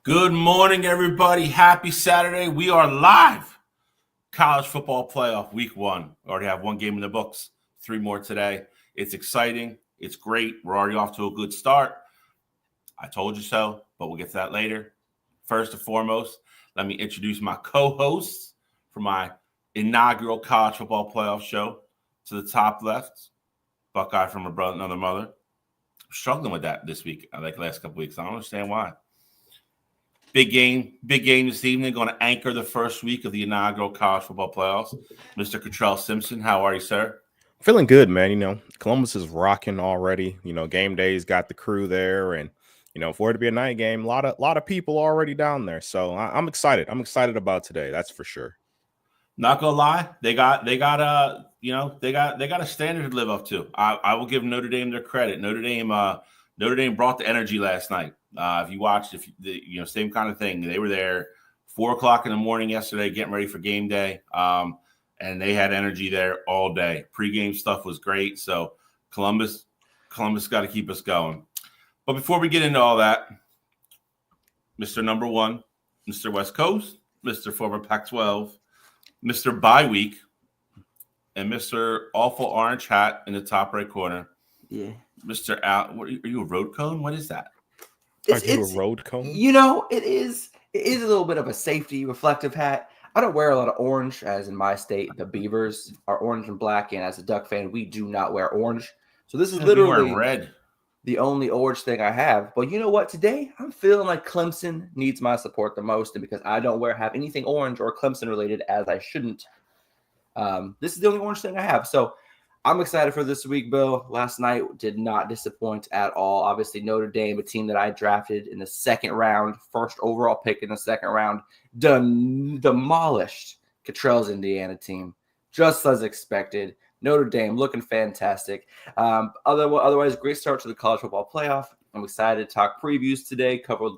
Good morning, everybody. Happy Saturday. We are live. College football playoff week 1. We already have one game in the books, 3 more today. It's exciting. It's great. We're already off to a good start. I told you so, but we'll get to that later. First and foremost, let me introduce my co-hosts for my inaugural college football playoff show. To the top left, Buckeye from another mother. I'm struggling with that this week, like the last couple weeks. I don't understand why. Big game this evening. Going to anchor the first week of the inaugural college football playoffs. Mr. Cottrell Simpson, how are you, sir? Feeling good, man. Columbus is rocking already. Game day's got the crew there, and for it to be a night game, a lot of people already down there. So I'm excited. I'm excited about today. That's for sure. Not gonna lie, they got a standard to live up to. I will give Notre Dame their credit. Notre Dame brought the energy last night. If you watched, same kind of thing. They were there 4:00 in the morning yesterday, getting ready for game day, and they had energy there all day. Pre-game stuff was great. So Columbus got to keep us going. But before we get into all that, Mr. Number 1, Mr. West Coast, Mr. former Pac-12, Mr. Bye Week, and Mr. Awful Orange Hat in the top right corner. Yeah. Mr. Al, are you a road cone? What is that? Are you a road cone? It is a little bit of a safety reflective hat. I don't wear a lot of orange, as in my state, the Beavers are orange and black, and as a Duck fan, we do not wear orange. So this is literally red. The only orange thing I have. But you know what? Today, I'm feeling like Clemson needs my support the most, and because I don't have anything orange or Clemson related, as I shouldn't. This is the only orange thing I have. So I'm excited for this week, Bill. Last night did not disappoint at all. Obviously, Notre Dame, a team that I drafted in the second round, first overall pick in the second round, demolished Cottrell's Indiana team, just as expected. Notre Dame looking fantastic. Otherwise, great start to the college football playoff. I'm excited to talk previews today, cover a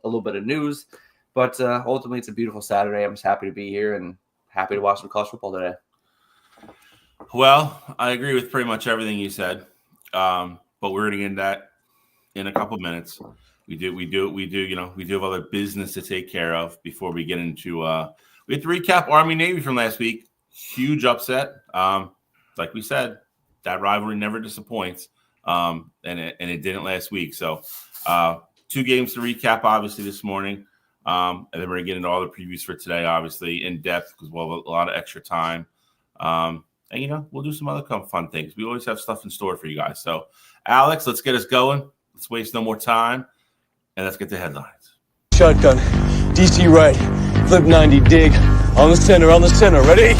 little bit of news. But ultimately, it's a beautiful Saturday. I'm just happy to be here and happy to watch some college football today. Well, I agree with pretty much everything you said, but we're going to get into that in a couple minutes. We do have other business to take care of before we get into. We have to recap Army Navy from last week. Huge upset. Like we said, that rivalry never disappoints, and it didn't last week. So, 2 games to recap, obviously this morning, and then we're going to get into all the previews for today, obviously in depth because we'll have a lot of extra time. And, we'll do some other fun things. We always have stuff in store for you guys. So, Alex, let's get us going. Let's waste no more time, and let's get the headlines. Shotgun, DC right, flip 90, dig, on the center, ready?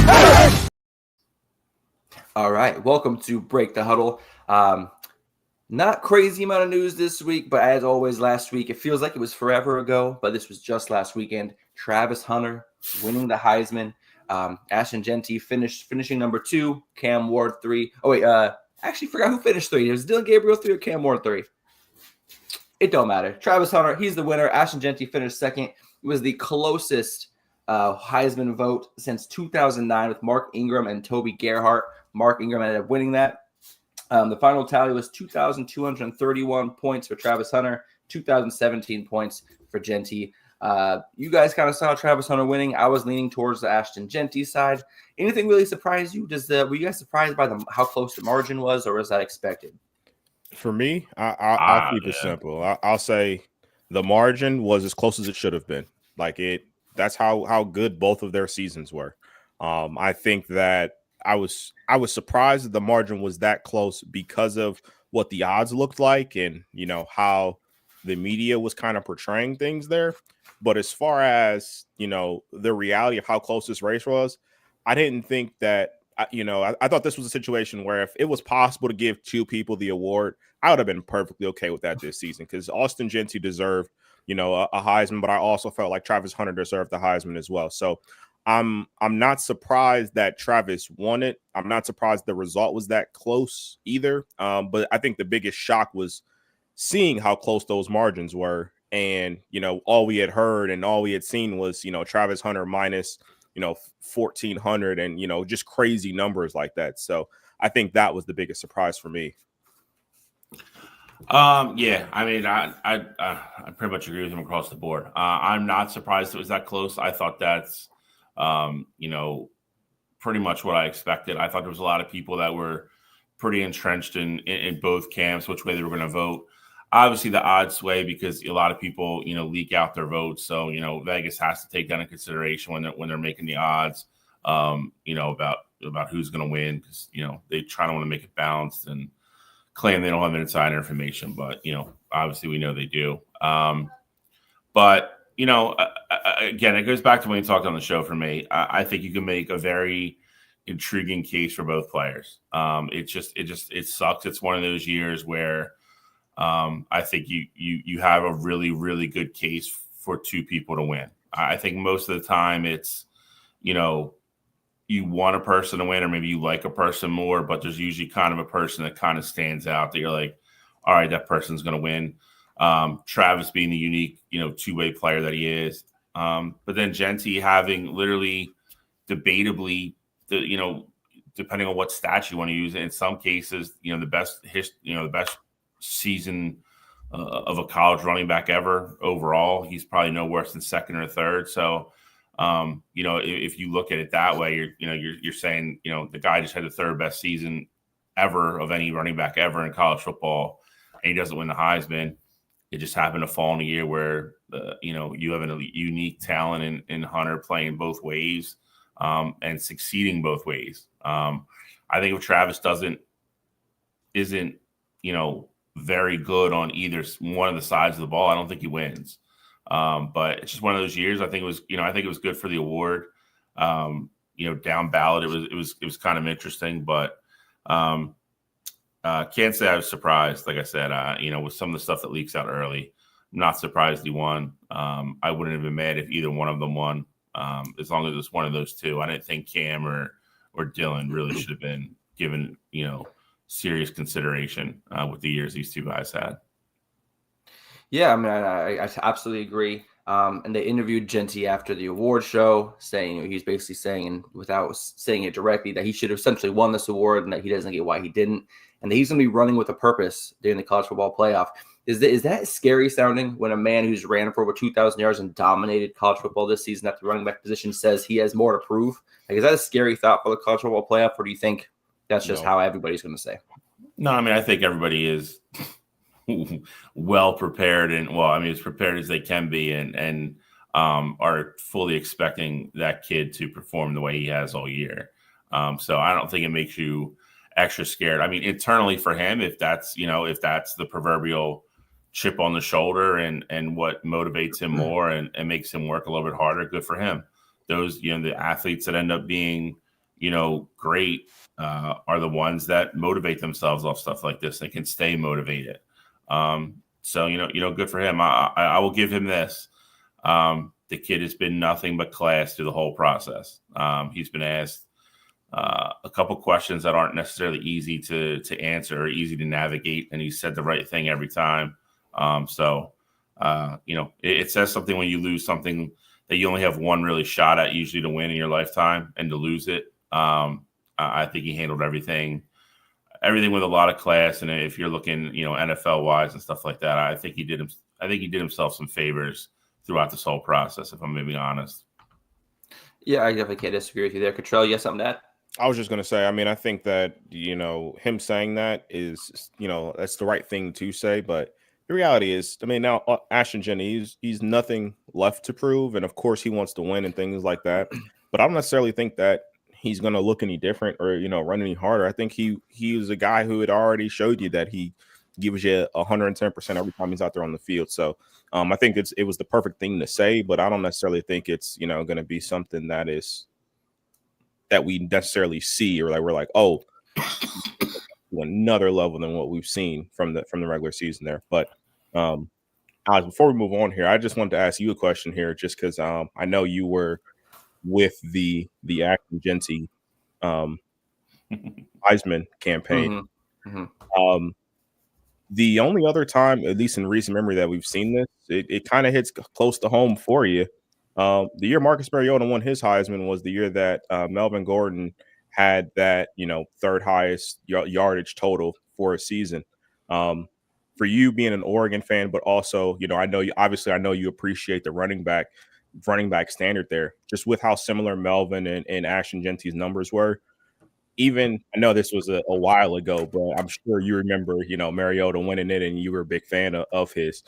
All right, welcome to Break the Huddle. Not crazy amount of news this week, but as always last week, it feels like it was forever ago, but this was just last weekend. Travis Hunter winning the Heisman. Ashton Jeanty finishing number 2, Cam Ward 3. Oh, wait, actually forgot who finished 3. It was Dylan Gabriel 3 or Cam Ward 3. It don't matter. Travis Hunter, he's the winner. Ashton Jeanty finished second. It was the closest Heisman vote since 2009 with Mark Ingram and Toby Gerhart. Mark Ingram ended up winning that. The final tally was 2,231 points for Travis Hunter, 2,017 points for Jeanty. You guys kind of saw Travis Hunter winning. I was leaning towards the Ashton Jeanty side. Anything really surprise you? Were you guys surprised by how close the margin was, or was that expected? For me, I'll keep it simple. I'll say the margin was as close as it should have been. That's how good both of their seasons were. I think that I was surprised that the margin was that close because of what the odds looked like and how the media was kind of portraying things there. But as far as the reality of how close this race was, I didn't think that. I thought this was a situation where if it was possible to give 2 people the award, I would have been perfectly okay with that this season because Ashton Jeanty deserved a Heisman, but I also felt like Travis Hunter deserved the Heisman as well. So I'm not surprised that Travis won it. I'm not surprised the result was that close either. But I think the biggest shock was seeing how close those margins were. And, all we had heard and all we had seen was, Travis Hunter minus, 1,400 and, just crazy numbers like that. So I think that was the biggest surprise for me. Yeah, I mean, I pretty much agree with him across the board. I'm not surprised it was that close. I thought that's, pretty much what I expected. I thought there was a lot of people that were pretty entrenched in both camps, which way they were going to vote. Obviously, the odds sway because a lot of people, leak out their votes. So, Vegas has to take that into consideration when they're making the odds, about who's going to win because, they try to want to make it balanced and claim they don't have insider information, but obviously we know they do. But again, it goes back to when you talked on the show. For me, I think you can make a very intriguing case for both players. It sucks. It's one of those years where I think you have a really, really good case for two people to win. I think most of the time it's you want a person to win, or maybe you like a person more, but there's usually kind of a person that kind of stands out that you're like, all right, that person's going to win. Travis being the unique, two-way player that he is. But then Genty having literally debatably, depending on what stats you want to use, in some cases, the best season of a college running back ever overall. He's probably no worse than second or third. So, if you look at it that way, you're saying, the guy just had the third best season ever of any running back ever in college football, and he doesn't win the Heisman. It just happened to fall in a year where, you have a unique talent in Hunter playing both ways and succeeding both ways. I think if Travis isn't, very good on either one of the sides of the ball, I don't think he wins. But it's just one of those years. I think it was good for the award. Down ballot, it was kind of interesting, but can't say I was surprised. Like I said, with some of the stuff that leaks out early, I'm not surprised he won. I wouldn't have been mad if either one of them won, as long as it's one of those two. I didn't think Cam or Dylan really should have been given, serious consideration with the years these two guys had. Yeah, I mean, I absolutely agree. And they interviewed Genty after the award show, saying he's basically saying, and without saying it directly, that he should have essentially won this award and that he doesn't get why he didn't, and that he's going to be running with a purpose during the college football playoff. Is that scary sounding when a man who's ran for over 2,000 yards and dominated college football this season at the running back position says he has more to prove? Like, is that a scary thought for the college football playoff, or do you think that's just how everybody's going to say? No, I mean, I think everybody is well prepared and as prepared as they can be and are fully expecting that kid to perform the way he has all year. So I don't think it makes you extra scared. I mean, internally for him, if that's the proverbial chip on the shoulder and what motivates him more and makes him work a little bit harder, good for him. Those, the athletes that end up being, great are the ones that motivate themselves off stuff like this. They can stay motivated. So, good for him. I will give him this. The kid has been nothing but class through the whole process. He's been asked a couple questions that aren't necessarily easy to answer or easy to navigate, and he said the right thing every time. It says something when you lose something that you only have one really shot at usually to win in your lifetime, and to lose it. I think he handled everything with a lot of class. And if you're looking, NFL wise and stuff like that, I think he did himself some favors throughout this whole process, if I'm being honest. Yeah, I definitely can't disagree with you there. Cottrell, you have something to add? I was just going to say, I mean, I think that, him saying that is, that's the right thing to say. But the reality is, I mean, now Ashton Jenney, he's nothing left to prove. And of course he wants to win and things like that. But I don't necessarily think that he's going to look any different or, run any harder. I think he was a guy who had already showed you that he gives you 110% every time he's out there on the field. So I think it was the perfect thing to say, but I don't necessarily think it's, going to be something that we necessarily see or like we're like, oh, another level than what we've seen from the regular season there. But Alex, before we move on here, I just wanted to ask you a question here, just because I know you were with the Ashton Jenney Heisman campaign. Mm-hmm. The only other time, at least in recent memory, that we've seen this, it kind of hits close to home for you. The year Marcus Mariota won his Heisman was the year that Melvin Gordon had that, third highest yardage total for a season. for you being an Oregon fan, but also, I know you appreciate the running back standard there, just with how similar Melvin and Ashton Genty's numbers were. Even I know this was a while ago, but I'm sure you remember, Mariota winning it, and you were a big fan of his.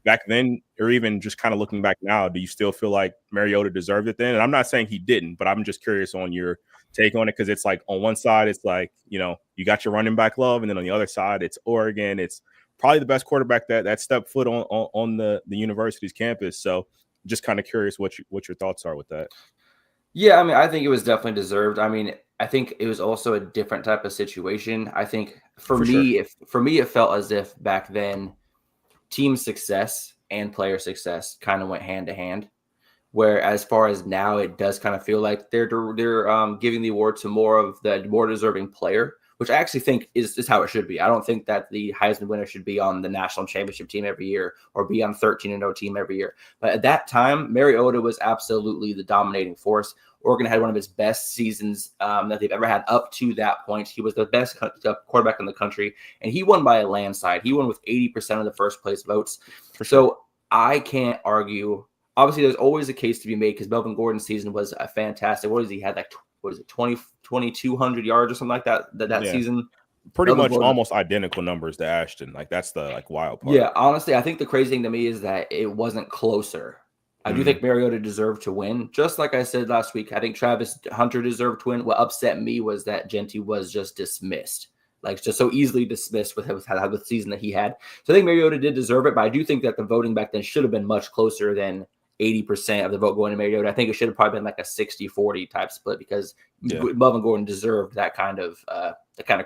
Back then, or even just kind of looking back now, do you still feel like Mariota deserved it then? And I'm not saying he didn't, but I'm just curious on your take on it, because it's like on one side, it's like, you got your running back love, and then on the other side, it's Oregon. It's probably the best quarterback that stepped foot on the university's campus. So just kind of curious what your thoughts are with that. Yeah, I mean, I think it was definitely deserved. I mean, I think it was also a different type of situation. I think for me, it felt as if back then team success and player success kind of went hand to hand. Where as far as now, it does kind of feel like they're giving the award to more deserving player, which I actually think is how it should be. I don't think that the Heisman winner should be on the national championship team every year or be on 13-0 team every year. But at that time, Mariota was absolutely the dominating force. Oregon had one of its best seasons that they've ever had up to that point. He was the best quarterback in the country, and he won by a landslide. He won with 80% of the first place votes. So I can't argue. Obviously, there's always a case to be made because Melvin Gordon's season was a fantastic. What is he had 2,200 yards or something like that season? Pretty much almost identical numbers to Ashton. Like that's the wild part. Yeah, honestly, I think the crazy thing to me is that it wasn't closer. I do think Mariota deserved to win. Just like I said last week, I think Travis Hunter deserved to win. What upset me was that Genty was just dismissed. Like just so easily dismissed with the season that he had. So I think Mariota did deserve it, but I do think that the voting back then should have been much closer than 80% of the vote going to Mariota. I think it should have probably been like a 60-40 type split because Melvin Gordon deserved that kind of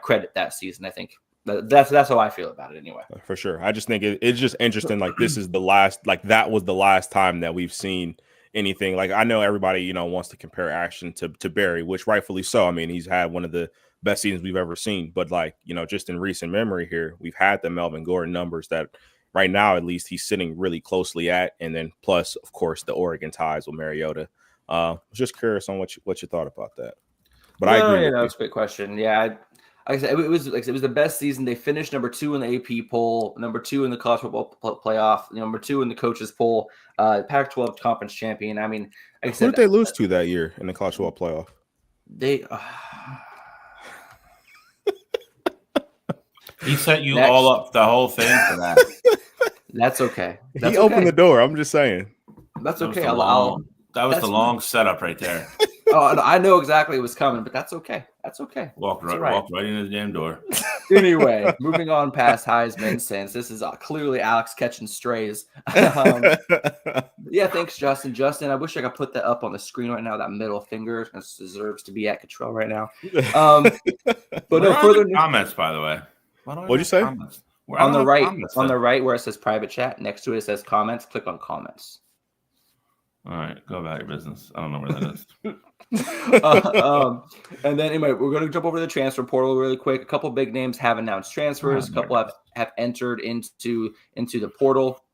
credit that season. I think that's how I feel about it anyway. For sure. I just think it's just interesting. Like this is the last, like that was the last time that we've seen anything. Like I know everybody, wants to compare Ashton to Barry, which rightfully so. I mean, he's had one of the best seasons we've ever seen. But like, just in recent memory here, we've had the Melvin Gordon numbers that right now, at least he's sitting really closely at. And then plus, of course, the Oregon ties with Mariota. I was just curious on what you thought about that. But I agree. That's a good question. Yeah. Like I said, it was the best season. They finished number 2 in the AP poll, number 2 in the college football playoff, number 2 in the coaches poll, Pac-12 conference champion. I mean, like I said, who did they lose to that year in the college football playoff? They he set you all up the whole thing for that. That's okay. He opened the door. I'm just saying. That's okay. That was the long setup right there. Oh, I know exactly what was coming, but that's okay. That's okay. Walked right into the damn door. Anyway, moving on past Heisman, since this is clearly Alex catching strays. Yeah, thanks, Justin. Justin, I wish I could put that up on the screen right now. That middle finger deserves to be at control right now. But no further comments, by the way. What'd you say? On the right where it says private chat, next to it says comments. Click on comments. All right, go about your business. I don't know where that is. And then anyway, we're going to jump over to the transfer portal really quick. A couple big names have announced transfers. A couple have entered into the portal.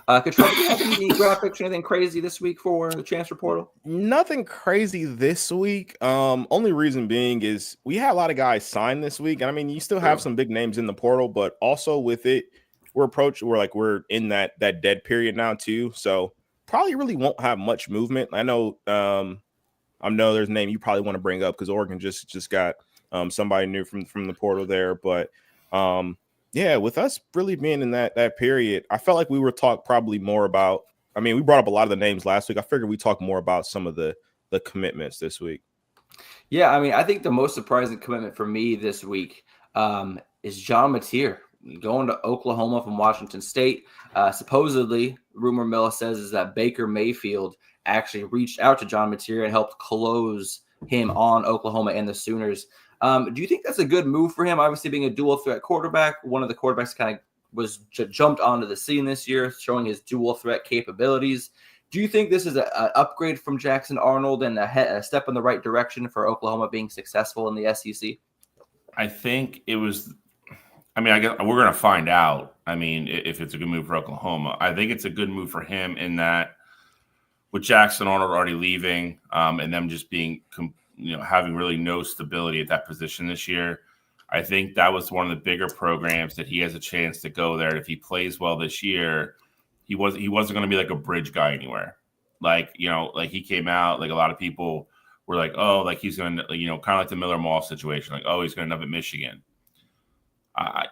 Control, do you have any graphics or anything crazy this week for the transfer portal? Nothing crazy this week. Only reason being is we had a lot of guys sign this week. And I mean, you still have some big names in the portal, but also with it, we're in that dead period now too. So probably really won't have much movement. I know there's a name you probably want to bring up because Oregon just got somebody new from the portal there. But yeah, with us really being in that period, I felt like we were talk probably more about. I mean, we brought up a lot of the names last week. I figured we talk more about some of the commitments this week. Yeah, I mean, I think the most surprising commitment for me this week is John Mateer going to Oklahoma from Washington State. Supposedly, rumor mill says is that Baker Mayfield actually reached out to John Mateer and helped close him on Oklahoma and the Sooners. Do you think that's a good move for him? Obviously, being a dual threat quarterback, one of the quarterbacks kind of jumped onto the scene this year, showing his dual threat capabilities. Do you think this is an upgrade from Jackson Arnold and a step in the right direction for Oklahoma being successful in the SEC? I think it was. I mean, we're going to find out. I mean, if it's a good move for Oklahoma, I think it's a good move for him in that with Jackson Arnold already leaving and them just being, having really no stability at that position this year. I think that was one of the bigger programs that he has a chance to go there. If he plays well this year, he wasn't going to be like a bridge guy anywhere. Like, like he came out, like a lot of people were like, oh, like he's going to, kind of like the Miller Moss situation. Like, oh, he's going to end up at Michigan. I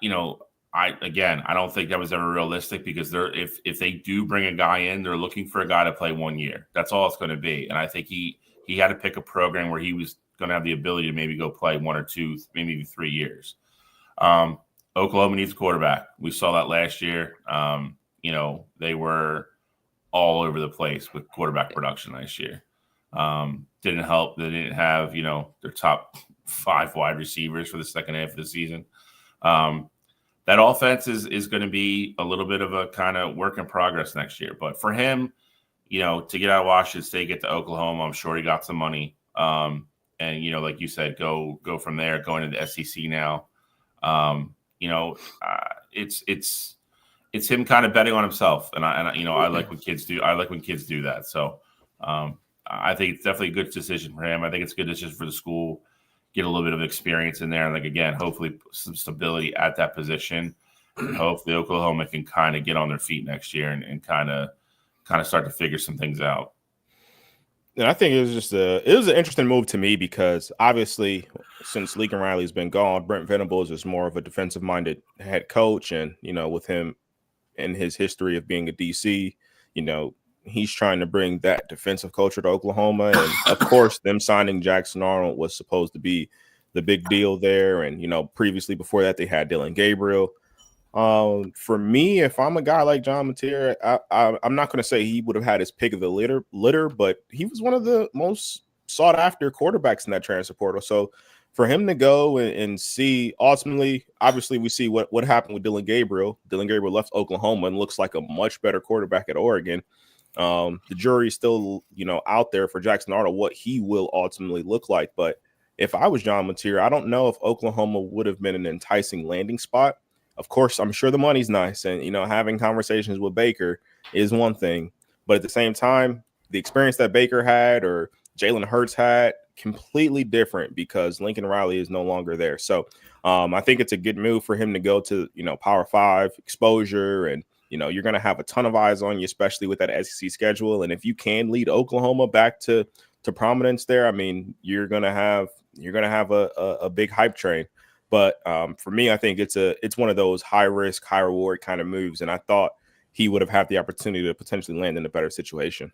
don't think that was ever realistic because if they do bring a guy in, they're looking for a guy to play 1 year. That's all it's going to be. And I think he had to pick a program where he was going to have the ability to maybe go play 1 or 2, maybe even 3 years. Oklahoma needs a quarterback. We saw that last year. They were all over the place with quarterback production last year. Didn't help. They didn't have, their top 5 wide receivers for the second half of the season. That offense is going to be a little bit of a kind of work in progress next year. But for him, to get out of Washington State, get to Oklahoma, I'm sure he got some money. And, like you said, go from there, going into the SEC now. It's him kind of betting on himself. And I like when kids do. I like when kids do that. So I think it's definitely a good decision for him. I think it's a good decision for the school. Get a little bit of experience in there. And, like, again, hopefully some stability at that position. And hopefully Oklahoma can kind of get on their feet next year and kind of start to figure some things out. And I think it was an interesting move to me because obviously since Lincoln Riley's been gone, Brent Venables is more of a defensive-minded head coach. And, with him and his history of being a DC, he's trying to bring that defensive culture to Oklahoma. And, of course, them signing Jackson Arnold was supposed to be the big deal there. And, previously before that, they had Dylan Gabriel. For me, if I'm a guy like John Mateer, I'm not going to say he would have had his pick of the litter, but he was one of the most sought after quarterbacks in that transfer portal. So for him to go and see, ultimately, obviously we see what happened with Dylan Gabriel. Dylan Gabriel left Oklahoma and looks like a much better quarterback at Oregon. The jury's still, out there for Jackson Arnold, what he will ultimately look like. But if I was John Mateer, I don't know if Oklahoma would have been an enticing landing spot. Of course, I'm sure the money's nice. And, having conversations with Baker is one thing. But at the same time, the experience that Baker had or Jalen Hurts had, completely different because Lincoln Riley is no longer there. So I think it's a good move for him to go to, Power 5 exposure. And, you're going to have a ton of eyes on you, especially with that SEC schedule. And if you can lead Oklahoma back to prominence there, I mean, you're going to have a big hype train. But for me, I think it's one of those high risk, high reward kind of moves. And I thought he would have had the opportunity to potentially land in a better situation.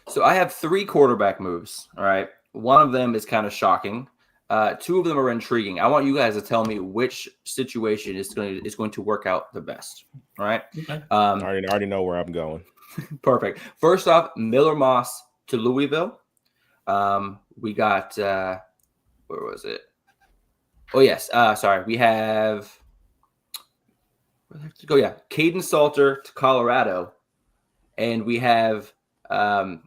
So I have 3 quarterback moves. All right. One of them is kind of shocking. 2 of them are intriguing. I want you guys to tell me which situation is going to work out the best. All right. Okay. I already know where I'm going. Perfect. First off, Miller Moss to Louisville. We got where was it? Oh, yes. Sorry. We have Caden Salter to Colorado. And we have oh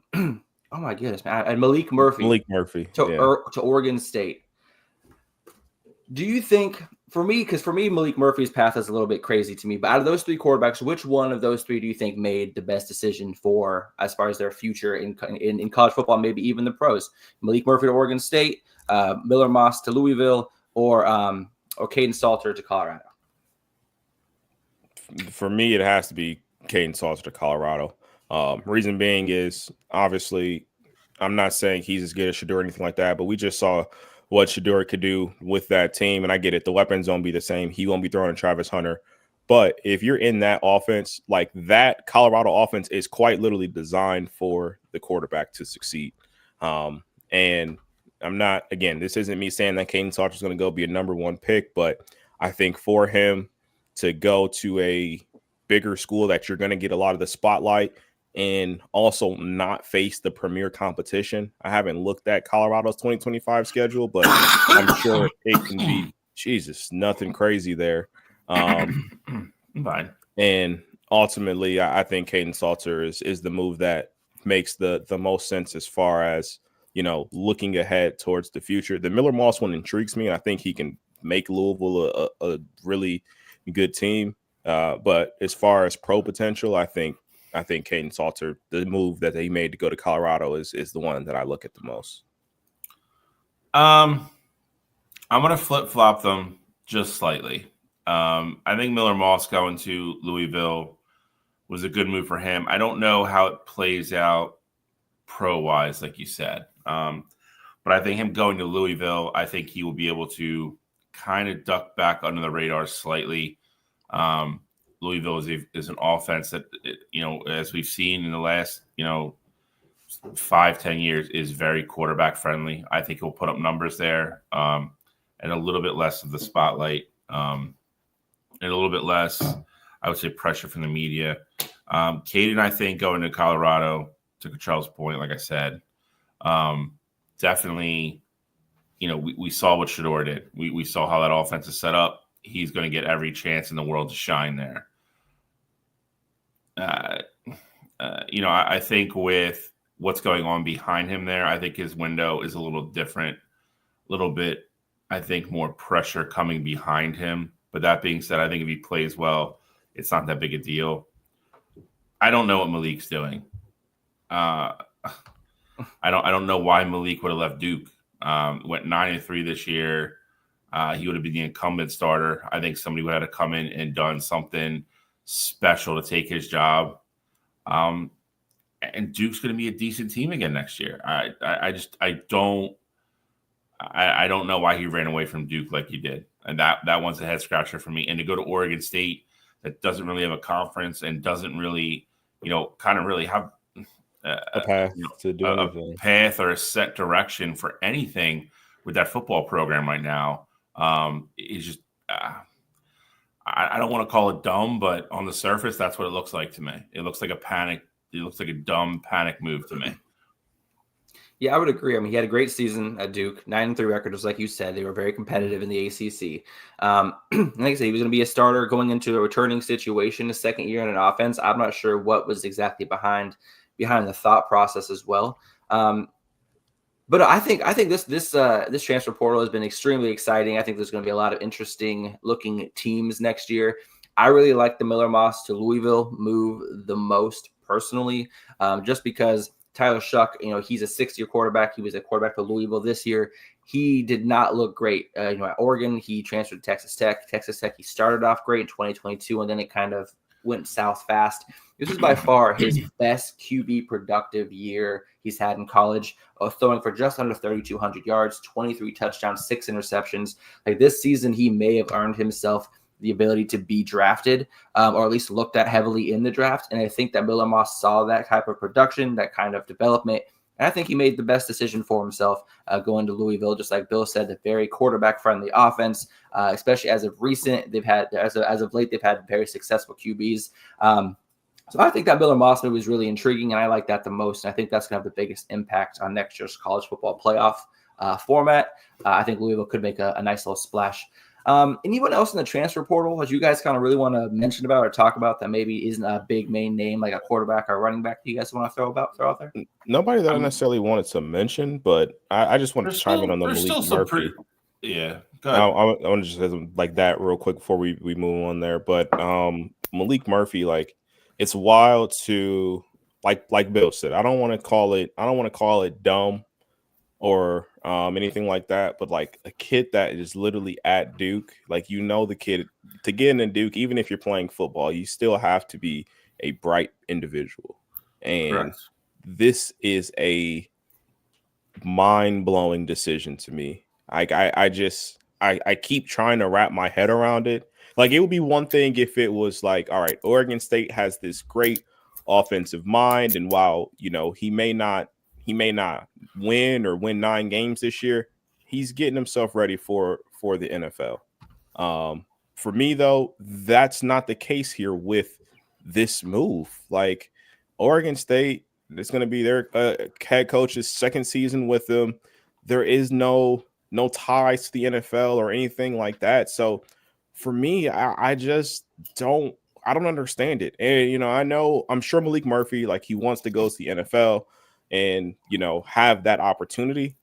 my goodness, man. And Malik Murphy to Oregon State. Do you think, for me, Malik Murphy's path is a little bit crazy to me, but out of those 3 quarterbacks, which one of those 3 do you think made the best decision for as far as their future in college football, maybe even the pros? Malik Murphy to Oregon State, Miller Moss to Louisville, or Caden Salter to Colorado? For me, it has to be Caden Salter to Colorado. Reason being is, obviously, I'm not saying he's as good as Shedeur or anything like that, but we just saw what Shedeur could do with that team. And I get it. The weapons won't be the same. He won't be throwing Travis Hunter. But if you're in that offense, like that Colorado offense is quite literally designed for the quarterback to succeed. And I'm not, again, this isn't me saying that Caden Salter is going to go be a number 1 pick, but I think for him to go to a bigger school that you're going to get a lot of the spotlight and also not face the premier competition. I haven't looked at Colorado's 2025 schedule, but I'm sure it can be, nothing crazy there. Fine. And ultimately, I think Caden Salter is the move that makes the most sense as far as, looking ahead towards the future. The Miller Moss one intrigues me, and I think he can make Louisville a really good team. But as far as pro potential, I think Caden Salter, the move that they made to go to Colorado is the one that I look at the most. I'm going to flip-flop them just slightly. I think Miller Moss going to Louisville was a good move for him. I don't know how it plays out pro-wise, like you said. But I think him going to Louisville, I think he will be able to kind of duck back under the radar slightly. Louisville is an offense that, as we've seen in the last, 5-10 years, is very quarterback friendly. I think he'll put up numbers there, and a little bit less of the spotlight, and a little bit less, I would say, pressure from the media. Caden, I think, going to Colorado, to Cottrell's point, like I said, definitely, we saw what Shedeur did. We saw how that offense is set up. He's going to get every chance in the world to shine there. I think with what's going on behind him there, I think his window is a little different, a little bit, I think, more pressure coming behind him. But that being said, I think if he plays well, it's not that big a deal. I don't know what Malik's doing. I don't know why Malik would have left Duke. Went 9-3 this year. He would have been the incumbent starter. I think somebody would have to come in and done something special to take his job. And Duke's going to be a decent team again next year. I don't know why he ran away from Duke like he did. And that one's a head scratcher for me. And to go to Oregon State, that doesn't really have a conference and doesn't really, kind of really have a path to do a path or a set direction for anything with that football program right now. It's just, I don't want to call it dumb, but on the surface, that's what it looks like to me. It looks like a panic. It looks like a dumb panic move to me. Yeah, I would agree. I mean, he had a great season at Duke, 9-3 record, just like you said. They were very competitive in the ACC. Like I said, he was going to be a starter going into a returning situation, a second year in an offense. I'm not sure what was exactly behind the thought process as well. But I think this transfer portal has been extremely exciting. I think there's going to be a lot of interesting looking teams next year. I really like the Miller Moss to Louisville move the most personally, just because Tyler Shuck, he's a 6-year quarterback. He was a quarterback for Louisville this year. He did not look great. At Oregon, he transferred to Texas Tech. Texas Tech, he started off great in 2022, and then it kind of went south fast. This is by far his best QB productive year he's had in college, throwing for just under 3,200 yards, 23 touchdowns, 6 interceptions. Like this season, he may have earned himself the ability to be drafted, or at least looked at heavily in the draft. And I think that Miller Moss saw that type of production, that kind of development. And I think he made the best decision for himself going to Louisville. Just like Bill said, the very quarterback-friendly offense, especially as of recent, they've had as of late, they've had very successful QBs. So I think that Miller Moss move is really intriguing, and I like that the most. And I think that's going to have the biggest impact on next year's college football playoff format. I think Louisville could make a nice little splash. Anyone else in the transfer portal that you guys kind of really want to mention about or talk about that maybe isn't a big main name like a quarterback or a running back that you guys want to throw out there? Nobody that I necessarily wanted to mention, but I just want to chime in on the Malik Murphy. Yeah. I want to just say something like that real quick before we move on there. But Malik Murphy, like, it's wild to like Bill said. I don't want to call it dumb or anything like that. But like a kid that is literally at Duke, like, the kid to get into Duke, even if you're playing football, you still have to be a bright individual. And this is a mind-blowing decision to me. I keep trying to wrap my head around it. Like, it would be one thing if it was like, all right, Oregon State has this great offensive mind, and while he may not win or win 9 games this year, he's getting himself ready for the NFL. For me, though, that's not the case here with this move. Like, Oregon State, it's going to be their head coach's second season with them. There is no ties to the NFL or anything like that. So for me, I just don't understand it. And, I'm sure Malik Murphy, like, he wants to go to the NFL and, have that opportunity.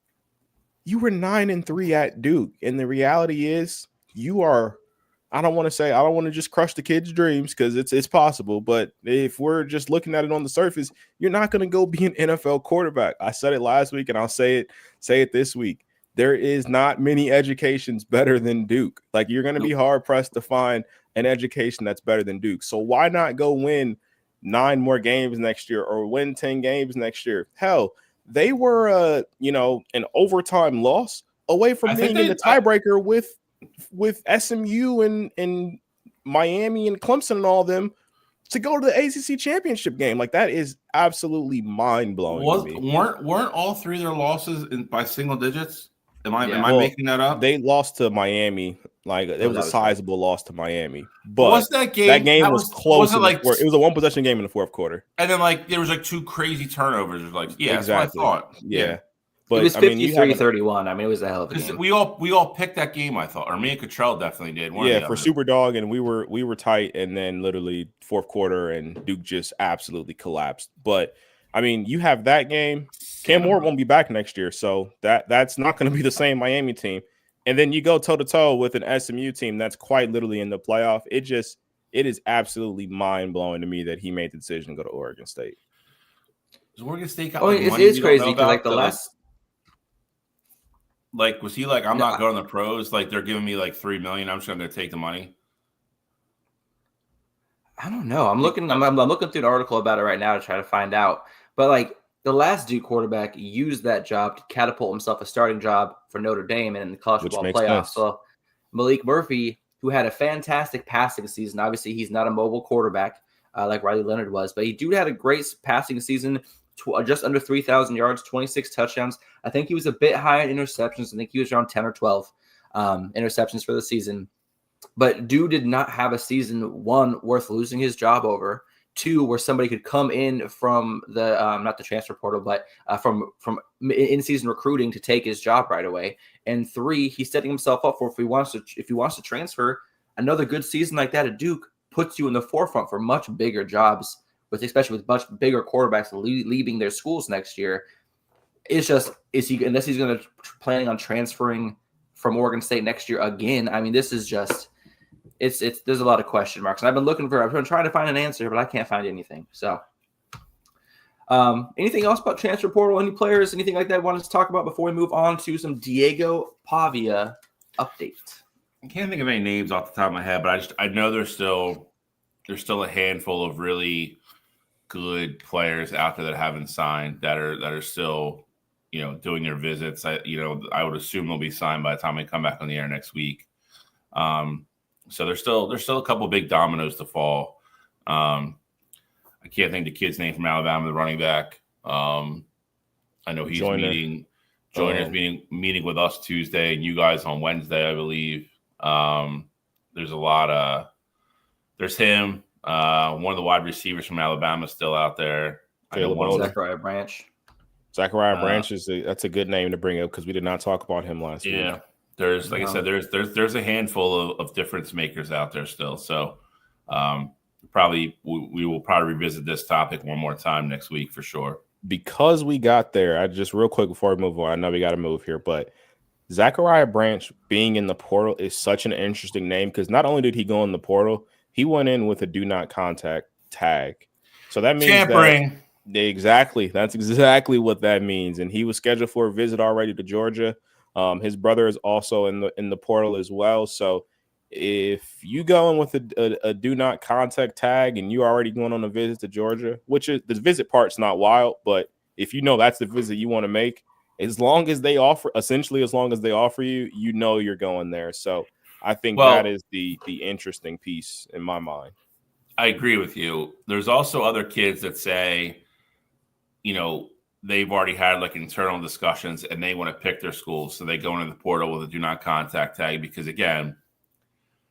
You were 9-3 at Duke. And the reality is I don't want to just crush the kid's dreams, because it's possible. But if we're just looking at it on the surface, you're not going to go be an NFL quarterback. I said it last week and I'll say it this week. there is not many educations better than Duke. Like, you're going to be hard pressed to find an education that's better than Duke. So why not go win 9 more games next year or win 10 games next year? Hell, they were, an overtime loss away from being in the tiebreaker with SMU and Miami and Clemson and all them to go to the ACC championship game. Like, that is absolutely mind blowing to me. Weren't all 3 of their losses by single digits? Am I making that up? They lost to Miami. Like, it was a sizable loss to Miami. But was that game? That game was close. Was it it was a 1-possession game in the fourth quarter. And then there was 2 crazy turnovers. Like, yeah, exactly. That's what I thought. Yeah. But it was 53-31. I mean, it was a hell of a game. We all picked that game, I thought. Or me and Cottrell definitely did. For Superdog, and we were tight, and then literally fourth quarter, and Duke just absolutely collapsed. But I mean, you have that game. Cam Moore won't be back next year, so that's not going to be the same Miami team. And then you go toe-to-toe with an SMU team that's quite literally in the playoff. It is absolutely mind-blowing to me that he made the decision to go to Oregon State. Does Oregon State got it's crazy because the last – was he I'm not going to the pros? They're giving me $3 million. I'm just going to take the money. I don't know. I'm looking through an article about it right now to try to find out. But the last Duke quarterback used that job to catapult himself a starting job for Notre Dame and in the college football playoffs. So Malik Murphy, who had a fantastic passing season, obviously he's not a mobile quarterback like Riley Leonard was, but he had a great passing season. Just under 3,000 yards, 26 touchdowns. I think he was a bit high in interceptions. I think he was around 10 or 12 interceptions for the season. But Duke did not have a season, 1, worth losing his job over, 2, where somebody could come in from the not the transfer portal, but from in-season recruiting to take his job right away. And 3, he's setting himself up for if he wants to transfer, another good season like that at Duke puts you in the forefront for much bigger jobs. Especially with much bigger quarterbacks leaving their schools next year. It's just, unless he's going to planning on transferring from Oregon State next year again. I mean, this is just, there's a lot of question marks. And I've been trying to find an answer, but I can't find anything. So, anything else about transfer portal? Any players, anything like that wanted to talk about before we move on to some Diego Pavia update? I can't think of any names off the top of my head, but I know there's still a handful of really good players out there that haven't signed that are still, doing their visits. I would assume they'll be signed by the time they come back on the air next week. So there's still a couple big dominoes to fall. I can't think the kid's name from Alabama, the running back. I know he's meeting with us Tuesday and you guys on Wednesday, I believe. There's a lot of there's him. One of the wide receivers from Alabama is still out there. Zachariah Branch. Zachariah Branch that's a good name to bring up because we did not talk about him last week. Yeah, there's I said, there's a handful of difference makers out there still. So we will probably revisit this topic one more time next week for sure. Because we got there, I just real quick before we move on, I know we got to move here, but Zachariah Branch being in the portal is such an interesting name because not only did he go in the portal, he went in with a do not contact tag. So that means tampering. Exactly. That's exactly what that means. And he was scheduled for a visit already to Georgia. His brother is also in the portal as well. So if you go in with a do not contact tag and you're already going on a visit to Georgia, which is the visit part's not wild, but if that's the visit you want to make, as long as they offer you, you're going there. So I think that is the interesting piece in my mind. I agree with you. There's also other kids that say, they've already had internal discussions and they want to pick their schools. So they go into the portal with a do not contact tag because, again,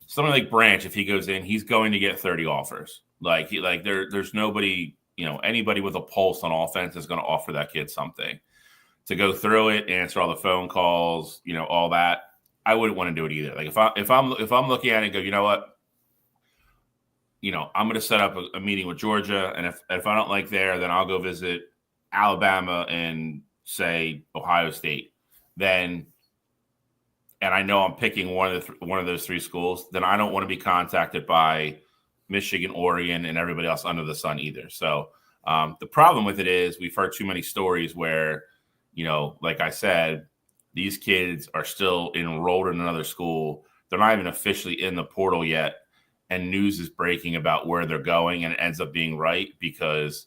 something like Branch, if he goes in, he's going to get 30 offers. There's nobody, anybody with a pulse on offense is going to offer that kid something. To go through it, answer all the phone calls, all that. I wouldn't want to do it either. If I'm looking at it and go, you know what, I'm going to set up a meeting with Georgia, and if I don't like there, then I'll go visit Alabama and say Ohio State. Then, and I know I'm picking one of those 3 schools, then I don't want to be contacted by Michigan, Oregon, and everybody else under the sun either. So the problem with it is we've heard too many stories where, like I said, these kids are still enrolled in another school. They're not even officially in the portal yet. And news is breaking about where they're going, and it ends up being right because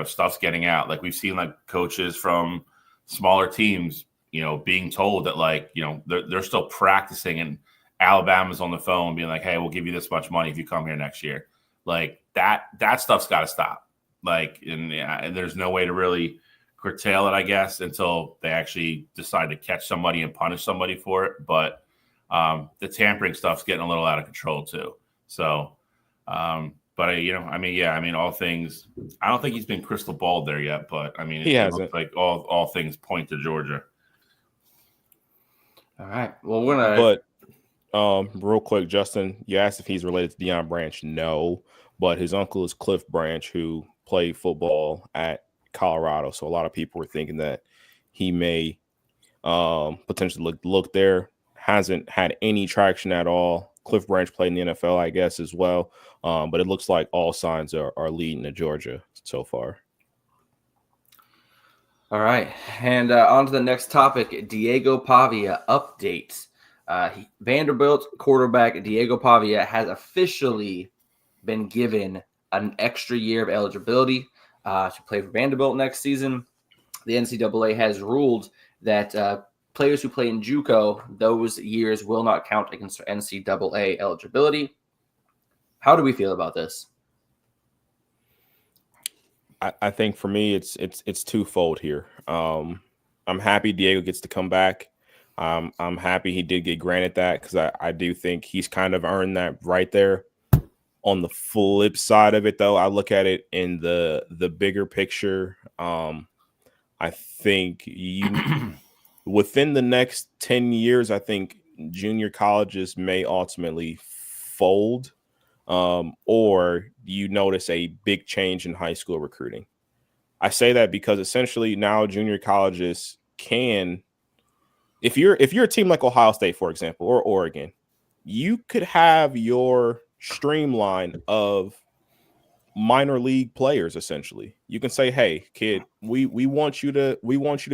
stuff's getting out. Like we've seen like coaches from smaller teams, being told that they're still practicing, and Alabama's on the phone being like, hey, we'll give you this much money if you come here next year. Like that stuff's got to stop. Like, and there's no way to really curtail it, I guess, until they actually decide to catch somebody and punish somebody for it. But the tampering stuff's getting a little out of control too. So, all things. I don't think he's been crystal balled there yet, but I mean, it looks like all things point to Georgia. All right. Well, we're gonna. But real quick, Justin, you asked if he's related to Deion Branch. No, but his uncle is Cliff Branch, who played football at Colorado. So a lot of people were thinking that he may potentially look there. Hasn't had any traction at all. Cliff Branch played in the NFL, I guess, as well. But it looks like all signs are leading to Georgia so far. All right. And on to the next topic, Diego Pavia updates. Vanderbilt quarterback Diego Pavia has officially been given an extra year of eligibility to play for Vanderbilt next season. The NCAA has ruled that players who play in JUCO, those years will not count against their NCAA eligibility. How do we feel about this? I think for me, it's twofold here. I'm happy Diego gets to come back. I'm happy he did get granted that because I do think he's kind of earned that right there. On the flip side of it, though, I look at it in the bigger picture. I think within the next 10 years, I think junior colleges may ultimately fold, or you notice a big change in high school recruiting. I say that because essentially now junior colleges can, if you're a team like Ohio State, for example, or Oregon, you could have your streamline of minor league players. Essentially, you can say, hey kid, we want you to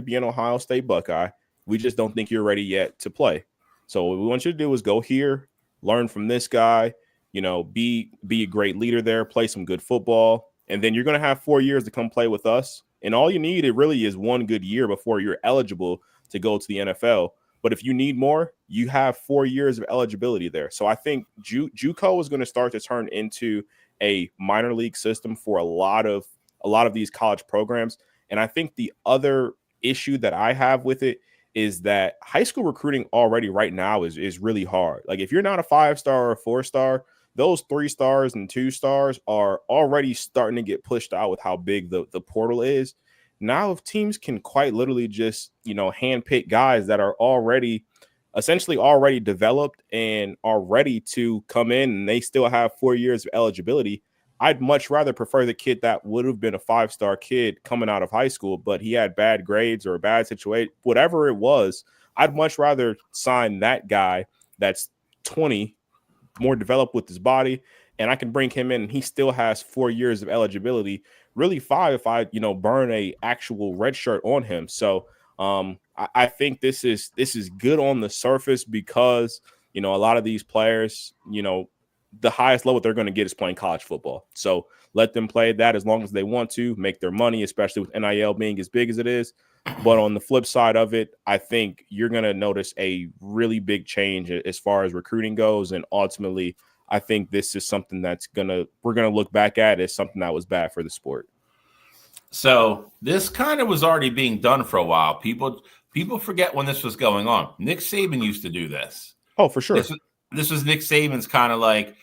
be an Ohio State Buckeye. We just don't think you're ready yet to play. So what we want you to do is go here, learn from this guy, be a great leader there, play some good football, and then you're going to have 4 years to come play with us. And all you need, it really is one good year before you're eligible to go to the NFL. But if you need more, you have 4 years of eligibility there. So I think JUCO is going to start to turn into a minor league system for a lot of these college programs. And I think the other issue that I have with it is that high school recruiting already right now is really hard. Like if you're not a 5-star or a 4-star, those 3 stars and 2 stars are already starting to get pushed out with how big the portal is. Now, if teams can quite literally just, handpick guys that are essentially already developed and are ready to come in and they still have 4 years of eligibility, I'd much rather prefer the kid that would have been a 5-star kid coming out of high school, but he had bad grades or a bad situation, whatever it was. I'd much rather sign that guy that's 20, more developed with his body, and I can bring him in and he still has 4 years of eligibility. Really 5 if I, burn a actual red shirt on him. So I think this is good on the surface because, a lot of these players, the highest level they're going to get is playing college football. So let them play that as long as they want to, make their money, especially with NIL being as big as it is. But on the flip side of it, I think you're going to notice a really big change as far as recruiting goes. And ultimately, I think this is something we're going to look back at as something that was bad for the sport. So this kind of was already being done for a while. People forget when this was going on. Nick Saban used to do this. Oh, for sure. This was Nick Saban's kind of like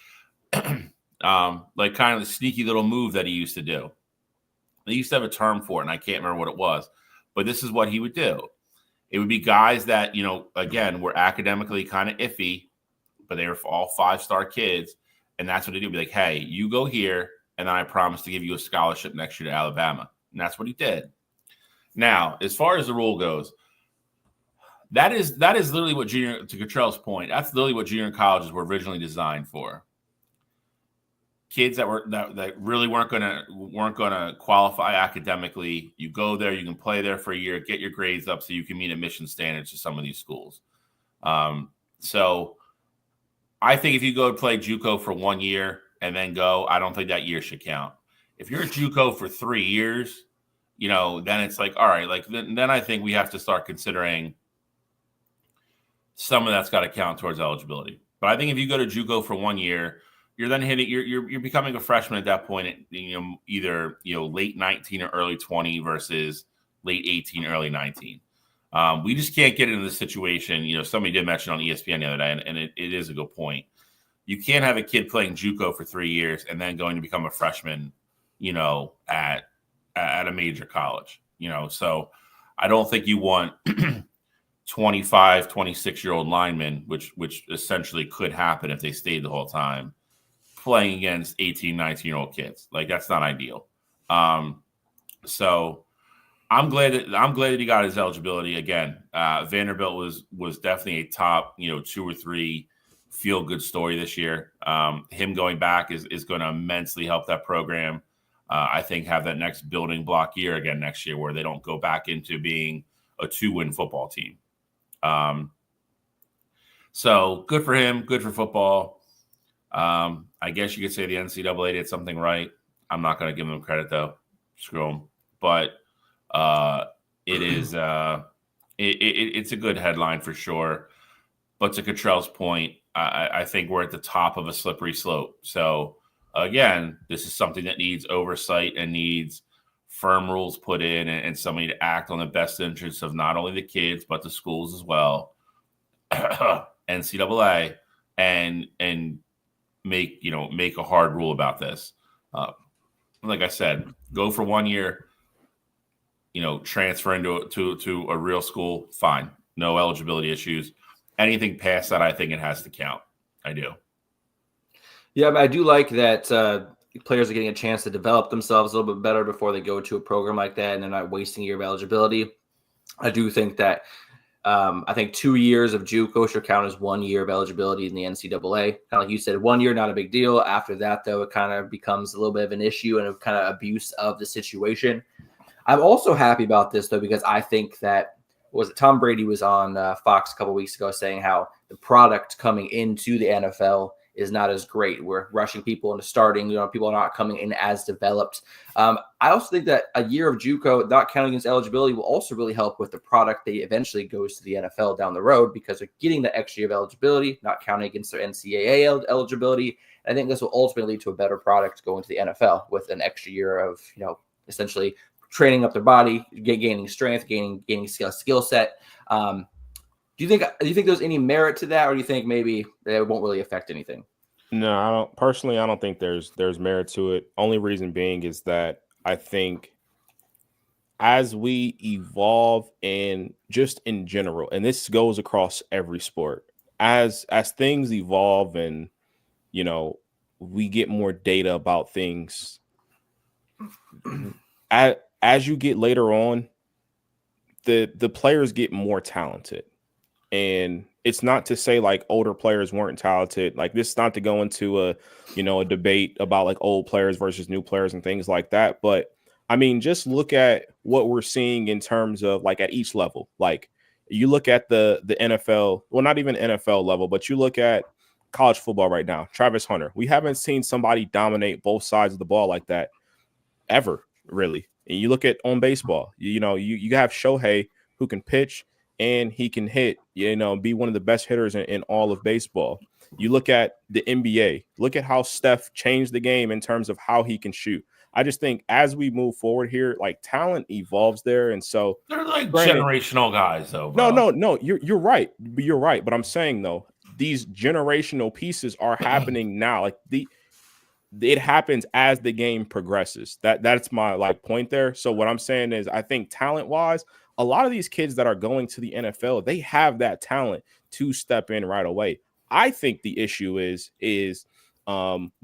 kind of the sneaky little move that he used to do. They used to have a term for it, and I can't remember what it was. But this is what he would do. It would be guys that, again, were academically kind of iffy, but they were all 5-star kids. And that's what he'd do. Be like, hey, you go here, and then I promise to give you a scholarship next year to Alabama. And that's what he did. Now, as far as the rule goes, that is literally what to Cottrell's point, that's literally what junior colleges were originally designed for. kids that really weren't gonna qualify academically. You go there, you can play there for a year, get your grades up, so you can meet admission standards to some of these schools. So I think if you go play JUCO for 1 year and then go, I don't think that year should count. If you're a JUCO for 3 years, then it's like, all right, like then I think we have to start considering some of that's got to count towards eligibility. But I think if you go to JUCO for 1 year, you're then you're becoming a freshman at that point, either late 19 or early 20 versus late 18, early 19. We just can't get into the situation. Somebody did mention on ESPN the other day, and it is a good point. You can't have a kid playing JUCO for 3 years and then going to become a freshman, at a major college. So I don't think you want 25, 26-year-old linemen, which essentially could happen if they stayed the whole time, playing against 18, 19-year-old kids. Like, that's not ideal. So I'm glad that he got his eligibility. Again, Vanderbilt was definitely a top 2 or 3 feel-good story this year. Him going back is going to immensely help that program. I think have that next building block year again next year, where they don't go back into being a 2-win football team. So good for him, good for football. I guess you could say the NCAA did something right. I'm not going to give them credit though. Screw them. But it is it's a good headline for sure. But to Cottrell's point, I think we're at the top of a slippery slope. So again, this is something that needs oversight and needs firm rules put in and somebody to act on the best interests of not only the kids but the schools as well, NCAA, and make a hard rule about this. Like I said, go for 1 year, transfer into a real school, fine, no eligibility issues. Anything past that, I think it has to count. I do. Yeah, I do like that players are getting a chance to develop themselves a little bit better before they go to a program like that, and they're not wasting a year of eligibility. I do think that I think 2 years of JUCO should count as 1 year of eligibility in the NCAA. Kind of like you said, 1 year, not a big deal. After that, though, it kind of becomes a little bit of an issue and a kind of abuse of the situation. I'm also happy about this, though, because I think that Tom Brady was on Fox a couple weeks ago saying how the product coming into the NFL is not as great. We're rushing people into starting. People are not coming in as developed. I also think that a year of JUCO, not counting against eligibility, will also really help with the product that eventually goes to the NFL down the road, because they're getting the extra year of eligibility, not counting against their NCAA eligibility. I think this will ultimately lead to a better product going to the NFL with an extra year of, essentially training up their body, gaining strength, gaining skill set. Do you think there's any merit to that, or do you think maybe it won't really affect anything? No, I don't. Personally, I don't think there's merit to it. Only reason being is that I think as we evolve and just in general, and this goes across every sport, as things evolve and we get more data about things, as you get later on, the players get more talented. And it's not to say like older players weren't talented. Like, this is not to go into a debate about like old players versus new players and things like that. But I mean, just look at what we're seeing in terms of like at each level. Like, you look at the NFL, well, not even NFL level, but you look at college football right now. Travis Hunter. We haven't seen somebody dominate both sides of the ball like that ever, really. And you look at on baseball, you have Shohei, who can pitch and he can hit, be one of the best hitters in all of baseball. You look at the NBA, look at how Steph changed the game in terms of how he can shoot. I just think as we move forward here, like, talent evolves there. And so they're like generational guys, though. Bro. No, you're right. You're right. But I'm saying, though, these generational pieces are happening now. Like, it happens as the game progresses. That's my point there. So what I'm saying is, I think talent wise, a lot of these kids that are going to the NFL, they have that talent to step in right away. I think the issue is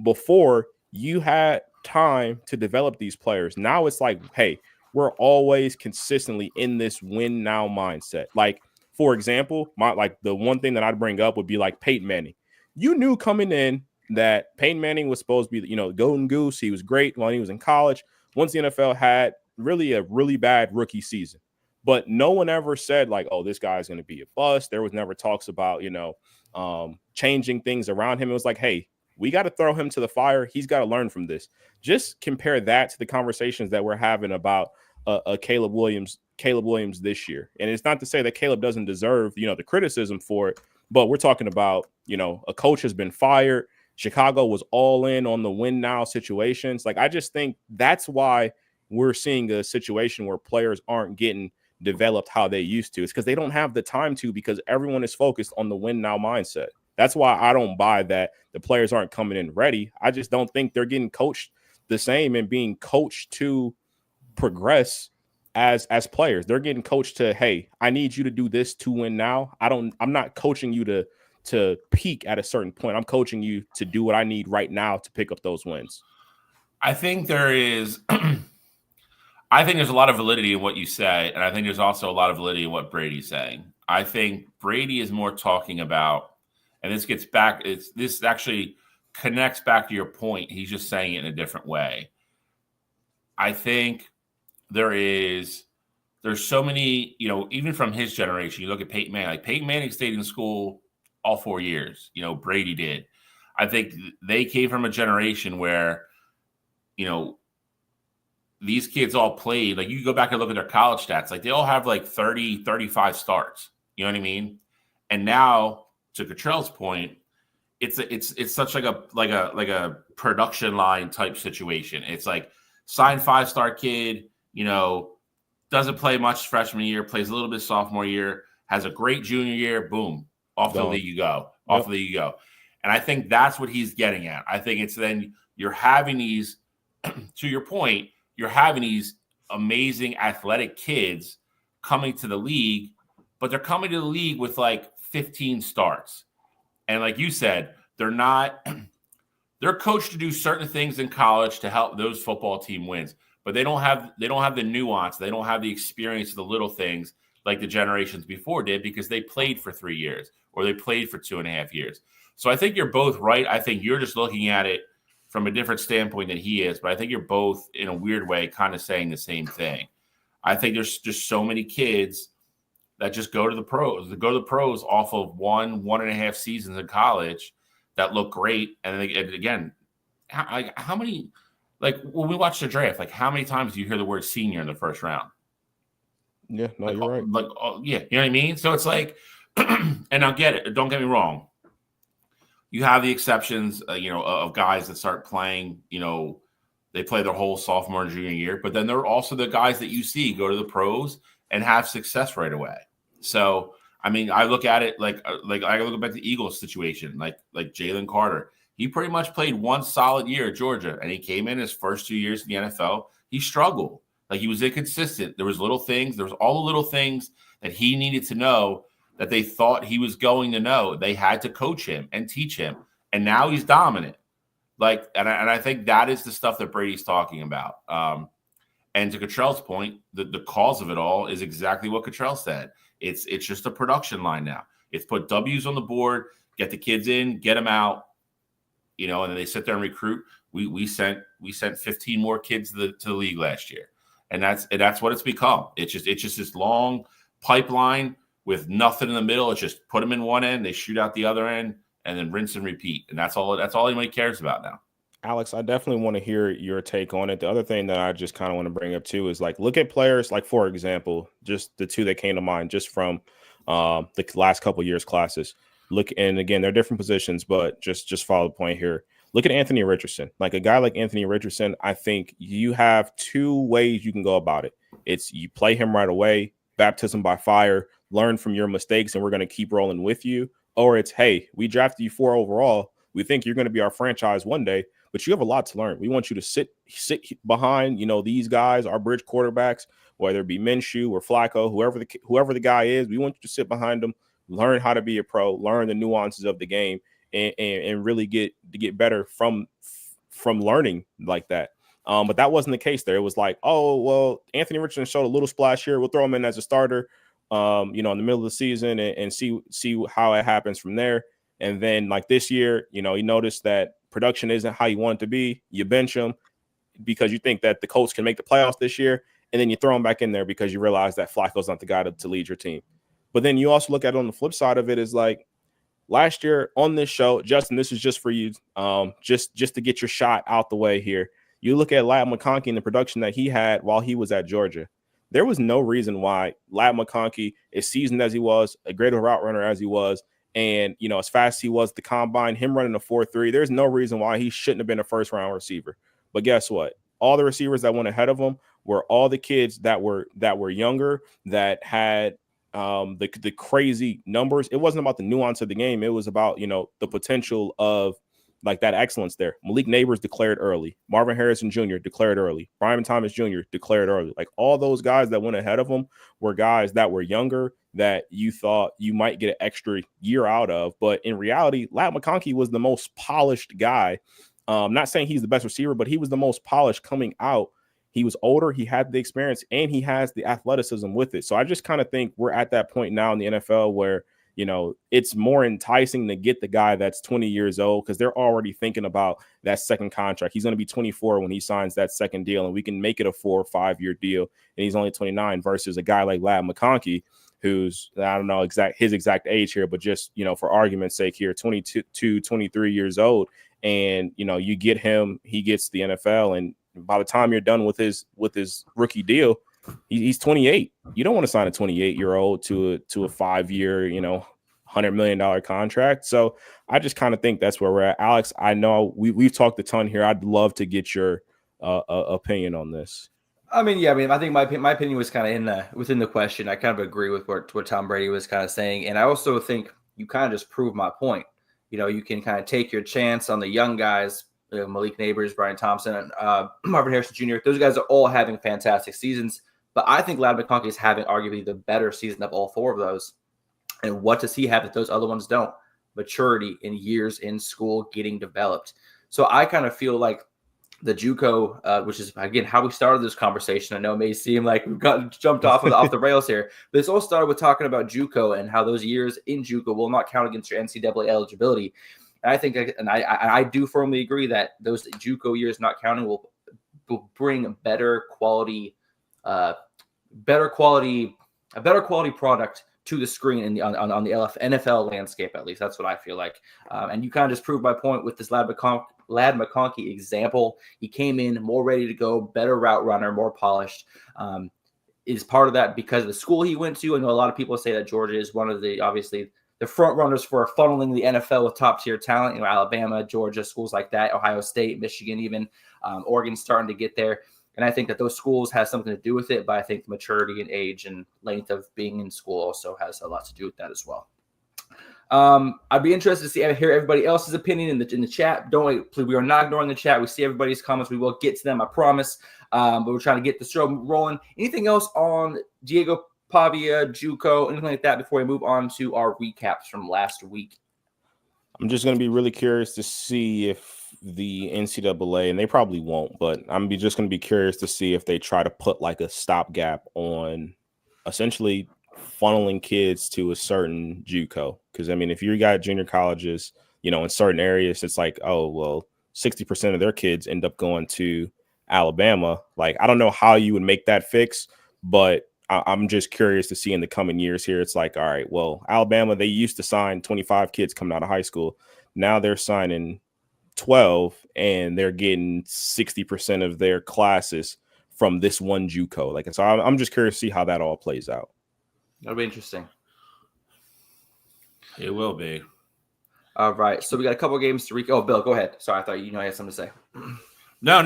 before you had time to develop these players. Now it's like, hey, we're always consistently in this win now mindset. Like, for example, the one thing that I'd bring up would be like Peyton Manning. You knew coming in that Peyton Manning was supposed to be, golden goose. He was great when he was in college. Once the NFL had a really bad rookie season, but no one ever said like, oh, this guy's going to be a bust. There was never talks about, changing things around him. It was like, hey, we got to throw him to the fire. He's got to learn from this. Just compare that to the conversations that we're having about Caleb Williams this year. And it's not to say that Caleb doesn't deserve, the criticism for it, but we're talking about, a coach has been fired. Chicago was all in on the win now situations. Like, I just think that's why we're seeing a situation where players aren't getting developed how they used to. It's because they don't have the time to, because everyone is focused on the win now mindset. That's why I don't buy that the players aren't coming in ready. I just don't think they're getting coached the same and being coached to progress as players. They're getting coached to, hey, I need you to do this to win now. I'm not coaching you to peak at a certain point. I'm coaching you to do what I need right now to pick up those wins. I think there's a lot of validity in what you say, and I think there's also a lot of validity in what Brady's saying. I think Brady is more talking about, and this actually connects back to your point. He's just saying it in a different way. I think there's so many, even from his generation, you look at Peyton Manning. Like, Peyton Manning stayed in school all 4 years. Brady did. I think they came from a generation where, these kids all played. Like, you go back and look at their college stats. Like, they all have like 30, 35 starts. You know what I mean? And now, to Cottrell's point, it's such like a production line type situation. It's like, signed 5-star kid, doesn't play much freshman year, plays a little bit sophomore year, has a great junior year, boom, off the league you go. Off the league you go. And I think that's what he's getting at. I think it's then you're having these, to your point, you're having these amazing athletic kids coming to the league, but they're coming to the league with like 15 starts. And like you said, they're coached to do certain things in college to help those football team wins, but they don't have the nuance. They don't have the experience of the little things like the generations before did, because they played for 3 years or they played for 2.5 years. So I think you're both right. I think you're just looking at it from a different standpoint than he is, but I think you're both, in a weird way, kind of saying the same thing. I think there's just so many kids that just go to the pros off of 1.5 seasons in college that look great. And again, how many, like, when we watch the draft, like, how many times do you hear the word senior in the first round? Yeah, no, you're right. Like, yeah, you know what I mean? So it's like, and I'll get it. Don't get me wrong. You have the exceptions, of guys that start playing, they play their whole sophomore and junior year, but then there are also the guys that you see go to the pros and have success right away. So, I mean, I look at it like I look at the Eagles situation, like Jalen Carter. He pretty much played one solid year at Georgia, and he came in his first 2 years in the NFL. He struggled. Like, he was inconsistent. There was all the little things that he needed to know that they thought he was going to know. They had to coach him and teach him, and now he's dominant. Like, and I think that is the stuff that Brady's talking about. And to Cottrell's point, the cause of it all is exactly what Cottrell said. It's just a production line now. It's put W's on the board, get the kids in, get them out, and then they sit there and recruit. We sent 15 more kids to the league last year, and that's what it's become. It's just this long pipeline with nothing in the middle. It's just put them in one end, they shoot out the other end, and then rinse and repeat. And that's all anybody cares about now. Alex, I definitely want to hear your take on it. The other thing that I just kind of want to bring up too is, like, look at players, like, for example, just the two that came to mind just from the last couple of years classes. Look, and again, they're different positions, but just follow the point here. Look at Anthony Richardson. Like, a guy like Anthony Richardson, I think you have two ways you can go about it. It's you play him right away, baptism by fire, learn from your mistakes, and we're going to keep rolling with you. Or it's, hey, we drafted you 4 overall. We think you're going to be our franchise one day, but you have a lot to learn. We want you to sit behind, these guys, our bridge quarterbacks, whether it be Minshew or Flacco, whoever the guy is. We want you to sit behind them, learn how to be a pro, learn the nuances of the game, and really get better from learning like that. But that wasn't the case there. It was like, oh, well, Anthony Richardson showed a little splash here. We'll throw him in as a starter, in the middle of the season and see how it happens from there. And then, like, this year, he noticed that production isn't how you want it to be, you bench him because you think that the Colts can make the playoffs this year, and then you throw him back in there because you realize that Flacco's not the guy to lead your team. But then you also look at it on the flip side of it is like last year on this show, Justin, this is just for you, just to get your shot out the way here. You look at Ladd McConkey and the production that he had while he was at Georgia. There was no reason why Ladd McConkey, as seasoned as he was, a great route runner as he was, and, you know, as fast as he was at the combine, him running a 4.3, there's no reason why he shouldn't have been a first-round receiver. But guess what? All the receivers that went ahead of him were all the kids that were younger, that had the crazy numbers. It wasn't about the nuance of the game. It was about, you know, the potential of like that excellence there. Malik Neighbors declared early. Marvin Harrison Jr. declared early. Brian Thomas Jr. declared early. Like all those guys that went ahead of him were guys that were younger that you thought you might get an extra year out of. But in reality, Ladd McConkey was the most polished guy. Not saying he's the best receiver, but he was the most polished coming out. He was older, he had the experience, and he has the athleticism with it. So I just kind of think we're at that point now in the NFL where, you know, it's more enticing to get the guy that's 20 years old because they're already thinking about that second contract. He's going to be 24 when he signs that second deal, and we can make it a 4 or 5 year deal, and he's only 29 versus a guy like Ladd McConkey, who's, I don't know his exact age here, but just, you know, for argument's sake here, 22, 23 years old. And, you know, you get him, he gets the NFL, and by the time you're done with his rookie deal, he's 28. You don't want to sign a 28-year-old to a 5 year, you know, $100 million contract. So I just kind of think that's where we're at. Alex, I know we've talked a ton here. I'd love to get your opinion on this. I think my opinion was kind of within the question. I kind of agree with what Tom Brady was kind of saying, and I also think you kind of just proved my point. You know, you can kind of take your chance on the young guys. Malik Neighbors, Brian Thompson, and Marvin Harrison Jr. Those guys are all having fantastic seasons. But I think Ladd McConkey is having arguably the better season of all four of those. And what does he have that those other ones don't? Maturity in years in school getting developed. So I kind of feel like the JUCO, which is, again, how we started this conversation. I know it may seem like we've got jumped off the rails here, but this all started with talking about JUCO and how those years in JUCO will not count against your NCAA eligibility. And I think, and I do firmly agree that those JUCO years not counting will bring better quality product to the screen on the NFL landscape. At least that's what I feel like. And you kind of just proved my point with this Ladd McConkey example. He came in more ready to go, better route runner, more polished. Is part of that because of the school he went to. I know a lot of people say that Georgia is one of the, obviously, the front runners for funneling the NFL with top tier talent. You know, Alabama, Georgia, schools like that, Ohio State, Michigan, even Oregon's starting to get there. And I think that those schools has something to do with it, but I think the maturity and age and length of being in school also has a lot to do with that as well. I'd be interested to hear everybody else's opinion in the chat. Don't wait, please. We are not ignoring the chat. We see everybody's comments. We will get to them, I promise. But we're trying to get the show rolling. Anything else on Diego Pavia, JUCO, anything like that before we move on to our recaps from last week? I'm just going to be really curious to see if the NCAA, and they probably won't, but I'm just going to be curious to see if they try to put like a stopgap on essentially funneling kids to a certain JUCO. Because, I mean, if you got junior colleges, you know, in certain areas, it's like, oh, well, 60% of their kids end up going to Alabama. Like, I don't know how you would make that fix, but I'm just curious to see in the coming years here. It's like, all right, well, Alabama, they used to sign 25 kids coming out of high school. Now they're signing 12 and they're getting 60% of their classes from this one JUCO. Like, so I'm just curious to see how that all plays out. That'll be interesting. It will be. All right. So we got a couple of games to recap. Oh, Bill, go ahead. Sorry, I thought you had something to say. No.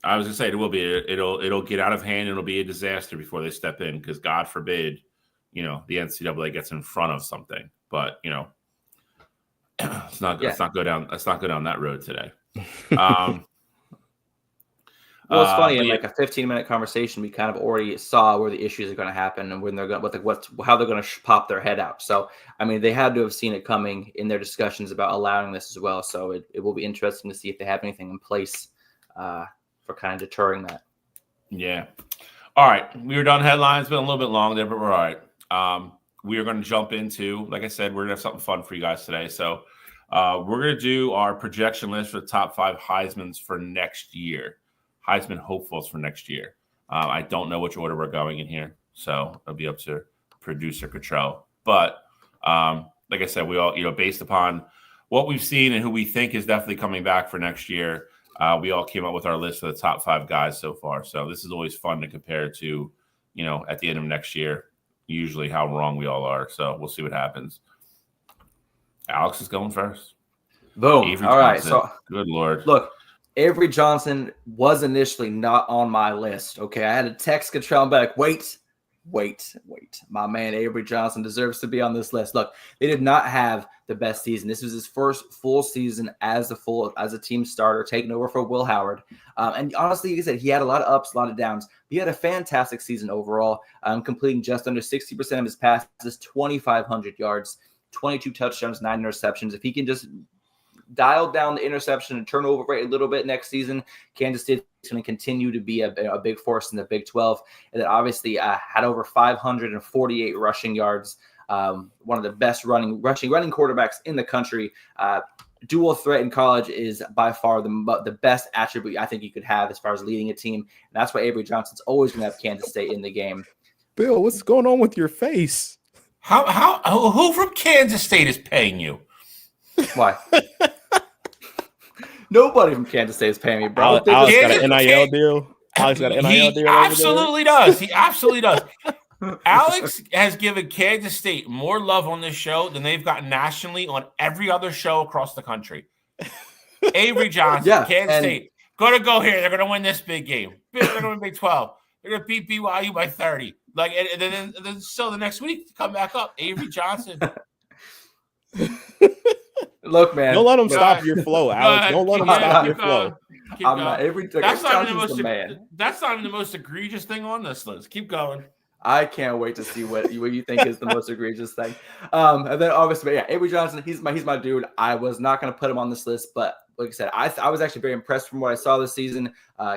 I was gonna say it will be. It'll get out of hand. It'll be a disaster before they step in, because God forbid, you know, the NCAA gets in front of something. But you know, let's not go down that road today. Well, it's funny. In like a 15-minute conversation, we kind of already saw where the issues are going to happen and when they're going, how they're going to pop their head out. So, I mean, they had to have seen it coming in their discussions about allowing this as well. So, it will be interesting to see if they have anything in place for kind of deterring that. Yeah. All right, we were done headlines. Been a little bit long there, but we're all right. We are going to jump into, like I said, we're going to have something fun for you guys today. So, We're going to do our projection list for the top 5 Heismans for next year. Heisman hopefuls for next year. I don't know which order we're going in here, so it'll be up to producer Cottrell. But like I said, we all, based upon what we've seen and who we think is definitely coming back for next year, we all came up with our list for the top 5 guys so far. So this is always fun to compare to, at the end of next year, usually how wrong we all are. So we'll see what happens. Alex is going first. Boom. Avery All right. Johnson. So good Lord. Look, Avery Johnson was initially not on my list. Okay. I had to text Cottrell and be like, wait. My man Avery Johnson deserves to be on this list. Look, they did not have the best season. This was his first full season as a team starter, taking over for Will Howard. And honestly, like I said, he had a lot of ups, a lot of downs. He had a fantastic season overall, completing just under 60% of his passes, 2,500 yards, 22 touchdowns, 9 interceptions. If he can just dial down the interception and turnover rate a little bit next season, Kansas State is going to continue to be a big force in the Big 12. And then obviously had over 548 rushing yards. One of the best running quarterbacks in the country. Dual threat in college is by far the best attribute I think you could have as far as leading a team. And that's why Avery Johnson's always going to have Kansas State in the game. Bill, what's going on with your face? Who from Kansas State is paying you? Why? Nobody from Kansas State is paying me, bro. Alex got an NIL deal. Alex got an NIL deal. He absolutely does. He absolutely does. Alex has given Kansas State more love on this show than they've gotten nationally on every other show across the country. Avery Johnson, Kansas State, going to go here. They're going to win this big game. They're going to win Big 12. They're going to beat BYU by 30. And then so the next week, come back up. Avery Johnson. Look, man. Don't let him stop your flow, Alex. Don't let him stop your flow. That's not even the most egregious thing on this list. Keep going. I can't wait to see what you think is the most egregious thing. And then obviously, Avery Johnson, he's my dude. I was not going to put him on this list, but like I said, I was actually very impressed from what I saw this season.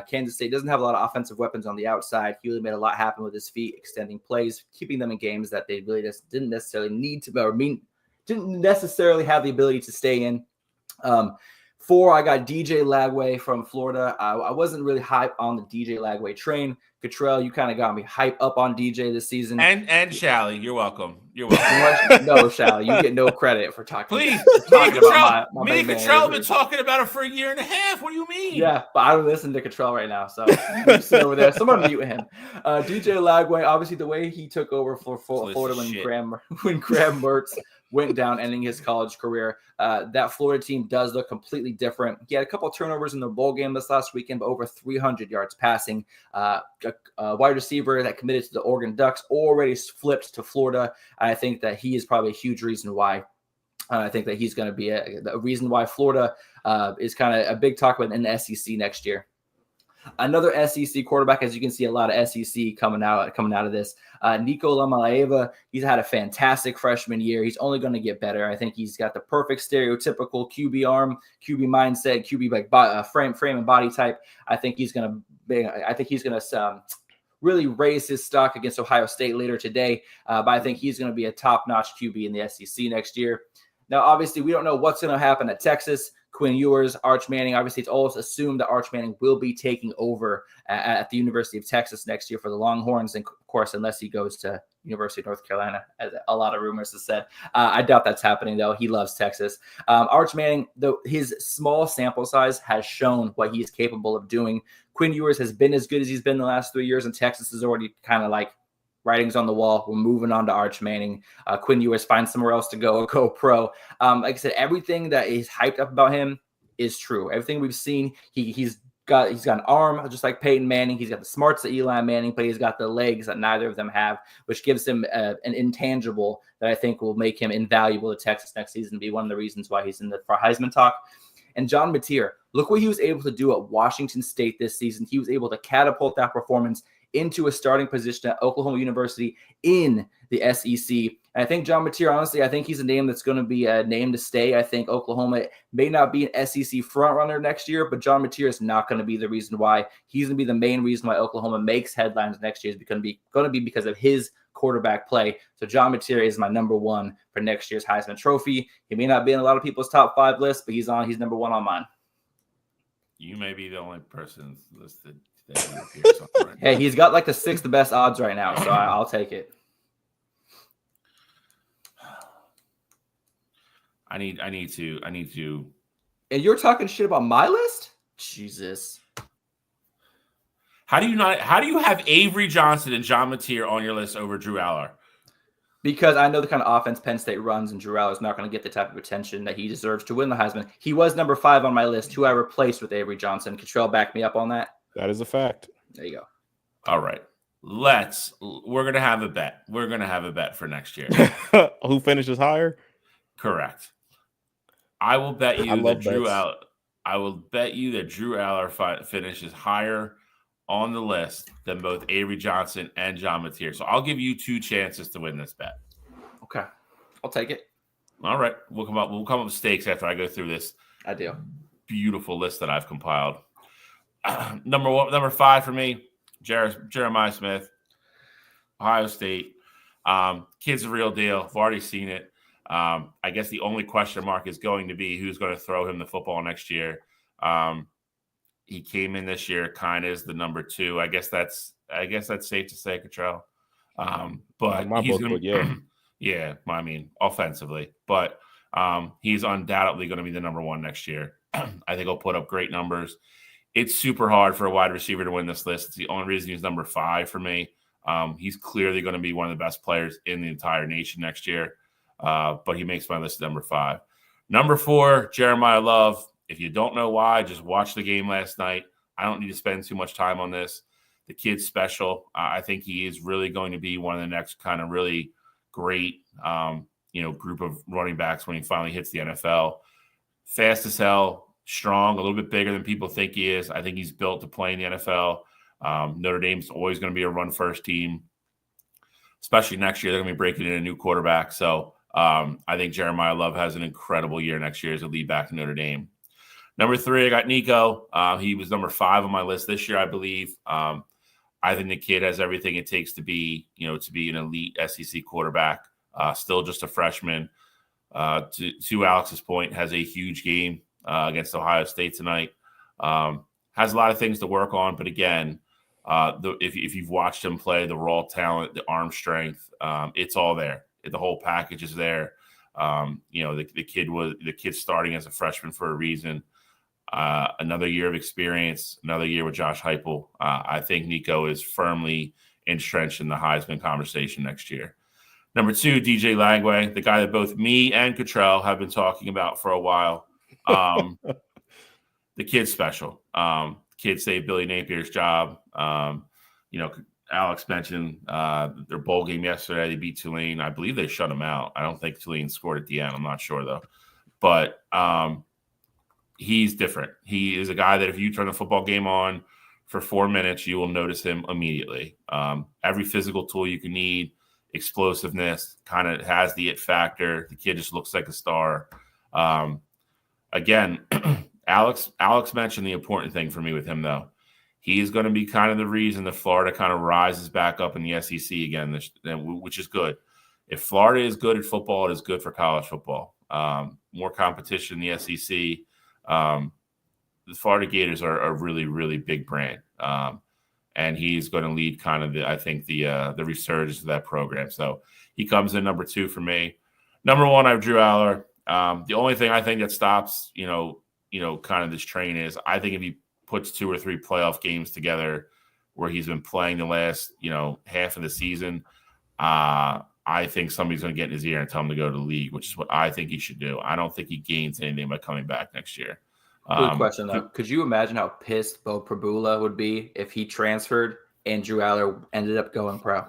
Kansas State doesn't have a lot of offensive weapons on the outside. He really made a lot happen with his feet, extending plays, keeping them in games that they really just didn't necessarily need to, or didn't necessarily have the ability to stay in. 4, I got DJ Lagway from Florida. I wasn't really hype on the DJ Lagway train. Cottrell, you kind of got me hype up on DJ this season. And Shally, you're welcome. You're welcome. No, Shally, you get no credit for talking. Please, about my me and Cottrell have been talking about it for a year and a half. What do you mean? Yeah, but I don't listen to Cottrell right now, so you sit over there. Someone mute him. DJ Lagway, obviously the way he took over for Florida when Graham Mertz went down, ending his college career. That Florida team does look completely different. He had a couple of turnovers in the bowl game this last weekend, but over 300 yards passing. A wide receiver that committed to the Oregon Ducks already flipped to Florida. I think that he is probably a huge reason why. I think that he's going to be a reason why Florida is kind of a big talk about in the SEC next year. Another SEC quarterback, as you can see, a lot of SEC coming out of this. Nico Lamalaeva, he's had a fantastic freshman year. He's only going to get better. I think he's got the perfect stereotypical QB arm, QB mindset, QB frame and body type. I think he's going to really raise his stock against Ohio State later today. But I think he's going to be a top-notch QB in the SEC next year. Now, obviously, we don't know what's going to happen at Texas. Quinn Ewers, Arch Manning. Obviously, it's always assumed that Arch Manning will be taking over at the University of Texas next year for the Longhorns. And, of course, unless he goes to University of North Carolina, as a lot of rumors have said. I doubt that's happening, though. He loves Texas. Arch Manning, though, his small sample size has shown what he is capable of doing. Quinn Ewers has been as good as he's been the last 3 years, and Texas is already kind of like writings on the wall. We're moving on to Arch Manning. Quinn Ewers finds somewhere else to go pro. Like I said, everything that is hyped up about him is true. Everything we've seen, he's got an arm just like Peyton Manning. He's got the smarts of Eli Manning, but he's got the legs that neither of them have, which gives him an intangible that I think will make him invaluable to Texas next season, be one of the reasons why he's in the Heisman talk. And John Mateer, look what he was able to do at Washington State this season. He was able to catapult that performance into a starting position at Oklahoma University in the SEC. And I think John Mateer, honestly, I think he's a name that's going to be a name to stay. I think Oklahoma may not be an SEC frontrunner next year, but John Mateer is not going to be the reason why. He's going to be the main reason why Oklahoma makes headlines next year is going to be because of his quarterback play. So John Mateer is my number one for next year's Heisman Trophy. He may not be in a lot of people's top 5 lists, but he's number one on mine. You may be the only person listed that right Hey, he's got like the 6th best odds right now, so I'll take it. I need to. And you're talking shit about my list? Jesus. How do you have Avery Johnson and John Mateer on your list over Drew Aller? Because I know the kind of offense Penn State runs, and Drew Aller is not going to get the type of attention that he deserves to win the Heisman. He was number 5 on my list, who I replaced with Avery Johnson. Cottrell, back me up on that? That is a fact. There you go. All right. We're going to have a bet. We're going to have a bet for next year. Who finishes higher? Correct. I will bet you that Drew Aller finishes higher on the list than both Avery Johnson and John Mateer. So I'll give you 2 chances to win this bet. Okay. I'll take it. All right. We'll come up with stakes after I go through this beautiful list that I've compiled. Number 5 for me, Jeremiah Smith, Ohio State. Kid's a real deal. I've already seen it. I guess the only question mark is going to be who's going to throw him the football next year. He came in this year kind of as the number 2. I guess that's safe to say, Cottrell. But yeah, I mean, offensively, but he's undoubtedly going to be the number 1 next year. I think he'll put up great numbers. It's super hard for a wide receiver to win this list. It's the only reason he's number 5 for me. He's clearly going to be one of the best players in the entire nation next year. But he makes my list number 5. Number 4, Jeremiah Love. If you don't know why, just watch the game last night. I don't need to spend too much time on this. The kid's special. I think he is really going to be one of the next kind of really great, group of running backs when he finally hits the NFL. Fast as hell, strong, a little bit bigger than people think he is. I think he's built to play in the NFL. Notre Dame's always going to be a run-first team, especially next year. They're going to be breaking in a new quarterback. So I think Jeremiah Love has an incredible year next year as a lead back to Notre Dame. Number 3, I got Nico. He was number 5 on my list this year, I believe. I think the kid has everything it takes to be an elite SEC quarterback. Still just a freshman. To Alex's point, has a huge game against Ohio State tonight. Has a lot of things to work on, but again, if you've watched him play, the raw talent, the arm strength, it's all there. The whole package is there. The kid starting as a freshman for a reason. Another year of experience, another year with Josh Heupel. I think Nico is firmly entrenched in the Heisman conversation next year. Number 2, DJ Langway, the guy that both me and Cottrell have been talking about for a while. The kid's special. The kid saved Billy Napier's job. Alex mentioned their bowl game yesterday. They beat Tulane. I believe they shut him out. I don't think Tulane scored at the end. I'm not sure, though. But he's different. He is a guy that if you turn the football game on for 4 minutes, you will notice him immediately. Every physical tool you can need, explosiveness, kind of has the it factor. The kid just looks like a star. Again, Alex mentioned the important thing for me with him, though. He is going to be kind of the reason that Florida kind of rises back up in the SEC again, which is good. If Florida is good at football, it is good for college football. More competition in the SEC. The Florida Gators are a really, really big brand. And he's going to lead kind of the resurgence of that program. So he comes in number 2 for me. Number 1, I have Drew Aller. The only thing I think that stops, kind of this train is I think if he puts 2 or 3 playoff games together where he's been playing the last, half of the season, I think somebody's going to get in his ear and tell him to go to the league, which is what I think he should do. I don't think he gains anything by coming back next year. Good question, though. Could you imagine how pissed Bo Prabula would be if he transferred and Drew Aller ended up going pro?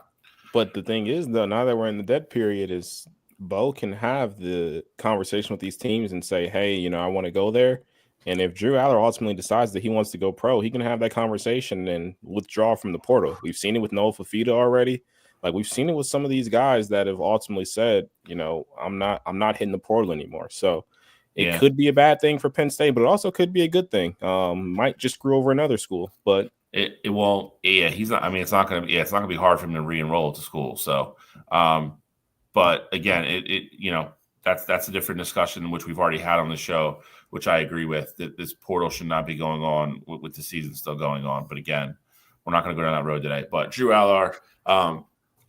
But the thing is, though, now that we're in the dead period, is Bo can have the conversation with these teams and say, hey, I want to go there. And if Drew Aller ultimately decides that he wants to go pro, he can have that conversation and withdraw from the portal. We've seen it with Noah Fafita already. Like, we've seen it with some of these guys that have ultimately said, I'm not hitting the portal anymore. So it could be a bad thing for Penn State, but it also could be a good thing. Might just screw over another school. But It won't. Yeah, he's not. I mean, it's not going to be. Yeah, it's not going to be hard for him to re-enroll to school. So, but again, that's a different discussion which we've already had on the show, which I agree with. That this portal should not be going on with the season still going on. But again, we're not going to go down that road today. But Drew Allar,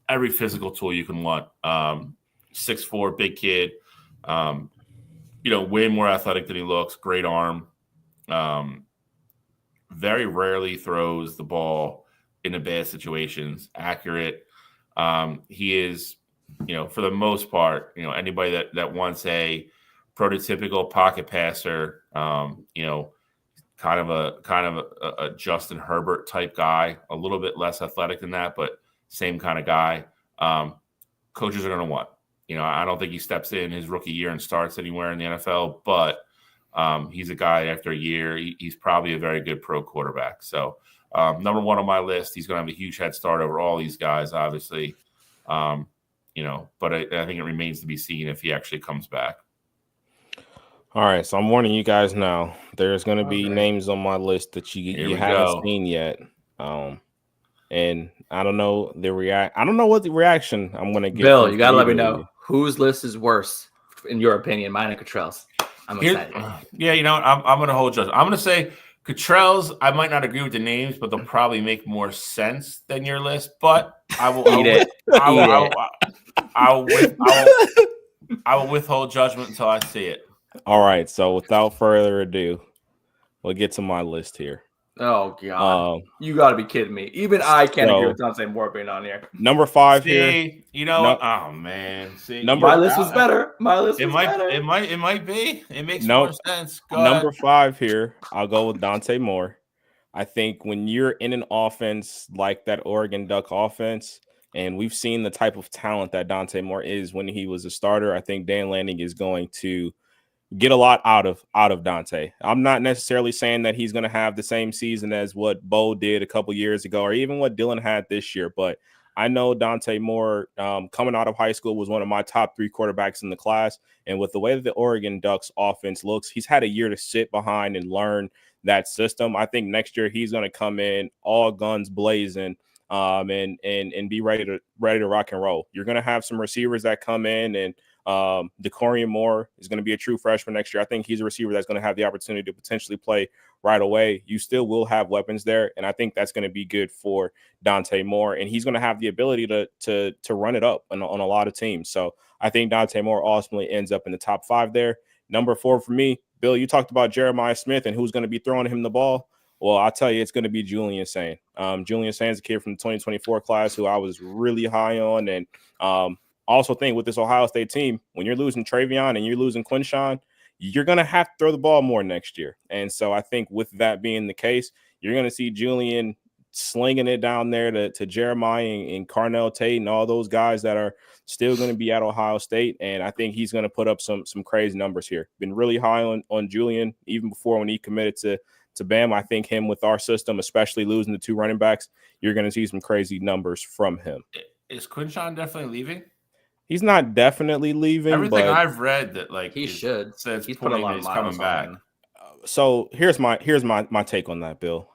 every physical tool you can want. 6'4", big kid. Way more athletic than he looks. Great arm. Very rarely throws the ball into bad situations. Accurate. He is, for the most part, anybody that wants a prototypical pocket passer, kind of a Justin Herbert type guy, a little bit less athletic than that, but same kind of guy. Coaches are going to want. I don't think he steps in his rookie year and starts anywhere in the NFL, but he's a guy after a year. He's probably a very good pro quarterback. So number one on my list, he's going to have a huge head start over all these guys, obviously. But I think it remains to be seen if he actually comes back. All right, so I'm warning you guys now. There's going to be names on my list that you haven't seen yet. And I don't know I don't know what the reaction I'm going to get. Bill, you got to let me know whose list is worse, in your opinion, mine and Cottrell's. I'm excited. Yeah, I'm going to hold judgment. I'm going to say Cottrell's. I might not agree with the names, but they'll probably make more sense than your list. But I will I will withhold judgment until I see it. All right. So without further ado, we'll get to my list here. Oh God! You got to be kidding me. Even I can't agree with Dante Moore being on here. Number 5 here. Oh man. See, my list was better. My list was better. It might be. It makes more sense. Number 5 here. I'll go with Dante Moore. I think when you're in an offense like that Oregon Duck offense, and we've seen the type of talent that Dante Moore is when he was a starter, I think Dan Lanning is going to get a lot out of Dante. I'm not necessarily saying that he's going to have the same season as what Bo did a couple years ago, or even what Dylan had this year. But I know Dante Moore, coming out of high school, was one of my top 3 quarterbacks in the class. And with the way that the Oregon Ducks offense looks, he's had a year to sit behind and learn that system. I think next year he's going to come in all guns blazing, and be ready to rock and roll. You're going to have some receivers that come in, and Decorian Moore is going to be a true freshman next year. I think he's a receiver that's going to have the opportunity to potentially play right away. You still will have weapons there, and I think that's going to be good for Dante Moore, and he's going to have the ability to run it up on a lot of teams. So I think Dante Moore ultimately ends up in the top 5 there. Number 4 for me, Bill, you talked about Jeremiah Smith and who's going to be throwing him the ball. Well, I'll tell you, it's going to be Julian Sain. Julian Sain's a kid from the 2024 class who I was really high on, and also think with this Ohio State team, when you're losing Travion and you're losing Quinshawn, you're going to have to throw the ball more next year. And so I think with that being the case, you're going to see Julian slinging it down there to Jeremiah and Carnell Tate and all those guys that are still going to be at Ohio State. And I think he's going to put up some crazy numbers here. Been really high on Julian even before when he committed to Bam. I think him with our system, especially losing the 2 running backs, you're going to see some crazy numbers from him. Is Quinshawn definitely leaving? He's not definitely leaving. Everything I've read that he should. Says he's put a lot of coming back. So here's my take on that, Bill.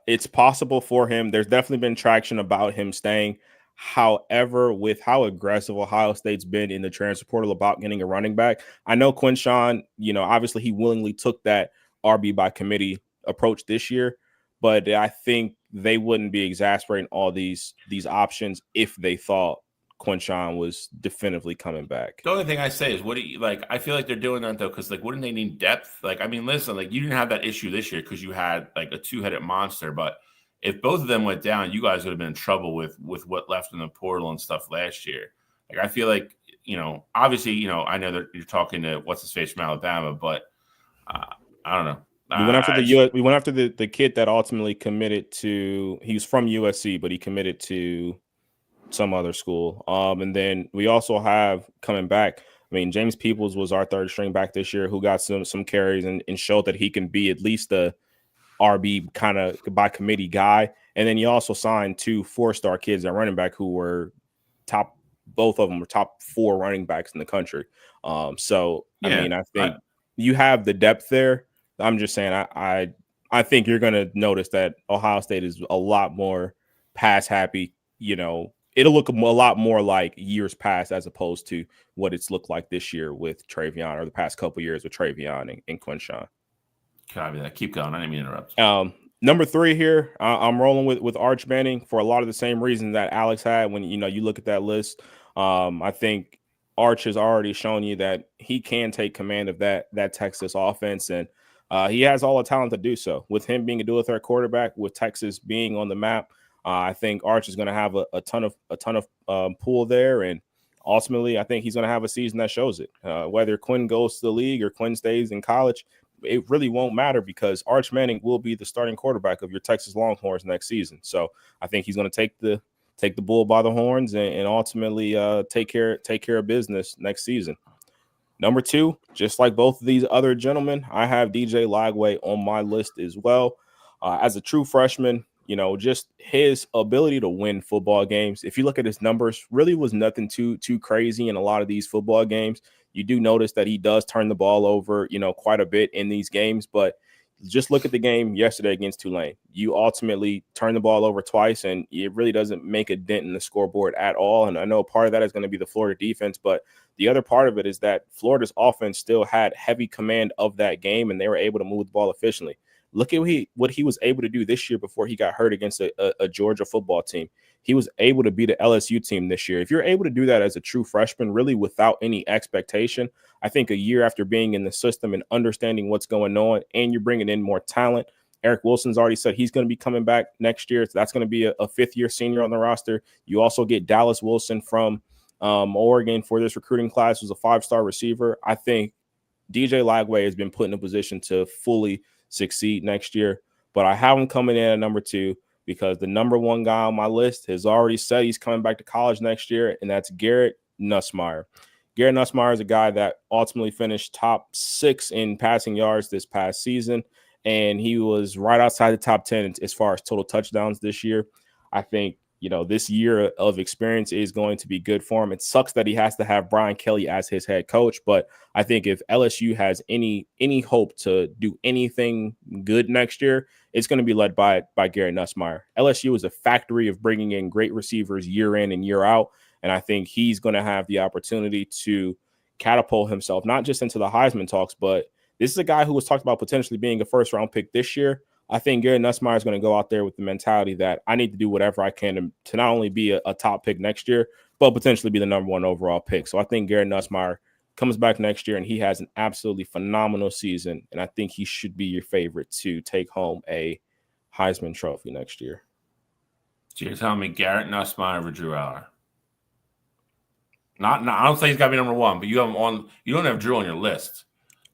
It's possible for him. There's definitely been traction about him staying. However, with how aggressive Ohio State's been in the transfer portal about getting a running back, I know Quinshawn, obviously he willingly took that RB by committee approach this year, but I think they wouldn't be exasperating all these options if they thought Quinshawn was definitively coming back. The only thing I say is, what do you like? I feel like they're doing that though, because wouldn't they need depth? Listen, you didn't have that issue this year because you had a 2-headed monster. But if both of them went down, you guys would have been in trouble with what left in the portal and stuff last year. I feel like obviously I know that you're talking to what's his face from Alabama, but I don't know. We went after the kid that ultimately committed to. He was from USC, but he committed to some other school. And then we also have coming back. I mean, James Peoples was our 3rd string back this year who got some carries and showed that he can be at least a RB kind of by committee guy. And then you also signed 2 4-star kids at running back who were both of them were top 4 running backs in the country. I think you have the depth there. I'm just saying I I think you're going to notice that Ohio State is a lot more pass happy. It'll look a lot more like years past as opposed to what it's looked like this year with Travion or the past couple of years with Travion and Quinshawn. Copy that. Keep going. I didn't mean to interrupt. Number 3 here, I'm rolling with Arch Manning for a lot of the same reasons that Alex had when you look at that list. I think Arch has already shown you that he can take command of that Texas offense, and he has all the talent to do so. With him being a dual threat quarterback, with Texas being on the map, I think Arch is going to have a ton of pull there, and ultimately, I think he's going to have a season that shows it. Whether Quinn goes to the league or Quinn stays in college, it really won't matter because Arch Manning will be the starting quarterback of your Texas Longhorns next season. So I think he's going to take the bull by the horns and ultimately take care of business next season. Number 2, just like both of these other gentlemen, I have DJ Lagway on my list as well. As a true freshman, just his ability to win football games. If you look at his numbers, really was nothing too crazy in a lot of these football games. You do notice that he does turn the ball over, quite a bit in these games, but just look at the game yesterday against Tulane. You ultimately turn the ball over twice, and it really doesn't make a dent in the scoreboard at all. And I know part of that is going to be the Florida defense, but the other part of it is that Florida's offense still had heavy command of that game, and they were able to move the ball efficiently. Look at what he was able to do this year before he got hurt against a Georgia football team. He was able to beat an LSU team this year. If you're able to do that as a true freshman, really without any expectation, I think a year after being in the system and understanding what's going on, and you're bringing in more talent, Eric Wilson's already said he's going to be coming back next year. So that's going to be a fifth-year senior on the roster. You also get Dallas Wilson from Oregon for this recruiting class, who's a 5-star receiver. I think DJ Lagway has been put in a position to fully succeed next year, but I have him coming in at number 2 because the number 1 guy on my list has already said he's coming back to college next year, and that's Garrett Nussmeier. Garrett Nussmeier is a guy that ultimately finished top 6 in passing yards this past season, and he was right outside the top 10 as far as total touchdowns this year. I think this year of experience is going to be good for him. It sucks that he has to have Brian Kelly as his head coach, but I think if LSU has any hope to do anything good next year, it's going to be led by Garrett Nussmeier. LSU is a factory of bringing in great receivers year in and year out, and I think he's going to have the opportunity to catapult himself, not just into the Heisman talks, but this is a guy who was talked about potentially being a first-round pick this year. I think Garrett Nussmeier is going to go out there with the mentality that I need to do whatever I can to not only be a top pick next year, but potentially be the number 1 overall pick. So I think Garrett Nussmeier comes back next year, and he has an absolutely phenomenal season, and I think he should be your favorite to take home a Heisman Trophy next year. So you're telling me Garrett Nussmeier over Drew Aller? Not, I don't say he's got to be number 1, but you have him on. You don't have Drew on your list.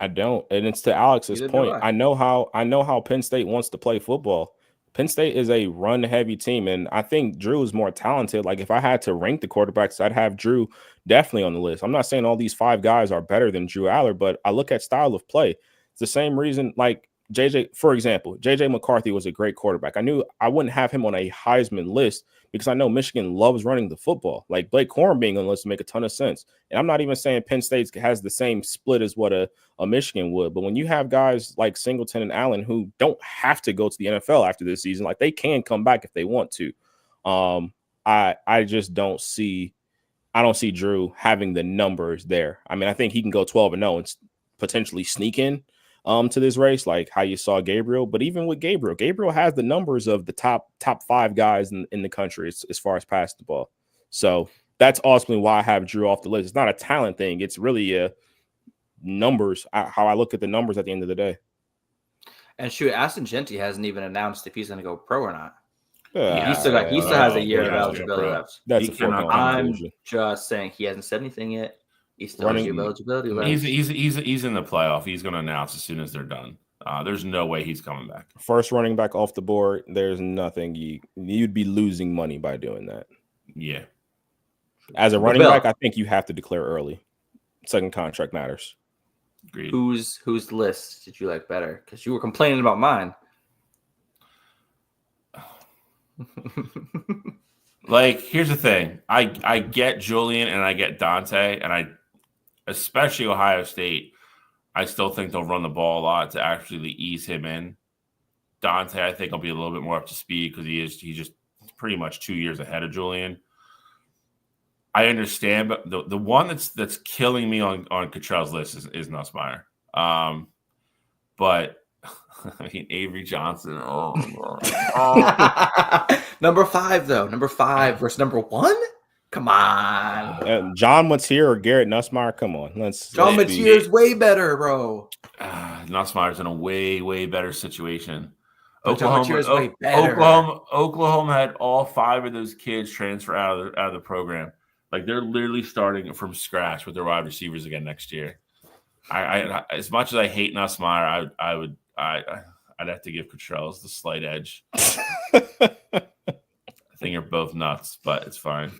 I don't, and it's to Alex's point. I know how Penn State wants to play football. Penn State is a run-heavy team, and I think Drew is more talented. Like, if I had to rank the quarterbacks, I'd have Drew definitely on the list. I'm not saying all these 5 guys are better than Drew Aller, but I look at style of play. It's the same reason, like JJ, for example, JJ McCarthy was a great quarterback. I knew I wouldn't have him on a Heisman list because I know Michigan loves running the football. Like, Blake Corum being on the list would make a ton of sense. And I'm not even saying Penn State has the same split as what a Michigan would. But when you have guys like Singleton and Allen who don't have to go to the NFL after this season, like, they can come back if they want to. I just don't see Drew having the numbers there. I mean, I think he can go 12-0 and potentially sneak in to this race, like how you saw Gabriel. But even with Gabriel has the numbers of the top 5 guys in the country as far as passing the ball. So that's ultimately why I have Drew off the list. It's not a talent thing. It's really numbers, how I look at the numbers at the end of the day. And shoot, Aston Genty hasn't even announced if he's going to go pro or not. He still has a year of eligibility left. That's a foregone conclusion. I'm just saying he hasn't said anything yet. He's still has eligibility left. He's in the playoff. He's going to announce as soon as they're done. There's no way he's coming back. First running back off the board. There's nothing you'd be losing money by doing that. Yeah. As a running back, I think you have to declare early. Second contract matters. Agreed. Whose list did you like better? Because you were complaining about mine. Like, here's the thing. I get Julian and I get Dante, and especially Ohio State, I still think they'll run the ball a lot to actually ease him in. Dante, I think, will be a little bit more up to speed because he's just pretty much 2 years ahead of Julian. I understand, but the one that's killing me on Cottrell's list is Nussmeier. But I mean, Avery Johnson. Oh. Number 5, though. Number 5 versus number 1? Come on. John Mateer or Garrett Nussmeier? Come on. John Mateer is way better, bro. Nussmeier's in a way, way better situation. Oklahoma had all 5 of those kids transfer out of the program. Like, they're literally starting from scratch with their wide receivers again next year. I as much as I hate Nussmeier, I'd have to give Cottrell's the slight edge. I think you're both nuts, but it's fine.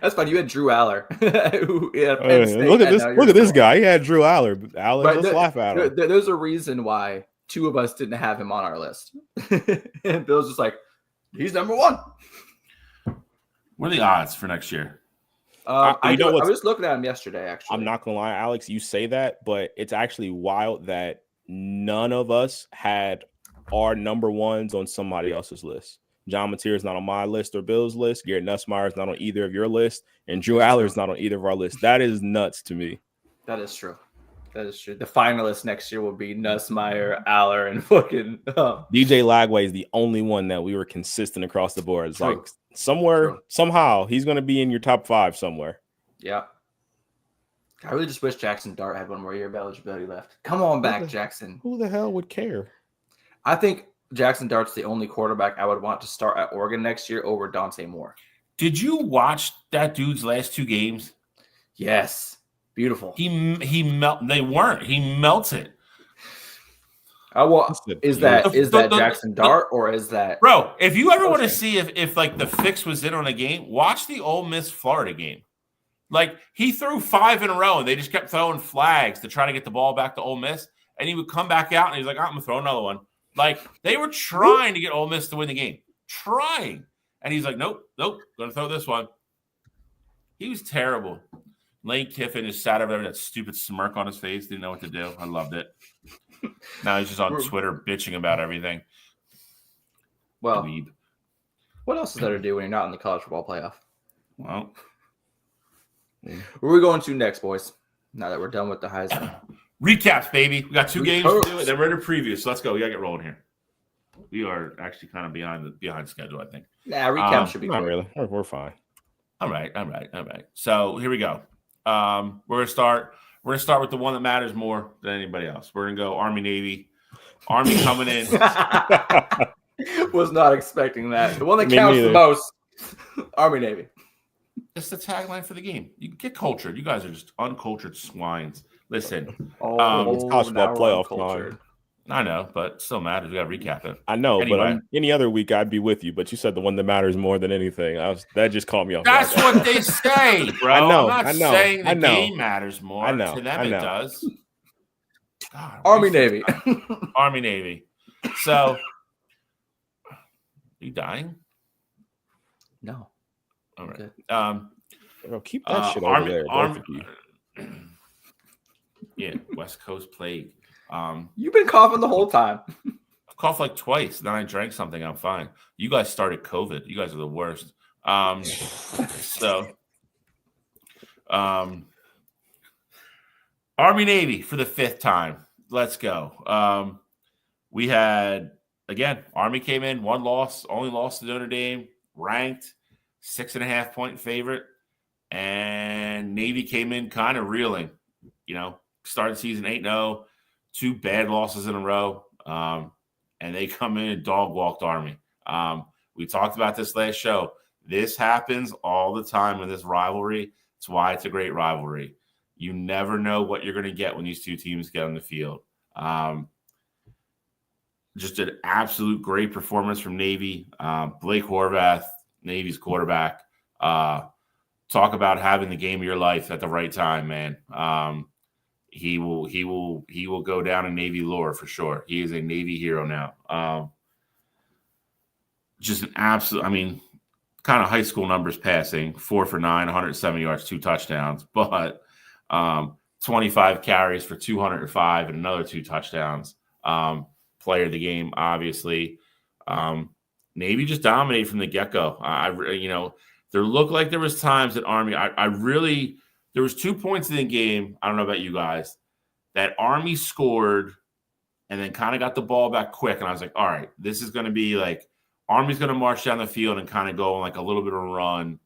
That's fine. You had Drew Aller. Look at this guy. He had Drew Aller. Let's laugh at him. There's a reason why 2 of us didn't have him on our list. And Bill's just like, he's number 1. What are the odds for next year? I was just looking at him yesterday, actually. I'm not going to lie, Alex, you say that, but it's actually wild that none of us had our number 1s on somebody else's list. John Mateer is not on my list or Bill's list. Garrett Nussmeier is not on either of your lists. And Drew Aller is not on either of our lists. That is nuts to me. That is true. The finalists next year will be Nussmeier, Aller, and fucking DJ Lagway is the only one that we were consistent across the board. It's like somehow he's going to be in your top 5 somewhere. Yeah. I really just wish Jackson Dart had one more year of eligibility left. Come on back, Jackson. Who the hell would care? I think Jackson Dart's the only quarterback I would want to start at Oregon next year over Dante Moore. Did you watch that dude's last 2 games? Yes. Beautiful. He melts it. Is that Jackson Dart or is that bro? If you ever want to see if like the fix was in on a game, watch the Ole Miss Florida game. Like, he threw 5 in a row and they just kept throwing flags to try to get the ball back to Ole Miss, and he would come back out and he's like, I'm gonna throw another one. Like, they were trying to get Ole Miss to win the game, and he's like, nope, gonna throw this one. He was terrible. Lane Kiffin just sat over there with that stupid smirk on his face, didn't know what to do. I loved it. Now he's just on Twitter bitching about everything. Well, what else is there to do when you're not in the college football playoff? Well, where are we going to next, boys? Now that we're done with the Heisman. Recaps, baby. We got 2 games to do it. Then we're ready to preview. So let's go. We got to get rolling here. We are actually kind of behind schedule, I think. Nah, recaps should be not really. We're fine. All right. So here we go. We're gonna start with the one that matters more than anybody else. We're gonna go Army Navy. Army coming in. Was not expecting that. The one that counts the most. Army Navy. It's the tagline for the game. You get cultured. You guys are just uncultured swines. Listen, it's college football playoff time. I know, but still matters. We got to recap it. I know, but any other week I'd be with you. But you said the one that matters more than anything. That just caught me off. That's what they say, bro. I know. I'm not saying the game matters more. I know. To them, it does. God, Army Navy. Army Navy. So, are you dying? No. All right. Bro, keep that shit over there. Both of you. Yeah, West Coast plague. You've been coughing the whole time. I've coughed like twice. Then I drank something. I'm fine. You guys started COVID. You guys are the worst. Army Navy for the 5th time. Let's go. We had, again, Army came in, 1 loss, only lost to Notre Dame, ranked 6.5-point favorite, and Navy came in kind of reeling. Started season 8-0, 2 bad losses in a row, and they come in and dog walked Army. We talked about this last show. This happens all the time in this rivalry. It's why it's a great rivalry. You never know what you're going to get when these 2 teams get on the field. Just an absolute great performance from Navy. Blake Horvath, Navy's quarterback. Talk about having the game of your life at the right time, man. He will go down in Navy lore for sure. He is a Navy hero now. Just an absolute, kind of high school numbers passing, 4 for 9, 170 yards, 2 touchdowns, but 25 carries for 205 and another 2 touchdowns. player of the game, obviously. Navy just dominated from the get-go. There looked like there was times that Army, there was 2 points in the game, I don't know about you guys, that Army scored and then kind of got the ball back quick. And I was like, all right, this is going to be like, Army's going to march down the field and kind of go on like a little bit of a run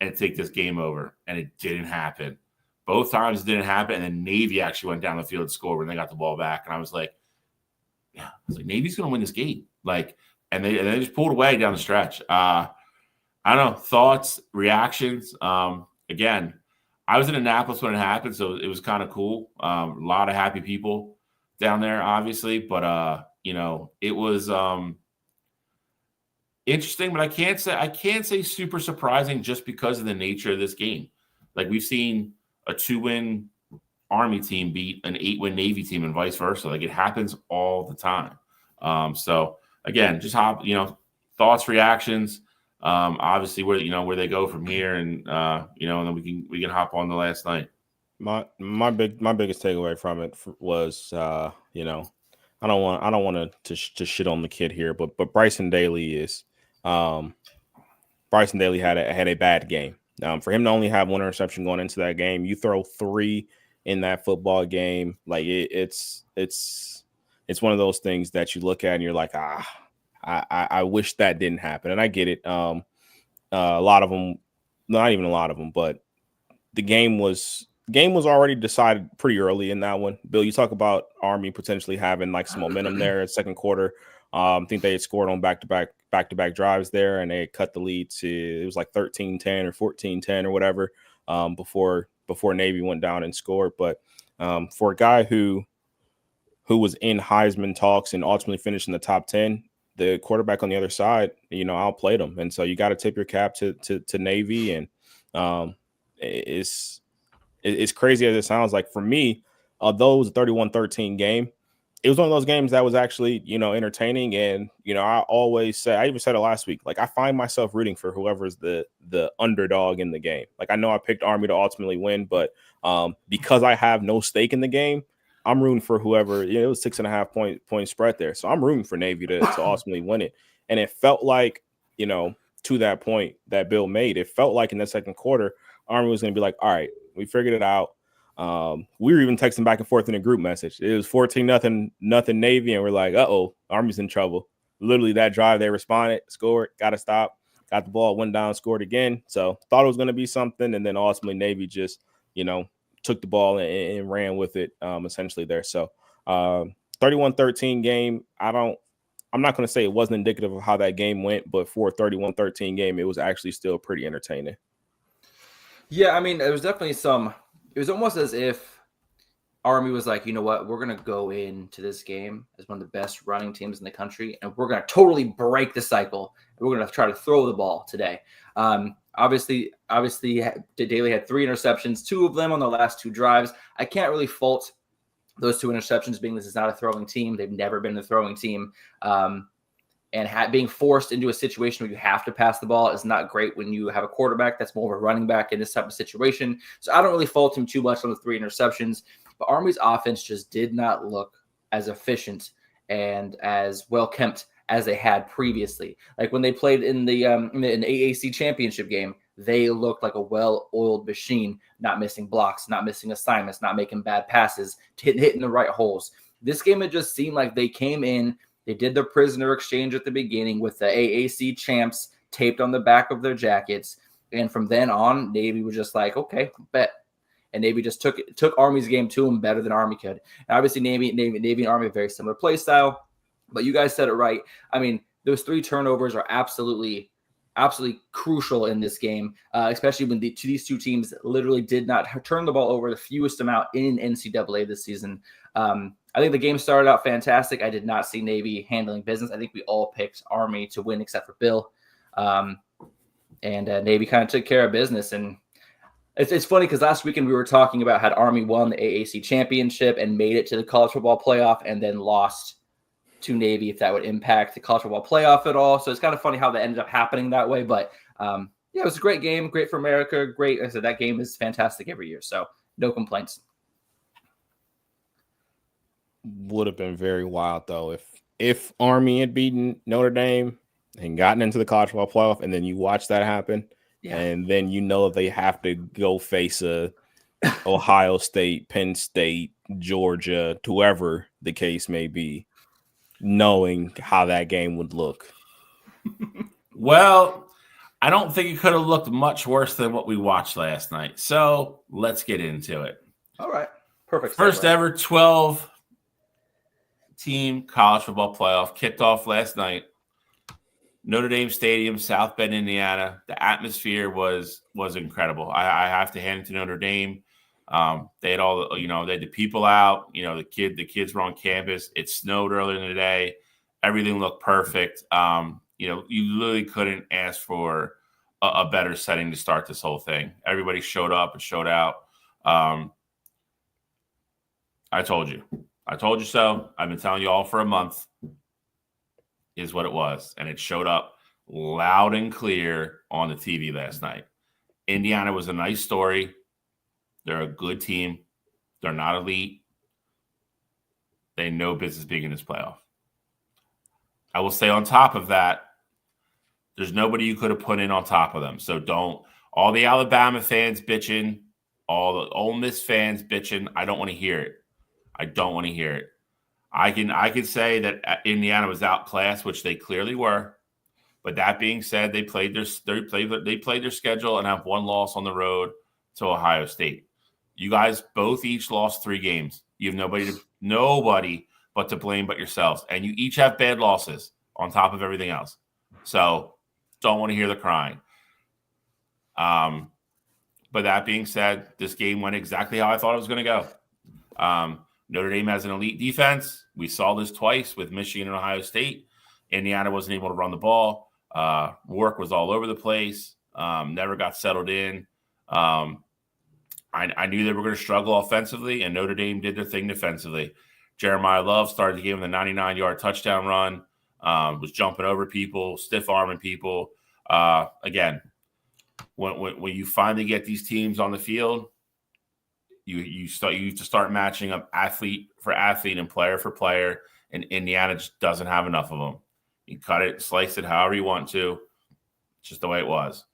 and take this game over. And it didn't happen. Both times it didn't happen. And then Navy actually went down the field and scored when they got the ball back. And I was like, Navy's going to win this game. And they just pulled away down the stretch. I don't know, thoughts, reactions. Again, I was in Annapolis when it happened, so it was kind of cool. A lot of happy people down there, obviously. But, it was interesting, but I can't say super surprising just because of the nature of this game. Like, we've seen a 2-win Army team beat an 8-win Navy team and vice versa. Like, it happens all the time. So again, just thoughts, reactions, obviously where they go from here, and and then we can hop on the last night. My biggest takeaway from it was I don't want to shit on the kid here, but Bryson Daly had a bad game. For him to only have 1 interception going into that game, you throw 3 in that football game, like it's one of those things that you look at and you're like, I wish that didn't happen. And I get it. A lot of them, not even a lot of them, but the game was already decided pretty early in that one. Bill, you talk about Army potentially having like some momentum there at second quarter. I think they had scored on back-to-back drives there, and they had cut the lead to, it was like 13-10 or 14-10 or whatever before Navy went down and scored. But for a guy who was in Heisman talks and ultimately finished in the top 10, the quarterback on the other side, outplayed him. And so you got to tip your cap to Navy. And it's crazy as it sounds. Like, for me, although it was a 31-13 game, it was one of those games that was actually, entertaining. And, I always say, I even said it last week, like, I find myself rooting for whoever's the underdog in the game. Like, I know I picked Army to ultimately win, but because I have no stake in the game, I'm rooting for whoever. It was 6.5 point spread there. So I'm rooting for Navy to ultimately win it. And it felt like, to that point that Bill made, it felt like in the second quarter, Army was going to be like, all right, we figured it out. We were even texting back and forth in a group message. It was 14-0 Navy, and we're like, uh-oh, Army's in trouble. Literally that drive, they responded, scored, got to stop, got the ball, went down, scored again. So thought it was going to be something, and then ultimately Navy just, took the ball and ran with it essentially there. So 31-13 game, I'm not going to say it wasn't indicative of how that game went, but for a 31-13 game, it was actually still pretty entertaining. Yeah, I mean, it was definitely it was almost as if Army was like, you know what, we're going to go into this game as one of the best running teams in the country, and we're going to totally break the cycle, and we're going to try to throw the ball today. Obviously, Daly had 3 interceptions, 2 of them on the last 2 drives. I can't really fault those 2 interceptions, being this is not a throwing team. They've never been a throwing team. And being forced into a situation where you have to pass the ball is not great when you have a quarterback that's more of a running back in this type of situation. So I don't really fault him too much on the 3 interceptions. But Army's offense just did not look as efficient and as well-kept as they had previously. Like, when they played in the AAC championship game, they looked like a well-oiled machine, not missing blocks, not missing assignments, not making bad passes, hitting the right holes. This game, it just seemed like they came in, they did the prisoner exchange at the beginning with the AAC champs taped on the back of their jackets. And from then on, Navy was just like, okay, bet. And Navy just took Army's game to them better than Army could. And obviously, Navy and Army have very similar play style. But you guys said it right. I mean, those 3 turnovers are absolutely crucial in this game, especially when these 2 teams literally did not turn the ball over the fewest amount in NCAA this season. I think the game started out fantastic. I did not see Navy handling business. I think we all picked Army to win except for Bill. And Navy kind of took care of business. And it's funny because last weekend we were talking about had Army won the AAC championship and made it to the college football playoff and then lost to Navy, if that would impact the college football playoff at all. So it's kind of funny how that ended up happening that way. But yeah, it was a great game. Great for America. Great. I said that game is fantastic every year. So no complaints. Would have been very wild, though, if Army had beaten Notre Dame and gotten into the college football playoff, and then you watch that happen, and then you know they have to go face a Ohio State, Penn State, Georgia, whoever the case may be, knowing how that game would look. Well, I don't think it could have looked much worse than what we watched last night. So let's get into it. All right. Perfect. First ever 12-team college football playoff kicked off last night. Notre Dame Stadium, South Bend, Indiana. The atmosphere was incredible. I have to hand it to Notre Dame. They had all, they had the people out. The kids were on campus. It snowed earlier in the day. Everything looked perfect. You literally couldn't ask for a better setting to start this whole thing. Everybody showed up and showed out. I told you so. I've been telling you all for a month is what it was. And it showed up loud and clear on the TV last night. Indiana was a nice story. They're a good team. They're not elite. They know business being in this playoff. I will say on top of that, there's nobody you could have put in on top of them. So don't – all the Alabama fans bitching, all the Ole Miss fans bitching. I don't want to hear it. I don't want to hear it. I can say that Indiana was outclassed, which they clearly were. But that being said, they played their schedule and have one loss on the road to Ohio State. You guys both each lost 3 games. You have nobody but to blame but yourselves. And you each have bad losses on top of everything else. So don't want to hear the crying. But that being said, this game went exactly how I thought it was going to go. Notre Dame has an elite defense. We saw this twice with Michigan and Ohio State. Indiana wasn't able to run the ball. Rourke was all over the place. Never got settled in. I knew they were going to struggle offensively, and Notre Dame did their thing defensively. Jeremiah Love started the game with a 99-yard touchdown run, was jumping over people, stiff-arming people. Again, when you finally get these teams on the field, you have to start matching up athlete for athlete and player for player, and Indiana just doesn't have enough of them. You cut it, slice it however you want to. It's just the way it was.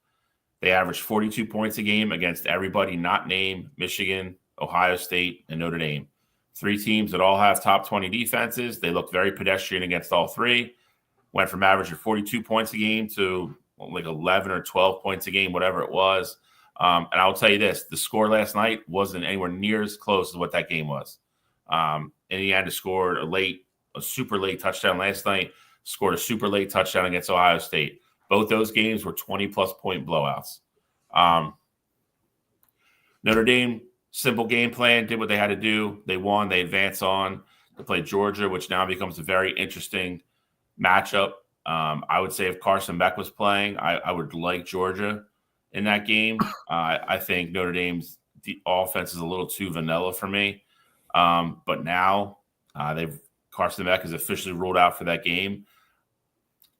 They averaged 42 points a game against everybody not named Michigan, Ohio State, and Notre Dame. 3 teams that all have top 20 defenses. They looked very pedestrian against all 3. Went from averaging 42 points a game to like 11 or 12 points a game, whatever it was. And I'll tell you this, the score last night wasn't anywhere near as close as what that game was. Indiana scored a super late touchdown last night, scored a super late touchdown against Ohio State. Both those games were 20-plus point blowouts. Notre Dame, simple game plan, did what they had to do. They won. They advance on to play Georgia, which now becomes a very interesting matchup. I would say if Carson Beck was playing, I would like Georgia in that game. I think Notre Dame's the offense is a little too vanilla for me. But now Carson Beck is officially ruled out for that game.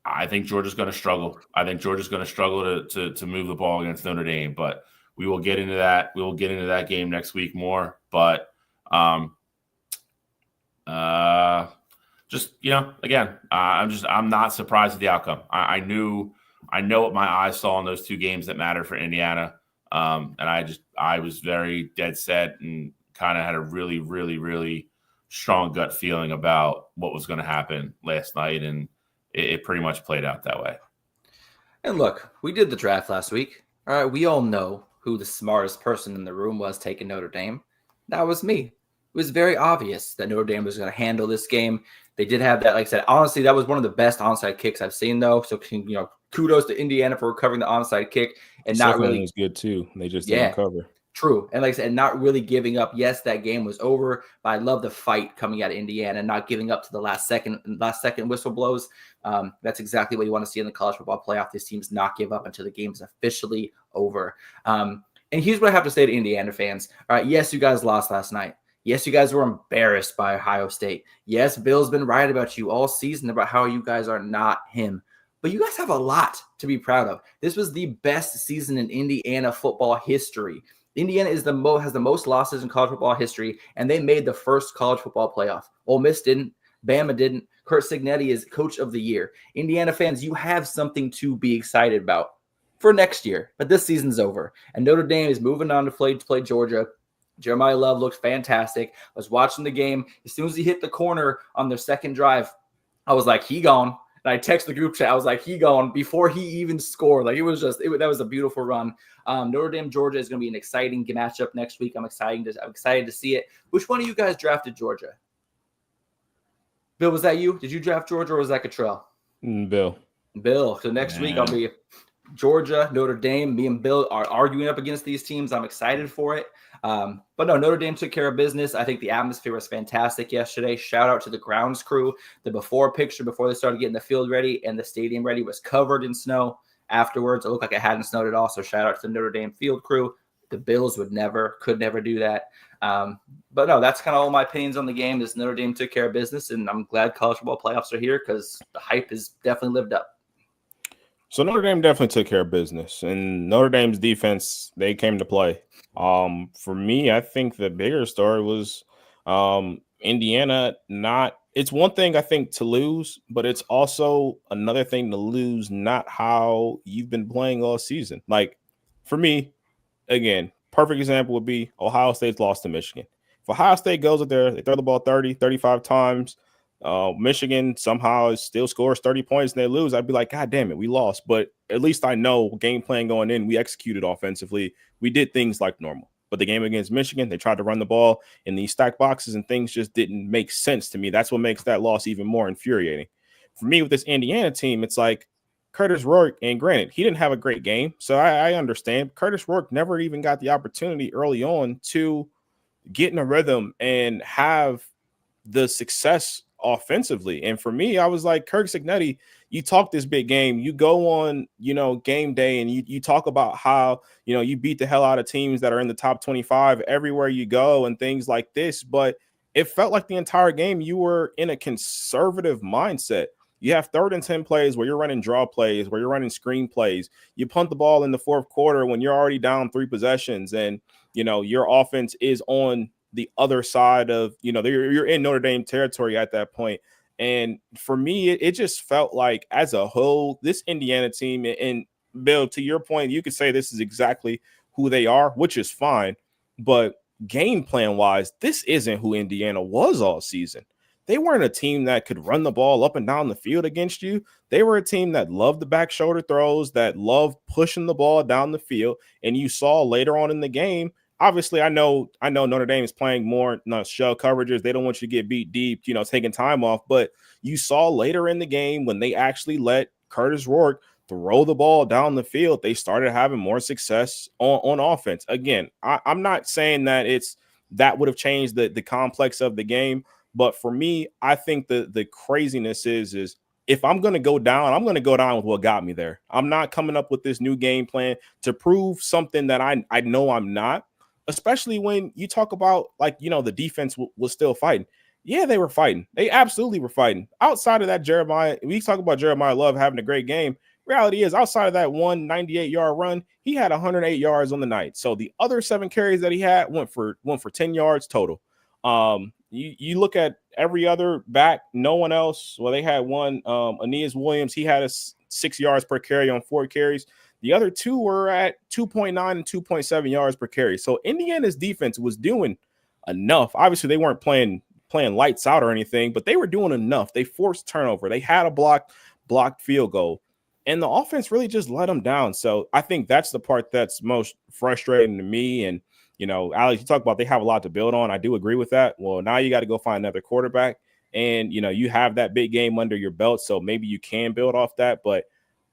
I think Georgia's going to struggle. I think Georgia's going to struggle to move the ball against Notre Dame, but we will get into that. We will get into that game next week more. But again, I'm not surprised at the outcome. I know what my eyes saw in those 2 games that mattered for Indiana, and I was very dead set and kind of had a really, really, really strong gut feeling about what was going to happen last night, and it pretty much played out that way. And look, we did the draft last week. All right, we all know who the smartest person in the room was taking Notre Dame. That was me. It was very obvious that Notre Dame was going to handle this game. They did have that, like I said, honestly, that was one of the best onside kicks I've seen, though. So, kudos to Indiana for recovering the onside kick and not really was good too. They just didn't cover. True. And like I said, not really giving up. Yes, that game was over, but I love the fight coming out of Indiana, not giving up to the last second whistle blows. That's exactly what you want to see in the college football playoff. These teams not give up until the game is officially over. And here's what I have to say to Indiana fans. All right, yes, you guys lost last night. Yes, you guys were embarrassed by Ohio State. Yes, Bill's been right about you all season about how you guys are not him. But you guys have a lot to be proud of. This was the best season in Indiana football history. Indiana has the most losses in college football history, and they made the first college football playoff. Ole Miss didn't. Bama didn't. Coach Szn is coach of the year. Indiana fans, you have something to be excited about for next year, but this season's over. And Notre Dame is moving on to play Georgia. Jeremiah Love looked fantastic. I was watching the game. As soon as he hit the corner on their second drive, I was like, he gone. And I texted the group chat. I was like, he gone before he even scored. Like, that was a beautiful run. Notre Dame, Georgia is going to be an exciting matchup next week. I'm excited to see it. Which one of you guys drafted Georgia? Bill, was that you? Did you draft Georgia or was that Cottrell? Bill. So next week I'll be Georgia, Notre Dame. Me and Bill are arguing up against these teams. I'm excited for it. But no, Notre Dame took care of business. I think the atmosphere was fantastic yesterday. Shout out to the grounds crew. The before picture before they started getting the field ready and the stadium ready was covered in snow. Afterwards, it looked like it hadn't snowed at all. So shout out to the Notre Dame field crew. The Bills could never do that. But no, that's kind of all my opinions on the game. Is Notre Dame took care of business, and I'm glad college football playoffs are here because the hype has definitely lived up. So Notre Dame definitely took care of business, and Notre Dame's defense, they came to play. For me, I think the bigger story was Indiana not – it's one thing, I think, to lose, but it's also another thing to lose not how you've been playing all season. Like, for me, again, perfect example would be Ohio State's lost to Michigan. If Ohio State goes up there, they throw the ball 30, 35 times – Michigan somehow still scores 30 points and they lose, I'd be like, God damn it, we lost. But at least I know game plan going in, we executed offensively. We did things like normal. But the game against Michigan, they tried to run the ball in these stacked boxes and things just didn't make sense to me. That's what makes that loss even more infuriating. For me, with this Indiana team, it's like Curtis Rourke, and granted, he didn't have a great game, so I understand. Curtis Rourke never even got the opportunity early on to get in a rhythm and have the success offensively. And for me, I was like, Coach Szn, you talk this big game, you go on, game day and you talk about how, you beat the hell out of teams that are in the top 25 everywhere you go and things like this. But it felt like the entire game you were in a conservative mindset. You have 3rd and 10 plays where you're running draw plays, where you're running screen plays. You punt the ball in the 4th quarter when you're already down 3 possessions and, your offense is on the other side of, you're in Notre Dame territory at that point. And for me, it just felt like as a whole, this Indiana team, and Bill, to your point, you could say this is exactly who they are, which is fine. But game plan wise, this isn't who Indiana was all season. They weren't a team that could run the ball up and down the field against you. They were a team that loved the back shoulder throws, that loved pushing the ball down the field. And you saw later on in the game, obviously, I know Notre Dame is playing more shell coverages. They don't want you to get beat deep, taking time off. But you saw later in the game when they actually let Curtis Rourke throw the ball down the field, they started having more success on offense. Again, I'm not saying that that would have changed the complex of the game. But for me, I think the craziness is if I'm going to go down, I'm going to go down with what got me there. I'm not coming up with this new game plan to prove something that I know I'm not. Especially when you talk about, the defense was still fighting. Yeah, they were fighting. They absolutely were fighting. Outside of that, we talk about Jeremiah Love having a great game. Reality is, outside of that 198-yard run, he had 108 yards on the night. So the other 7 carries that he had went for 10 yards total. You look at every other back, no one else. Well, they had one, Aeneas Williams. He had 6 yards per carry on 4 carries. The other 2 were at 2.9 and 2.7 yards per carry. So Indiana's defense was doing enough. Obviously, they weren't playing lights out or anything, but they were doing enough. They forced turnover. They had a blocked field goal. And the offense really just let them down. So I think that's the part that's most frustrating to me. And, Alex, you talk about they have a lot to build on. I do agree with that. Well, now you got to go find another quarterback. And, you have that big game under your belt. So maybe you can build off that. But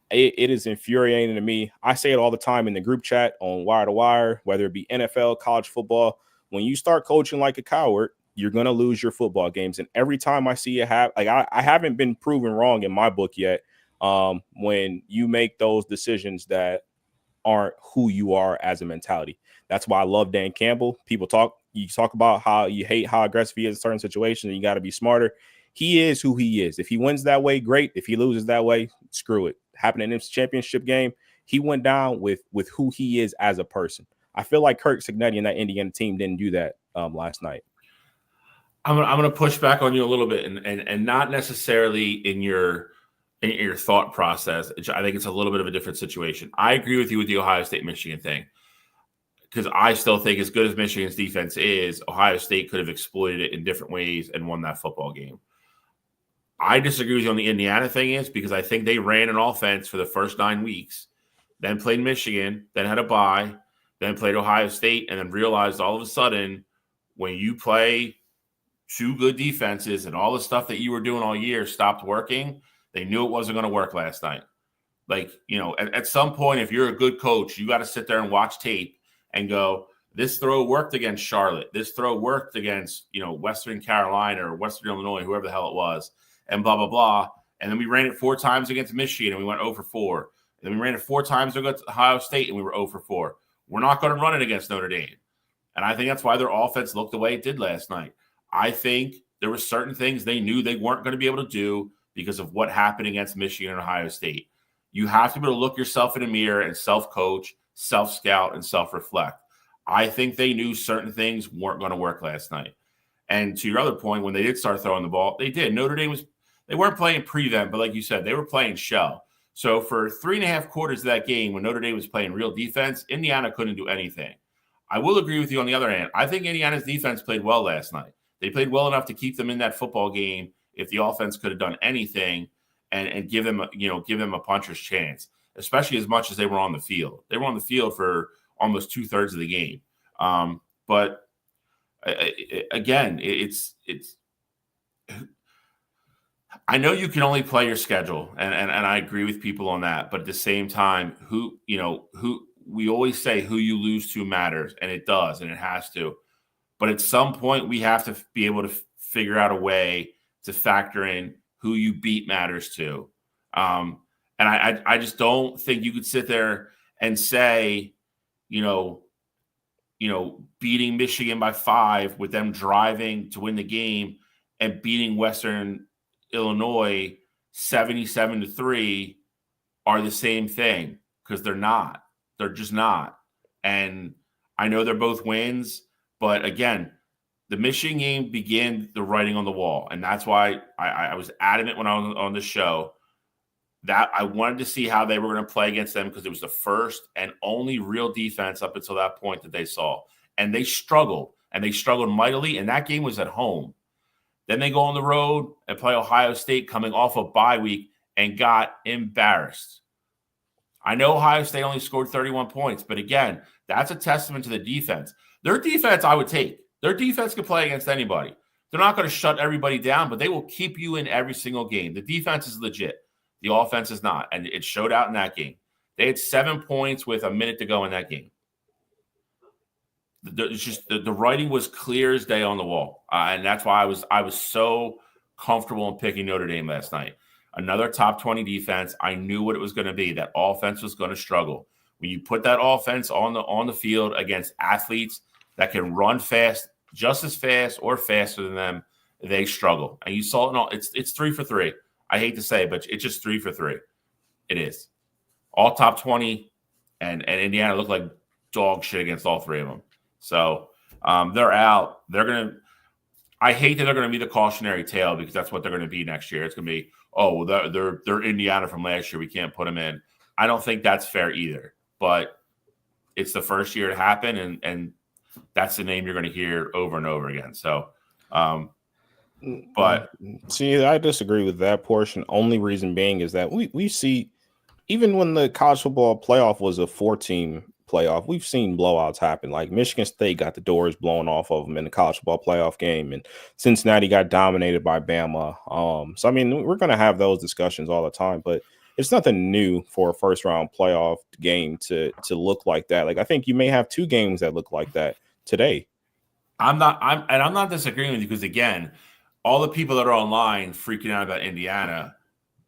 it is infuriating to me. I say it all the time in the group chat on Wire to Wire, whether it be NFL, college football. When you start coaching like a coward, you're going to lose your football games. And every time I see it I haven't been proven wrong in my book yet when you make those decisions that aren't who you are as a mentality. That's why I love Dan Campbell. You talk about how you hate how aggressive he is in certain situations and you got to be smarter. He is who he is. If he wins that way, great. If he loses that way, screw it. Happened in this championship game, he went down with who he is as a person. I feel like Coach Szn and that Indiana team didn't do that last night. I'm gonna push back on you a little bit, and not necessarily in your thought process. I think it's a little bit of a different situation. I agree with you with the Ohio State Michigan thing, because I still think as good as Michigan's defense is, Ohio State could have exploited it in different ways and won that football game. I disagree with you on the Indiana thing is because I think they ran an offense for the first 9 weeks, then played Michigan, then had a bye, then played Ohio State, and then realized all of a sudden when you play two good defenses and all the stuff that you were doing all year stopped working, they knew it wasn't going to work last night. Like, at some point, if you're a good coach, you got to sit there and watch tape and go, this throw worked against Charlotte. This throw worked against, Western Carolina or Western Illinois, whoever the hell it was, and blah, blah, blah. And then we ran it 4 times against Michigan and we went 0 for 4. And then we ran it 4 times against Ohio State and we were 0 for 4. We're not going to run it against Notre Dame. And I think that's why their offense looked the way it did last night. I think there were certain things they knew they weren't going to be able to do because of what happened against Michigan and Ohio State. You have to be able to look yourself in the mirror and self-coach, self-scout, and self-reflect. I think they knew certain things weren't going to work last night. And to your other point, when they did start throwing the ball, they did. Notre Dame they weren't playing prevent, but like you said, they were playing shell. So for 3.5 quarters of that game, when Notre Dame was playing real defense, Indiana couldn't do anything. I will agree with you on the other hand. I think Indiana's defense played well last night. They played well enough to keep them in that football game if the offense could have done anything and give them a puncher's chance, especially as much as they were on the field. They were on the field for almost 2/3 of the game. But again, it's I know you can only play your schedule, and I agree with people on that. But at the same time, who we always say who you lose to matters, and it does, and it has to. But at some point, we have to be able to figure out a way to factor in who you beat matters to. And I just don't think you could sit there and say, beating Michigan by 5 with them driving to win the game and beating Western Illinois 77-3 are the same thing, because they're not. They're just not. And I know they're both wins. But again, the Michigan game began the writing on the wall. And that's why I was adamant when I was on the show that I wanted to see how they were going to play against them, because it was the first and only real defense up until that point that they saw. And they struggled, and they struggled mightily. And that game was at home. Then they go on the road and play Ohio State coming off a bye week and got embarrassed. I know Ohio State only scored 31 points, but again, that's a testament to the defense. Their defense, I would take. Their defense can play against anybody. They're not going to shut everybody down, but they will keep you in every single game. The defense is legit. The offense is not, and it showed out in that game. They had 7 points with a minute to go in that game. It's just the writing was clear as day on the wall, and that's why I was so comfortable in picking Notre Dame last night. Another top 20 defense. I knew what it was going to be. That offense was going to struggle. When you put that offense on the field against athletes that can run fast, just as fast or faster than them, they struggle. And you saw it all. It's 3 for 3. I hate to say it, but it's just 3 for 3. It is. All top 20, and Indiana looked like dog shit against all 3 of them. So they're out. I hate that they're going to be the cautionary tale, because that's what they're going to be next year. It's going to be, oh, they're Indiana from last year. We can't put them in. I don't think that's fair either. But it's the first year it happened, and that's the name you're going to hear over and over again. So, but see, I disagree with that portion. Only reason being is that we see, even when the college football playoff was a 4-team playoff, we've seen blowouts happen. Like Michigan State got the doors blown off of them in the college football playoff game, and Cincinnati got dominated by Bama. So I mean, we're going to have those discussions all the time, but it's nothing new for a first round playoff game to look like that. Like, I think you may have 2 games that look like that today. I'm not disagreeing with you, because again, all the people that are online freaking out about Indiana,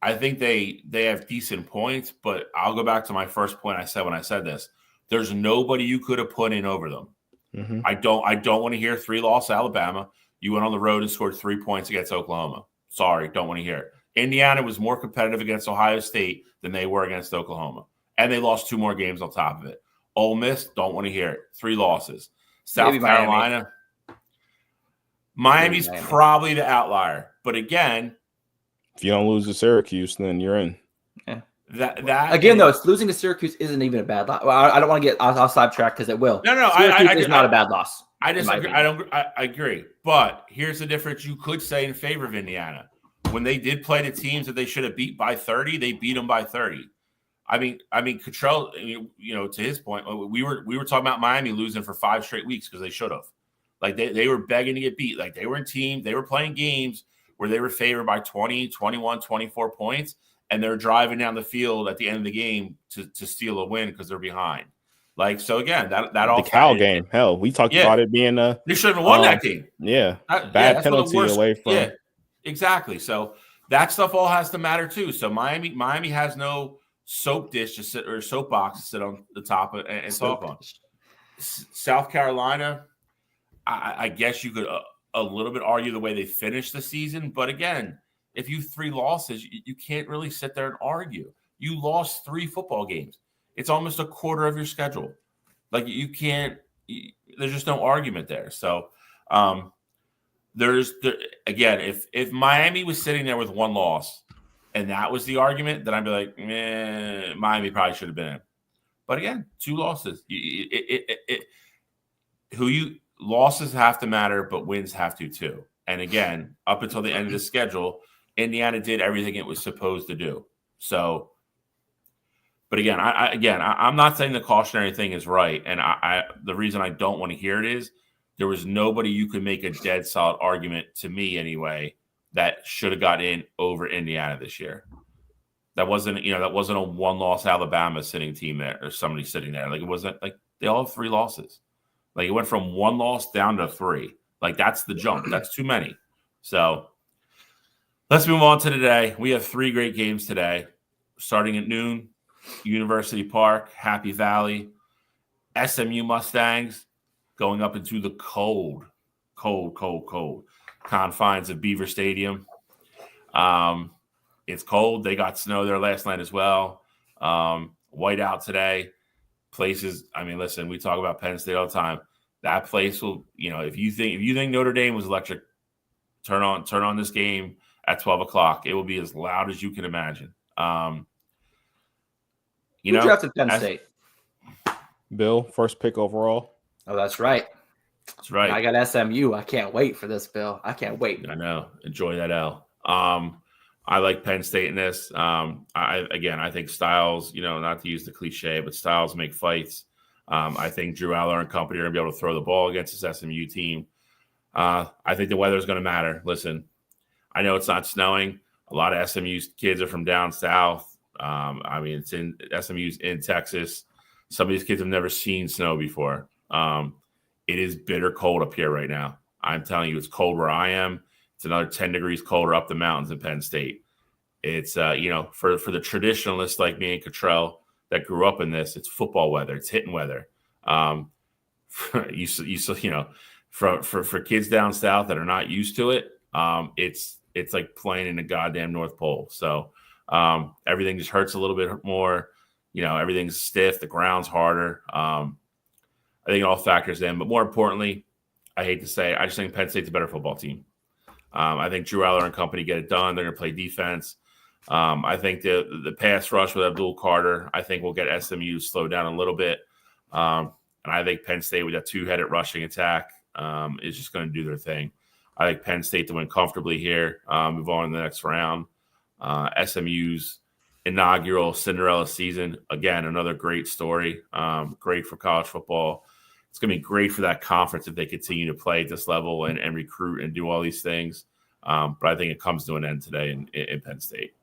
I think they have decent points, but I'll go back to my first point I said when I said this. There's nobody you could have put in over them. Mm-hmm. I don't want to hear 3-loss Alabama. You went on the road and scored 3 points against Oklahoma. Sorry, don't want to hear it. Indiana was more competitive against Ohio State than they were against Oklahoma. And they lost 2 more games on top of it. Ole Miss, don't want to hear it. 3 losses. South Carolina. Miami's probably the outlier, but again, if you don't lose to Syracuse, then you're in. Yeah. That again, though, it's losing to Syracuse isn't even a bad loss. Well, I don't want to get I'll sidetrack because it will. No, Syracuse is not a bad loss. I disagree. I agree. But here's the difference you could say in favor of Indiana. When they did play the teams that they should have beat by 30, they beat them by 30. I mean, Cottrell, to his point, we were talking about Miami losing for 5 straight weeks because they should have. Like they were begging to get beat. Like they were in teams, they were playing games where they were favored by 20, 21, 24 points, and they're driving down the field at the end of the game to steal a win because they're behind. Like, so again, that all the Cal game. Hell, we talked about it being they should have won that game. Yeah. Bad penalty away from. Yeah, exactly. So that stuff all has to matter too. So Miami has no soap dish to sit or soapbox to sit on the top of and talk on. South Carolina, I guess you could a little bit argue the way they finished the season, but again, if you 3 losses, you can't really sit there and argue. You lost 3 football games. It's almost a quarter of your schedule. Like you can't. There's just no argument there. So again, if Miami was sitting there with 1 loss, and that was the argument, then I'd be like, Miami probably should have been in. But again, 2 losses. Losses have to matter, but wins have to too. And again, up until the end of the schedule, Indiana did everything it was supposed to do. So, but again, I'm not saying the cautionary thing is right. And the reason I don't want to hear it is there was nobody you could make a dead solid argument to me anyway that should have got in over Indiana this year. That wasn't a 1-loss Alabama sitting team there or somebody sitting there. Like it wasn't like they all have 3 losses. Like it went from 1 loss down to 3. Like that's the jump. That's too many. So let's move on to today. We have 3 great games today. Starting at noon, University Park, Happy Valley, SMU Mustangs going up into the cold confines of Beaver Stadium. It's cold. They got snow there last night as well. White out today. Places, I mean, listen, we talk about Penn State all the time. That place will, if you think Notre Dame was electric, turn on this game at 12 o'clock. It will be as loud as you can imagine. Who drafted Penn State? Bill, first pick overall. Oh, that's right. That's right. I got SMU. I can't wait for this, Bill. I can't wait. I know. Enjoy that L. I like Penn State in this. I think Styles, not to use the cliche, but Styles make fights. I think Drew Aller and company are going to be able to throw the ball against this SMU team. I think the weather is going to matter. Listen, I know it's not snowing. A lot of SMU kids are from down south. SMU's in Texas. Some of these kids have never seen snow before. It is bitter cold up here right now. I'm telling you, it's cold where I am. It's another 10 degrees colder up the mountains in Penn State. It's, for the traditionalists like me and Cottrell that grew up in this, it's football weather. It's hitting weather. For kids down south that are not used to it, it's like playing in the goddamn North Pole. So everything just hurts a little bit more. Everything's stiff. The ground's harder. I think it all factors in. But more importantly, I hate to say, I just think Penn State's a better football team. I think Drew Aller and company get it done. They're going to play defense. I think the pass rush with Abdul Carter, I think will get SMU slowed down a little bit. And I think Penn State with that 2-headed rushing attack is just going to do their thing. I think Penn State to win comfortably here, move on to the next round. SMU's inaugural Cinderella season, again, another great story. Great for college football. It's going to be great for that conference if they continue to play at this level and recruit and do all these things. But I think it comes to an end today in Penn State.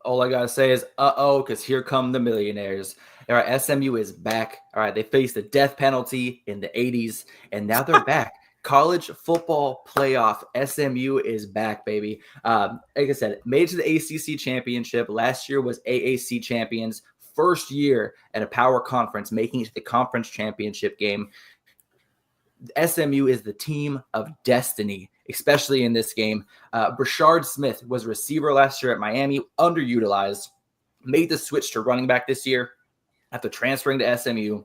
All I got to say is, because here come the millionaires. All right, SMU is back. All right, they faced the death penalty in the 80s, and now they're back. College football playoff. SMU is back, baby. Like I said, made it to the ACC championship. Last year was AAC champions. First year at a power conference, making it to the conference championship game. SMU is the team of destiny, especially in this game. Brashard Smith was a receiver last year at Miami, underutilized, made the switch to running back this year after transferring to SMU.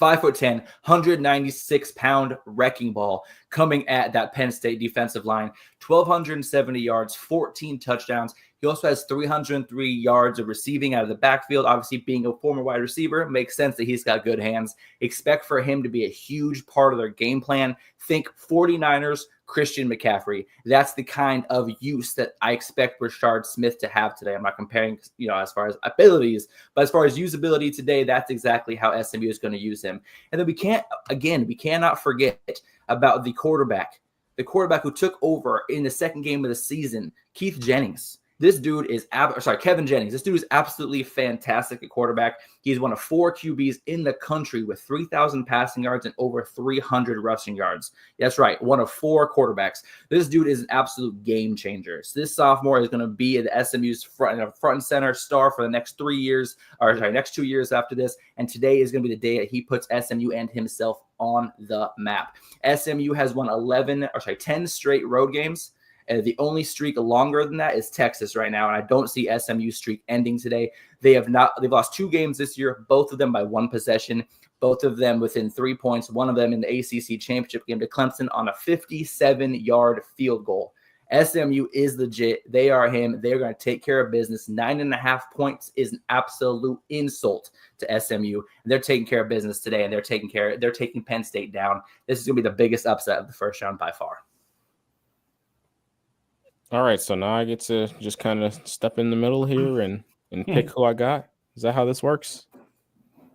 5'10", 196-pound wrecking ball coming at that Penn State defensive line. 1,270 yards, 14 touchdowns. He also has 303 yards of receiving out of the backfield. Obviously, being a former wide receiver, makes sense that he's got good hands. Expect for him to be a huge part of their game plan. Think 49ers, Christian McCaffrey. That's the kind of use that I expect Rashard Smith to have today. I'm not comparing, as far as abilities, but as far as usability today, that's exactly how SMU is going to use him. And then we cannot forget about the quarterback who took over in the second game of the season, Keith Jennings. This dude is Kevin Jennings. This dude is absolutely fantastic at quarterback. He's one of 4 QBs in the country with 3,000 passing yards and over 300 rushing yards. That's right, one of 4 quarterbacks. This dude is an absolute game changer. So this sophomore is going to be the SMU's front and center star for the next 3 years, next 2 years after this. And today is going to be the day that he puts SMU and himself on the map. SMU has won 10 straight road games. The only streak longer than that is Texas right now, and I don't see SMU's streak ending today. They've lost 2 games this year, both of them by 1 possession, both of them within 3 points, one of them in the ACC championship game to Clemson on a 57-yard field goal. SMU is legit. They are him. They're going to take care of business. 9.5 points is an absolute insult to SMU. They're taking care of business today, and they're taking Penn State down. This is going to be the biggest upset of the first round by far. All right, so now I get to just kind of step in the middle here and pick who I got. Is that how this works?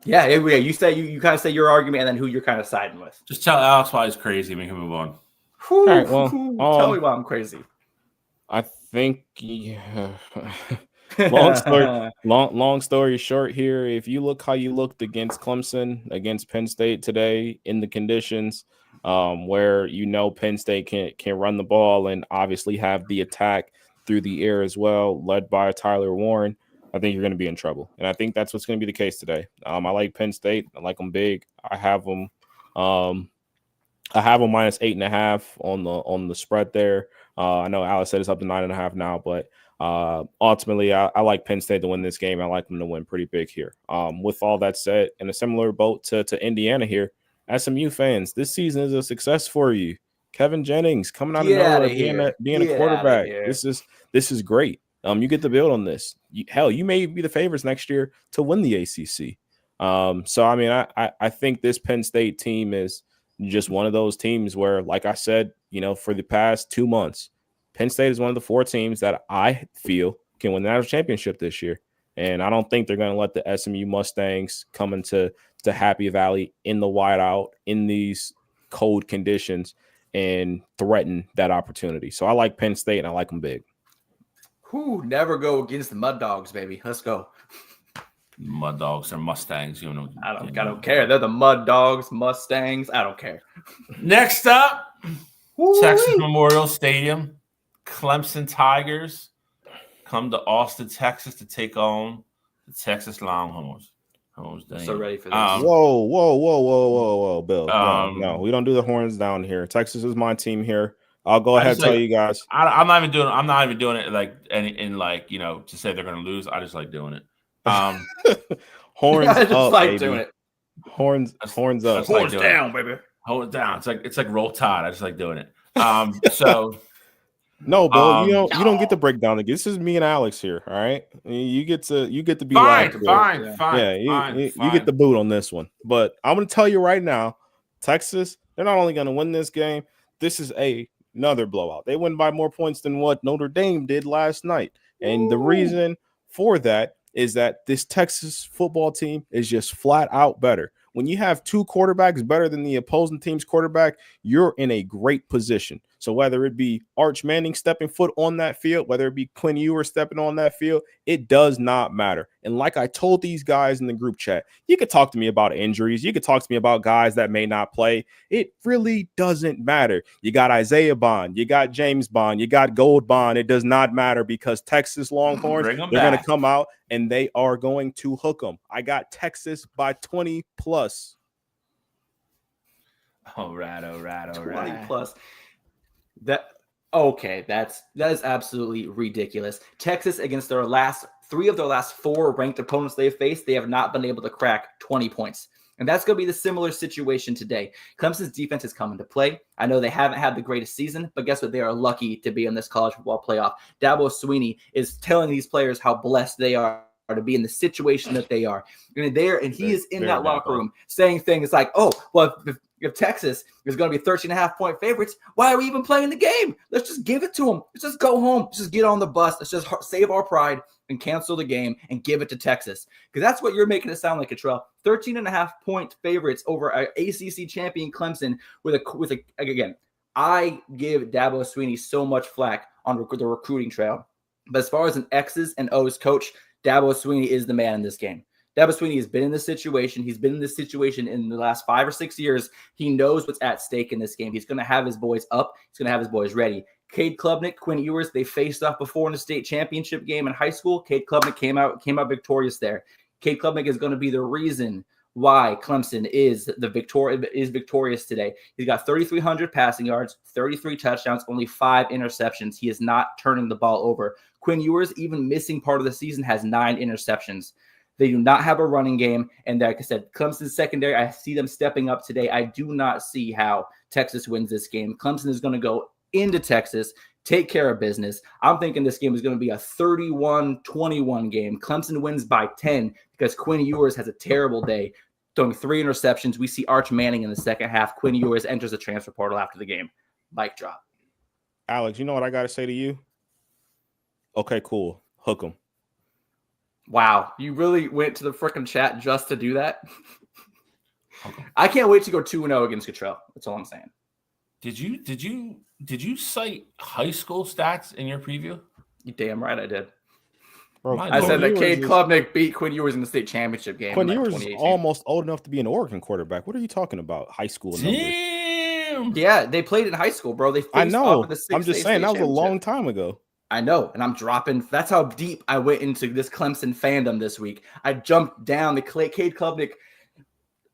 Yeah. You say you kind of say your argument and then who you're kind of siding with. Just tell Alex why he's crazy. We can move on. All right, well, tell me why I'm crazy. I think long story short here, if you look how you looked against Clemson, against Penn State today in the conditions where Penn State can run the ball and obviously have the attack through the air as well, led by Tyler Warren, I think you're going to be in trouble. And I think that's what's going to be the case today. I like Penn State. I like them big. I have them minus 8.5 on the spread there. I know Alex said it's up to 9.5 now, but ultimately I like Penn State to win this game. I like them to win pretty big here. With all that said, in a similar boat to Indiana here, SMU fans, this season is a success for you. Kevin Jennings coming out of nowhere, being a quarterback. This is great. You get to build on this. You may be the favorites next year to win the ACC. So I mean, I think this Penn State team is just one of those teams where, like I said, for the past 2 months, Penn State is one of the 4 teams that I feel can win the national championship this year. And I don't think they're going to let the SMU Mustangs come into Happy Valley in the whiteout in these cold conditions and threaten that opportunity. So I like Penn State and I like them big. Never go against the Mud Dogs, baby. Let's go. Mud Dogs or Mustangs, I don't care. They're the Mud Dogs, Mustangs. I don't care. Next up, Texas Memorial Stadium. Clemson Tigers come to Austin, Texas to take on the Texas Longhorns. So ready for this. Whoa, Bill. No, we don't do the horns down here. Texas is my team here. I'll go ahead and tell you guys. I'm not even doing it to say they're going to lose. I just like doing it. Horns up, baby. Doing it. Horns up. Horns down, baby. Hold it down. It's like Roll Tide. I just like doing it. So no, Bill, you don't get to break down the game. This is me and Alex here. All right, you get to be fine. Yeah, you get the boot on this one. But I'm going to tell you right now, Texas, they're not only going to win this game. This is another blowout. They win by more points than what Notre Dame did last night, and the reason for that is that this Texas football team is just flat out better. When you have 2 quarterbacks better than the opposing team's quarterback, you're in a great position. So whether it be Arch Manning stepping foot on that field, whether it be Quinn Ewers stepping on that field, it does not matter. And like I told these guys in the group chat, you could talk to me about injuries. You could talk to me about guys that may not play. It really doesn't matter. You got Isaiah Bond. You got James Bond. You got Gold Bond. It does not matter because Texas Longhorns, they're going to come out and they are going to hook them. I got Texas by 20 plus. All right. 20 plus. That is absolutely ridiculous. Texas, against their last 3 of their last 4 ranked opponents they have faced, they have not been able to crack 20 points. And that's going to be the similar situation today. Clemson's defense is coming to play. I know they haven't had the greatest season, but guess what? They are lucky to be in this college football playoff. Dabo Swinney is telling these players how blessed they are to be in the situation that they are. And he is in that locker room saying things like, oh, well, if Texas is going to be 13.5-point favorites, why are we even playing the game? Let's just give it to them. Let's just go home. Let's just get on the bus. Let's just save our pride and cancel the game and give it to Texas. Because that's what you're making it sound like, Cottrell. 13.5-point favorites over an ACC champion Clemson again, I give Dabo Swinney so much flack on the recruiting trail. But as far as an X's and O's coach, Dabo Swinney is the man in this game. Dabo Swinney has been in this situation. He's been in this situation in the last 5 or 6 years. He knows what's at stake in this game. He's going to have his boys up. He's going to have his boys ready. Cade Klubnik, Quinn Ewers, they faced off before in the state championship game in high school. Cade Klubnik came out victorious there. Cade Klubnik is going to be the reason why Clemson is victorious today. He's got 3,300 passing yards, 33 touchdowns, only 5 interceptions. He is not turning the ball over. Quinn Ewers, even missing part of the season, has 9 interceptions. They do not have a running game. And like I said, Clemson's secondary, I see them stepping up today. I do not see how Texas wins this game. Clemson is going to go into Texas, take care of business. I'm thinking this game is going to be a 31-21 game. Clemson wins by 10 because Quinn Ewers has a terrible day, throwing 3 interceptions. We see Arch Manning in the second half. Quinn Ewers enters the transfer portal after the game. Mic drop. Alex, you know what I got to say to you? Okay, cool. Hook 'em. Wow, you really went to the freaking chat just to do that? I can't wait to go 2-0 against Cottrell. That's all I'm saying. Did you cite high school stats in your preview? You damn right I did. Bro, I said that Cade Klubnik beat Quinn Ewers in the state championship game. Quinn Ewers is almost old enough to be an Oregon quarterback. What are you talking about? High school numbers. Damn. Yeah, they played in high school, bro. I know. I'm just saying that was a long time ago. I know, and I'm dropping. That's how deep I went into this Clemson fandom this week. I jumped down the Cade Klubnik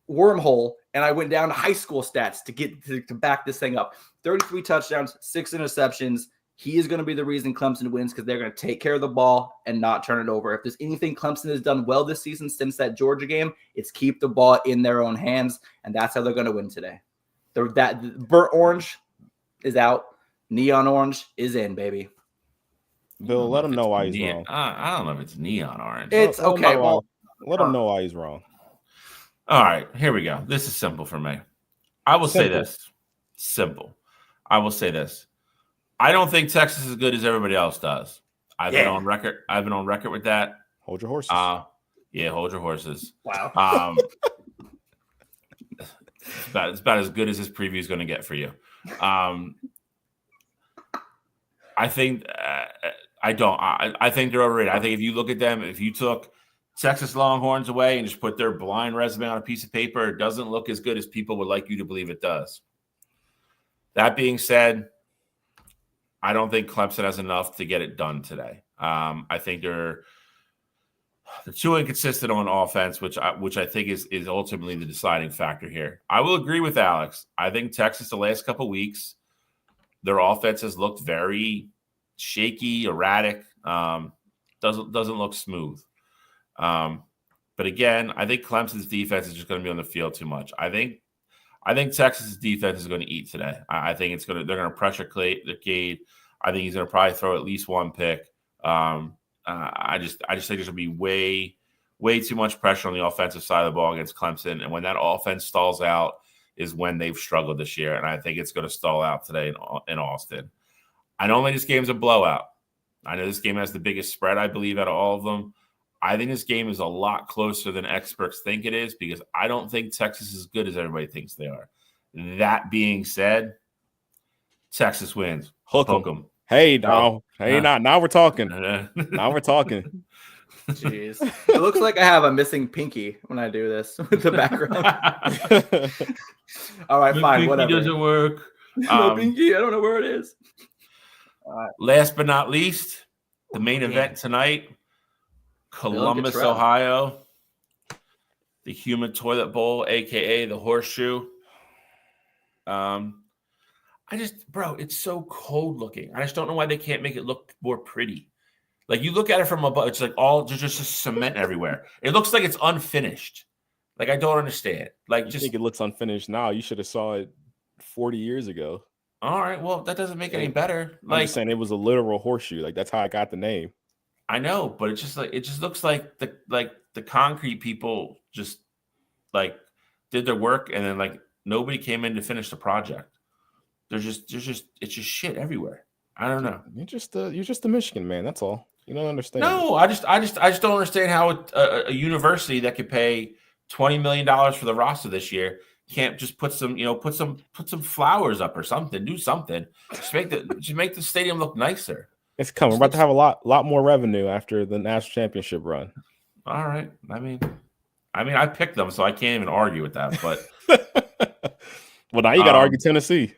wormhole, and I went down to high school stats to back this thing up. 33 touchdowns, 6 interceptions. He is going to be the reason Clemson wins because they're going to take care of the ball and not turn it over. If there's anything Clemson has done well this season since that Georgia game, it's keep the ball in their own hands, and that's how they're going to win today. That burnt orange is out. Neon orange is in, baby. Bill, let him know why he's wrong. I don't know if it's neon orange. It's okay. Well, let him know why he's wrong. All right, here we go. This is simple for me. I will say this. Simple. I will say this. I don't think Texas is as good as everybody else does. I've been on record. I've been on record with that. Hold your horses. Yeah, hold your horses. Wow. It's about as good as this preview is going to get for you. I think I think they're overrated. I think if you look at them, if you took Texas Longhorns away and just put their blind resume on a piece of paper, it doesn't look as good as people would like you to believe it does. That being said, I don't think Clemson has enough to get it done today. I think they're too inconsistent on offense, which I think is ultimately the deciding factor here. I will agree with Alex. I think Texas the last couple of weeks, their offense has looked very shaky, erratic, doesn't look smooth. But again, I think Clemson's defense is just going to be on the field too much. I think Texas's defense is going to eat today. I think they're going to pressure Cade. I think he's going to probably throw at least one pick. I just think there's going to be way too much pressure on the offensive side of the ball against Clemson. And when that offense stalls out is when they've struggled this year. And I think it's going to stall out today in Austin. I don't think this game's a blowout. I know this game has the biggest spread, I believe, out of all of them. I think this game is a lot closer than experts think it is because I don't think Texas is as good as everybody thinks they are. That being said, Texas wins. Hook 'em. Hey, now we're talking. Now we're talking. Jeez. It looks like I have a missing pinky when I do this with the background. All right, fine, whatever. Pinky doesn't work. No pinky, I don't know where it is. Last but not least, the main event tonight, Columbus, Ohio, the Human Toilet Bowl, a.k.a. the Horseshoe. It's so cold looking. I just don't know why they can't make it look more pretty. Like you look at it from above, it's like all just cement everywhere. It looks like it's unfinished. Like, I don't understand. Like, You just think it looks unfinished now? You should have saw it 40 years ago. all right. Well, that doesn't make it any better. I'm Like, just saying it was a literal horseshoe. Like that's how I got the name. I know, but it's just like it just looks like the concrete people just like did their work and then like nobody came in to finish the project. There's just it's just shit everywhere. I don't know. You're just the Michigan man. That's all. You don't understand. No, I just don't understand how a university that could pay $20 million for the roster this year can't just put some flowers up or something. Do something. Just make the stadium look nicer. It's coming. We're about to have a lot more revenue after the national championship run. All right. I mean, I picked them, so I can't even argue with that. But well, now you got to argue Tennessee.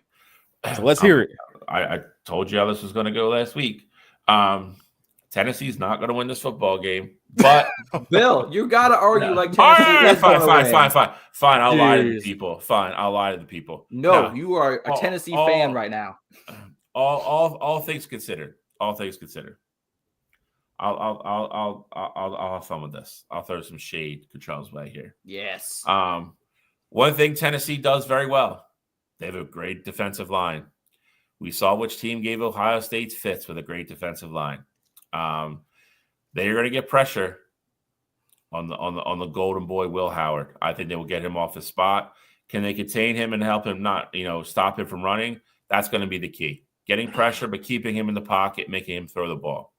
So let's hear it. I told you how this was going to go last week. Tennessee's not going to win this football game, but Bill, you got to argue like Tennessee. Fine. I'll lie to the people. Fine, I'll lie to the people. No, you are a Tennessee fan right now. All things considered. I'll have fun with this. I'll throw some shade Cottrell's way here. Yes. One thing Tennessee does very well, they have a great defensive line. We saw which team gave Ohio State fits with a great defensive line. They're going to get pressure on the golden boy Will Howard. I think they will get him off the spot. Can they contain him and help him not, stop him from running? That's going to be the key. Getting pressure, but keeping him in the pocket, making him throw the ball.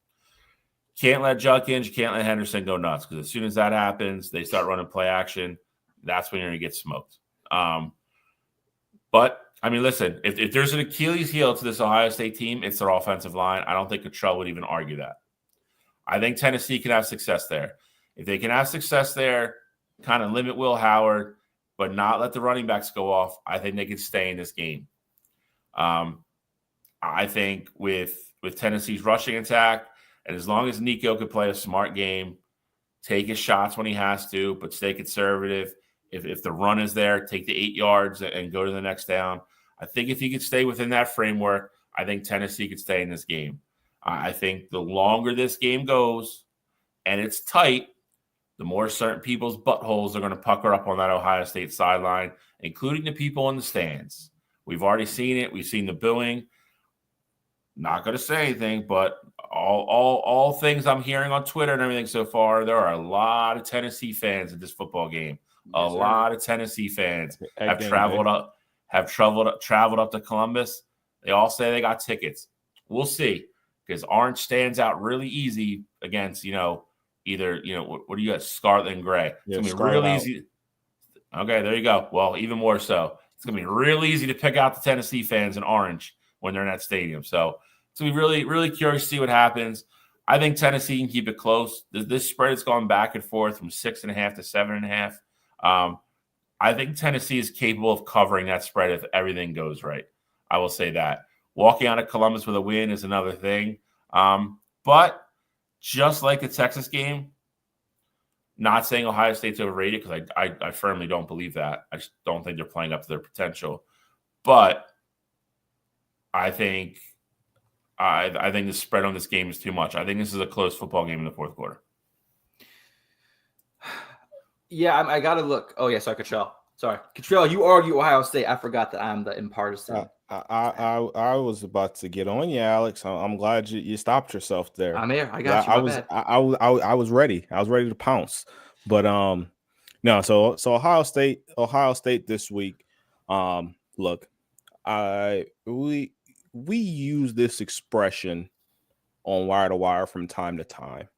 Can't let Judkins, you can't let Henderson go nuts because as soon as that happens, they start running play action. That's when you're going to get smoked. But, I mean, listen, if there's an Achilles heel to this Ohio State team, it's their offensive line. I don't think Cottrell would even argue that. I think Tennessee can have success there. If they can have success there, kind of limit Will Howard, but not let the running backs go off, I think they can stay in this game. I think with Tennessee's rushing attack, and as long as Nico could play a smart game, take his shots when he has to, but stay conservative. If the run is there, take the 8 yards and go to the next down. I think if he could stay within that framework, I think Tennessee could stay in this game. I think the longer this game goes and it's tight, the more certain people's buttholes are going to pucker up on that Ohio State sideline, including the people in the stands. We've already seen it. We've seen the booing. Not going to say anything, but all things I'm hearing on Twitter and everything so far, there are a lot of Tennessee fans at this football game. A lot of Tennessee fans have traveled up to Columbus. They all say they got tickets. We'll see, because Orange stands out really easy against, what do you got? Scarlet and gray. It's going to be real easy. Okay, there you go. Well, even more so. It's going to be real easy to pick out the Tennessee fans in orange when they're in that stadium. So it's going to be really, really curious to see what happens. I think Tennessee can keep it close. This spread has gone back and forth from 6.5 to 7.5. I think Tennessee is capable of covering that spread if everything goes right. I will say that. Walking out of Columbus with a win is another thing. But just like the Texas game, not saying Ohio State's overrated because I firmly don't believe that. I just don't think they're playing up to their potential. But I think the spread on this game is too much. I think this is a close football game in the fourth quarter. Yeah, I got to look. Oh, yeah, sorry, Cottrell. Cottrell, you argue Ohio State. I forgot that I'm the impartisan. I was about to get on you, Alex. I'm glad you stopped yourself there. I'm here. I got you. I was ready. I was ready to pounce. But no. So Ohio State this week. Look, we use this expression on Wire to Wire from time to time.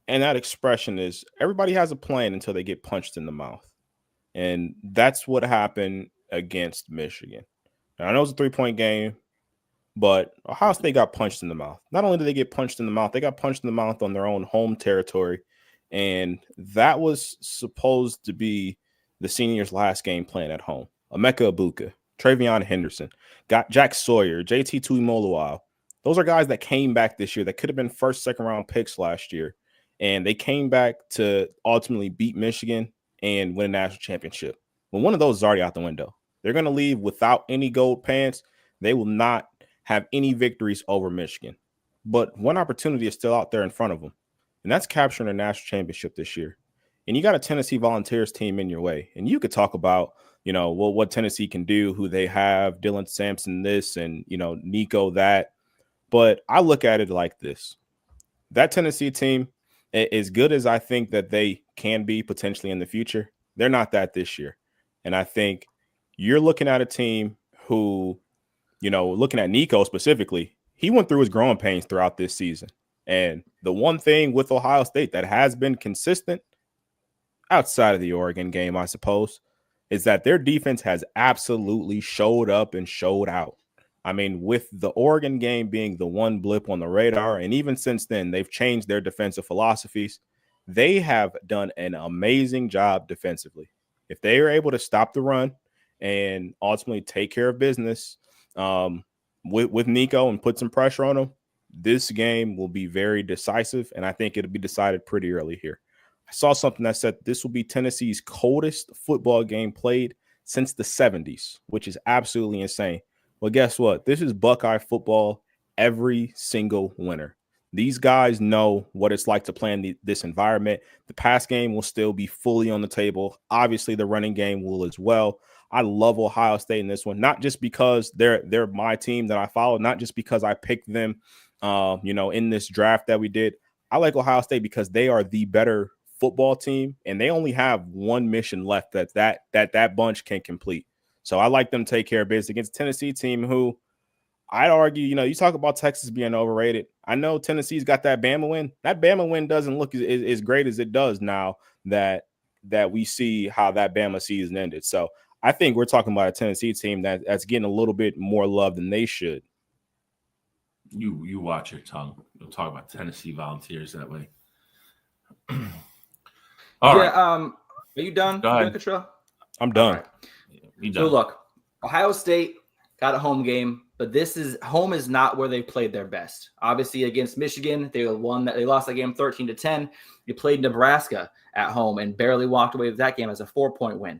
And that expression is everybody has a plan until they get punched in the mouth. And that's what happened against Michigan. Now, I know it's a 3-point game, but Ohio State got punched in the mouth. Not only did they get punched in the mouth, they got punched in the mouth on their own home territory. And that was supposed to be the seniors' last game playing at home. Emeka Egbuka, Travion Henderson, got Jack Sawyer, JT Tuimoloau. Those are guys that came back this year that could have been first, second round picks last year. And they came back to ultimately beat Michigan and win a national championship. When one of those is already out the window, they're going to leave without any gold pants. They will not have any victories over Michigan. But one opportunity is still out there in front of them, and that's capturing a national championship this year. and you got a Tennessee Volunteers team in your way. And you could talk about, what Tennessee can do, who they have, Dylan Sampson this, and, Nico that. But I look at it like this. That Tennessee team, as good as I think that they can be potentially in the future, they're not that this year. And I think you're looking at a team who, looking at Nico specifically, he went through his growing pains throughout this season. And the one thing with Ohio State that has been consistent outside of the Oregon game, I suppose, is that their defense has absolutely showed up and showed out. I mean, with the Oregon game being the one blip on the radar, and even since then, they've changed their defensive philosophies. They have done an amazing job defensively. If they are able to stop the run and ultimately take care of business with Nico and put some pressure on him, this game will be very decisive, and I think it'll be decided pretty early here. I saw something that said this will be Tennessee's coldest football game played since the 70s, which is absolutely insane. Well, guess what? This is Buckeye football every single winter. These guys know what it's like to play in this environment. The pass game will still be fully on the table. Obviously, the running game will as well. I love Ohio State in this one, not just because they're my team that I follow, not just because I picked them, in this draft that we did. I like Ohio State because they are the better football team, and they only have one mission left that bunch can complete. So I like them to take care of business against a Tennessee team who I'd argue, you talk about Texas being overrated. I know Tennessee's got that Bama win. That Bama win doesn't look as great as it does now that we see how that Bama season ended. So I think we're talking about a Tennessee team that's getting a little bit more love than they should. You watch your tongue. You'll talk about Tennessee Volunteers that way. All right. Are you done? Go ahead. Cottrell? I'm done. So look, Ohio State got a home game, but home is not where they played their best. Obviously, against Michigan, they lost that game 13-10. You played Nebraska at home and barely walked away with that game as a 4-point win.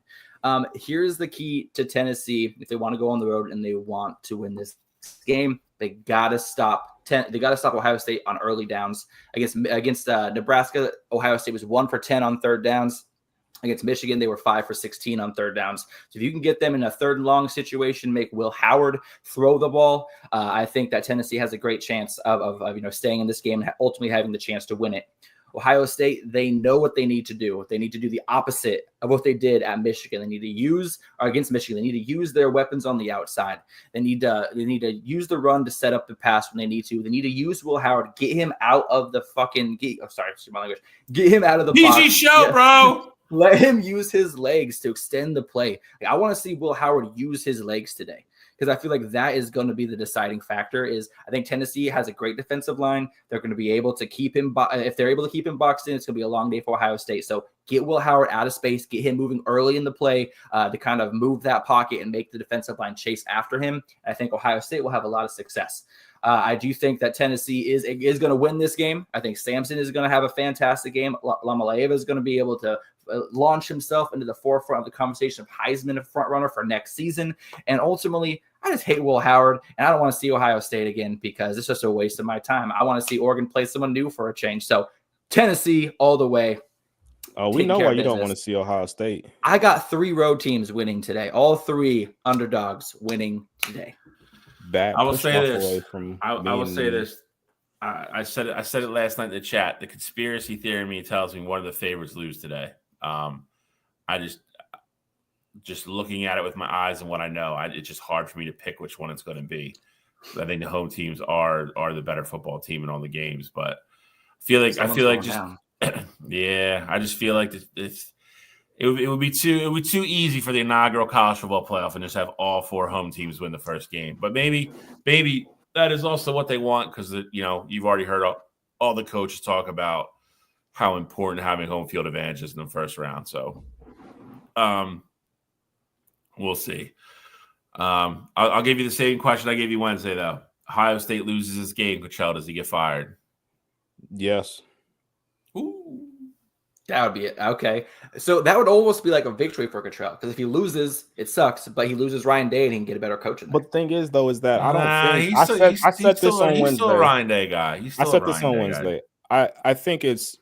Here's the key to Tennessee if they want to go on the road and they want to win this game. They gotta stop Ohio State on early downs. Against Nebraska, Ohio State was 1 for 10 on third downs. Against Michigan, they were 5 for 16 on third downs. So if you can get them in a third and long situation, make Will Howard throw the ball, I think that Tennessee has a great chance of staying in this game and ultimately having the chance to win it. Ohio State, they know what they need to do. They need to do the opposite of what they did at Michigan. They need to use their weapons on the outside. They need to use the run to set up the pass when they need to. They need to use Will Howard, get him out of the fucking get him out of the box. PG show, bro. Let him use his legs to extend the play. I want to see Will Howard use his legs today because I feel like that is going to be the deciding factor. I think Tennessee has a great defensive line. They're going to be able to keep him. If they're able to keep him boxed in, it's going to be a long day for Ohio State. So get Will Howard out of space, get him moving early in the play to kind of move that pocket and make the defensive line chase after him. I think Ohio State will have a lot of success. I do think that Tennessee is going to win this game. I think Sampson is going to have a fantastic game. Lamalaeva is going to be able to launch himself into the forefront of the conversation of Heisman front runner for next season. And ultimately, I just hate Will Howard, and I don't want to see Ohio State again because it's just a waste of my time. I want to see Oregon play someone new for a change. So Tennessee all the way. Oh, we know why you don't want to see Ohio State. I got 3 road teams winning today. All 3 underdogs winning today. I will say this. I will say this. I said it last night in the chat. The conspiracy theory in me tells me one of the favorites lose today. I just looking at it with my eyes and what I know, it's just hard for me to pick which one it's going to be. I think the home teams are the better football team in all the games, but I feel like I just feel like it would be too easy for the inaugural college football playoff and just have all 4 home teams win the first game. But maybe that is also what they want because you've already heard all the coaches talk about how important having home field advantage is in the first round. So we'll see. I'll give you the same question I gave you Wednesday, though. Ohio State loses this game. Cottrell, does he get fired? Yes. Ooh. That would be it. Okay. So that would almost be like a victory for Cottrell because if he loses, it sucks, but he loses Ryan Day and he can get a better coach in there. But the thing is, though, is that I don't think I said this on Wednesday. He's still a Ryan Day guy. I said this on Wednesday. I think it's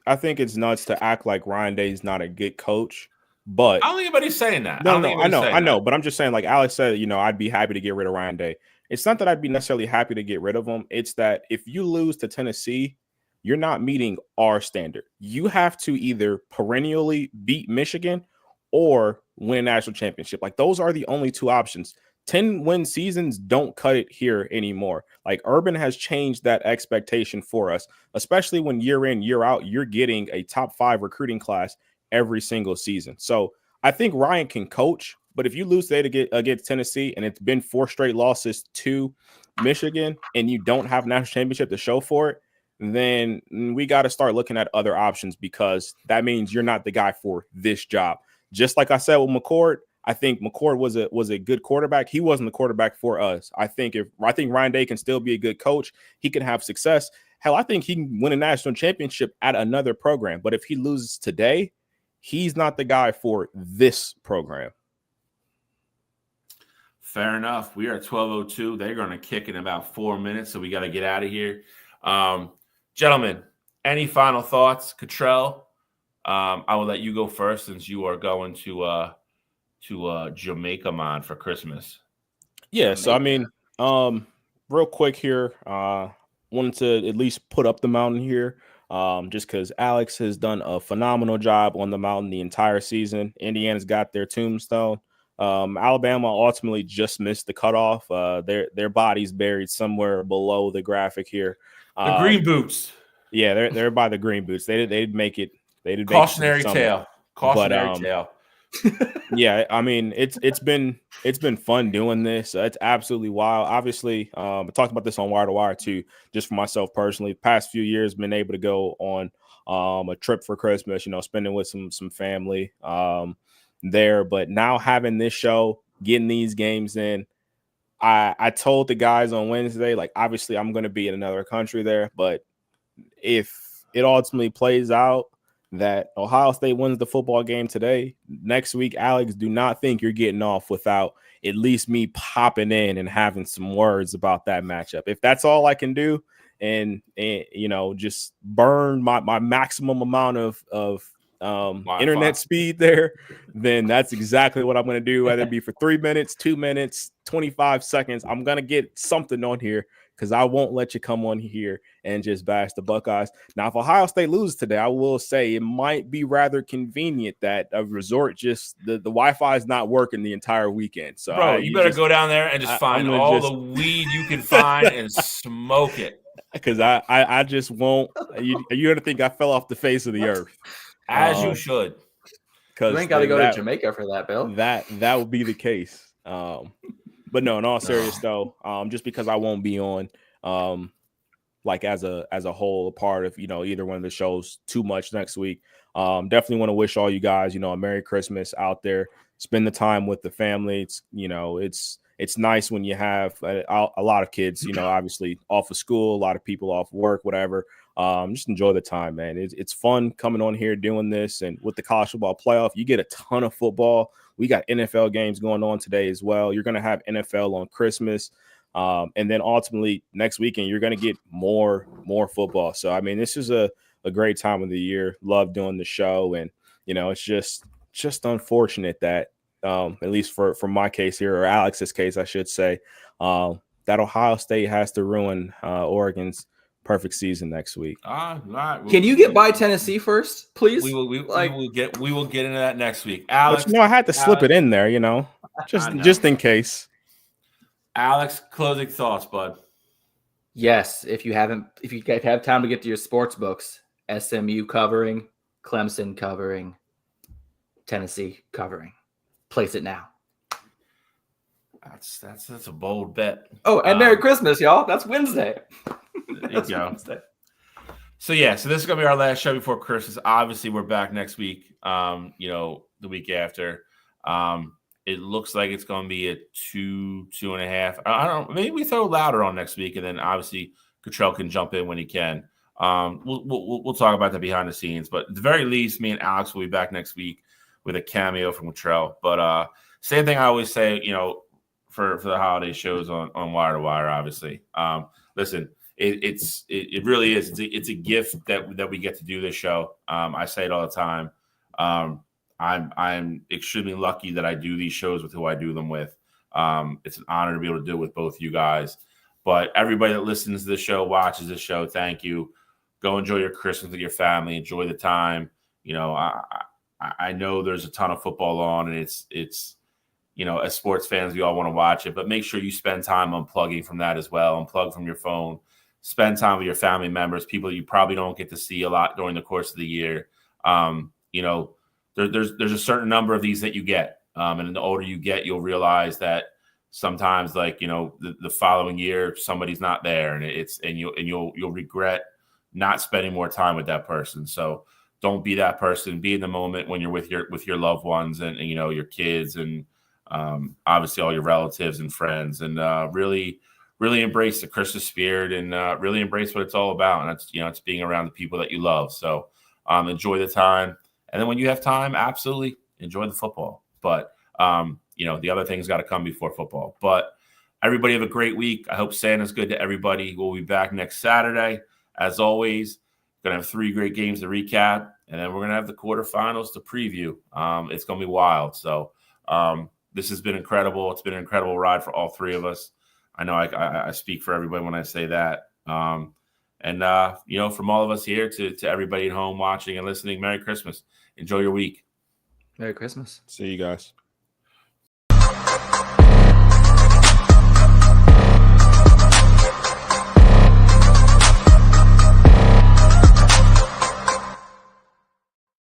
nuts to act like Ryan Day's not a good coach, but I don't think anybody's saying that. No, I know, but I'm just saying, like Alex said, I'd be happy to get rid of Ryan Day. It's not that I'd be necessarily happy to get rid of him. It's that if you lose to Tennessee, you're not meeting our standard. You have to either perennially beat Michigan or win a national championship. Like those are the only two options. 10-win seasons don't cut it here anymore. Like Urban has changed that expectation for us, especially when year in, year out, you're getting a top 5 recruiting class every single season. So I think Ryan can coach, but if you lose today to get against Tennessee and it's been 4 straight losses to Michigan and you don't have a national championship to show for it, then we got to start looking at other options because that means you're not the guy for this job. Just like I said with McCord, I think McCord was a good quarterback. He wasn't the quarterback for us. I think Ryan Day can still be a good coach. He can have success. Hell, I think he can win a national championship at another program. But if he loses today, he's not the guy for this program. Fair enough. We are at 12:02. They're going to kick in about 4 minutes, so we got to get out of here. Gentlemen, any final thoughts? Cottrell, I will let you go first since you are going to Jamaica Mon for Christmas. Yeah, so I mean, real quick here, wanted to at least put up the mountain here, just because Alex has done a phenomenal job on the mountain the entire season. Indiana's got their tombstone. Alabama ultimately just missed the cutoff. Their body's buried somewhere below the graphic here. The green boots. Yeah, they're by the green boots. They'd make it. They'd cautionary tale. Cautionary tale. Yeah, I mean it's been fun doing this. It's absolutely wild. Obviously, I talked about this on Wire to Wire too. Just for myself personally, past few years, been able to go on a trip for Christmas. Spending with some family there. But now having this show, getting these games in, I told the guys on Wednesday, like obviously I'm going to be in another country there, but if it ultimately plays out that Ohio State wins the football game today, next week, Alex, do not think you're getting off without at least me popping in and having some words about that matchup. If that's all I can do and just burn my maximum amount of internet speed there, then that's exactly what I'm going to do, whether it be for 3 minutes, 2 minutes, 25 seconds. I'm going to get something on here because I won't let you come on here and just bash the Buckeyes. Now, if Ohio State loses today, I will say it might be rather convenient that a resort just the Wi-Fi is not working the entire weekend. So, bro, you better go down there and just find all the weed you can find and smoke it. Because I just won't. You're going to think I fell off the face of the earth. As you should. You ain't got to go to Jamaica for that, Bill. That would be the case. But no, in all serious though, just because I won't be on, like as a whole, a part of either one of the shows too much next week. Definitely want to wish all you guys a Merry Christmas out there. Spend the time with the family. It's nice when you have a lot of kids, obviously off of school, a lot of people off work, whatever. Just enjoy the time, man. It's fun coming on here doing this, and with the college football playoff, you get a ton of football. We got NFL games going on today as well. You're going to have NFL on Christmas, and then ultimately next weekend you're going to get more football. So I mean, this is a great time of the year. Love doing the show, and it's just unfortunate that at least for my case here, or Alex's case, I should say, that Ohio State has to ruin Oregon's perfect season next week. Can you get by Tennessee first, please? We will get into that next week. Alex, but I had to slip it in there, just in case. Alex, closing thoughts, bud. Yes, if you have time to get to your sports books, SMU covering, Clemson covering, Tennessee covering. Place it now. That's a bold bet. Oh, and Merry Christmas, y'all. That's Wednesday. There you go. So this is gonna be our last show before Christmas. Obviously, we're back next week. The week after. It looks like it's gonna be a 2.5. I don't know. Maybe we throw Louder on next week, and then obviously Cottrell can jump in when he can. We'll talk about that behind the scenes, but at the very least, me and Alex will be back next week with a cameo from Cottrell. But same thing I always say, for the holiday shows on Wire to Wire, obviously. Listen, it really is. It's a gift that we get to do this show. I say it all the time. I'm extremely lucky that I do these shows with who I do them with. It's an honor to be able to do it with both you guys. But everybody that listens to the show, watches the show, thank you. Go enjoy your Christmas with your family. Enjoy the time. You know, I know there's a ton of football on, and it's you know, as sports fans, we all want to watch it, but make sure you spend time unplugging from that as well. Unplug from your phone. Spend time with your family members, people you probably don't get to see a lot during the course of the year. You know, there's a certain number of these that you get, and the older you get, you'll realize that sometimes, like, you know, the following year somebody's not there, and you'll regret not spending more time with that person. So don't be that person. Be in the moment when you're with your loved ones and you know, your kids and obviously all your relatives and friends, and really embrace the Christmas spirit and really embrace what it's all about. And that's, you know, it's being around the people that you love. So enjoy the time. And then when you have time, absolutely enjoy the football. But, you know, the other things got to come before football. But everybody have a great week. I hope Santa's good to everybody. We'll be back next Saturday. As always, going to have 3 great games to recap. And then we're going to have the quarterfinals to preview. It's going to be wild. So, this has been incredible. It's been an incredible ride for all 3 of us. I know I speak for everybody when I say that. And you know, from all of us here to everybody at home watching and listening, Merry Christmas. Enjoy your week. Merry Christmas. See you guys.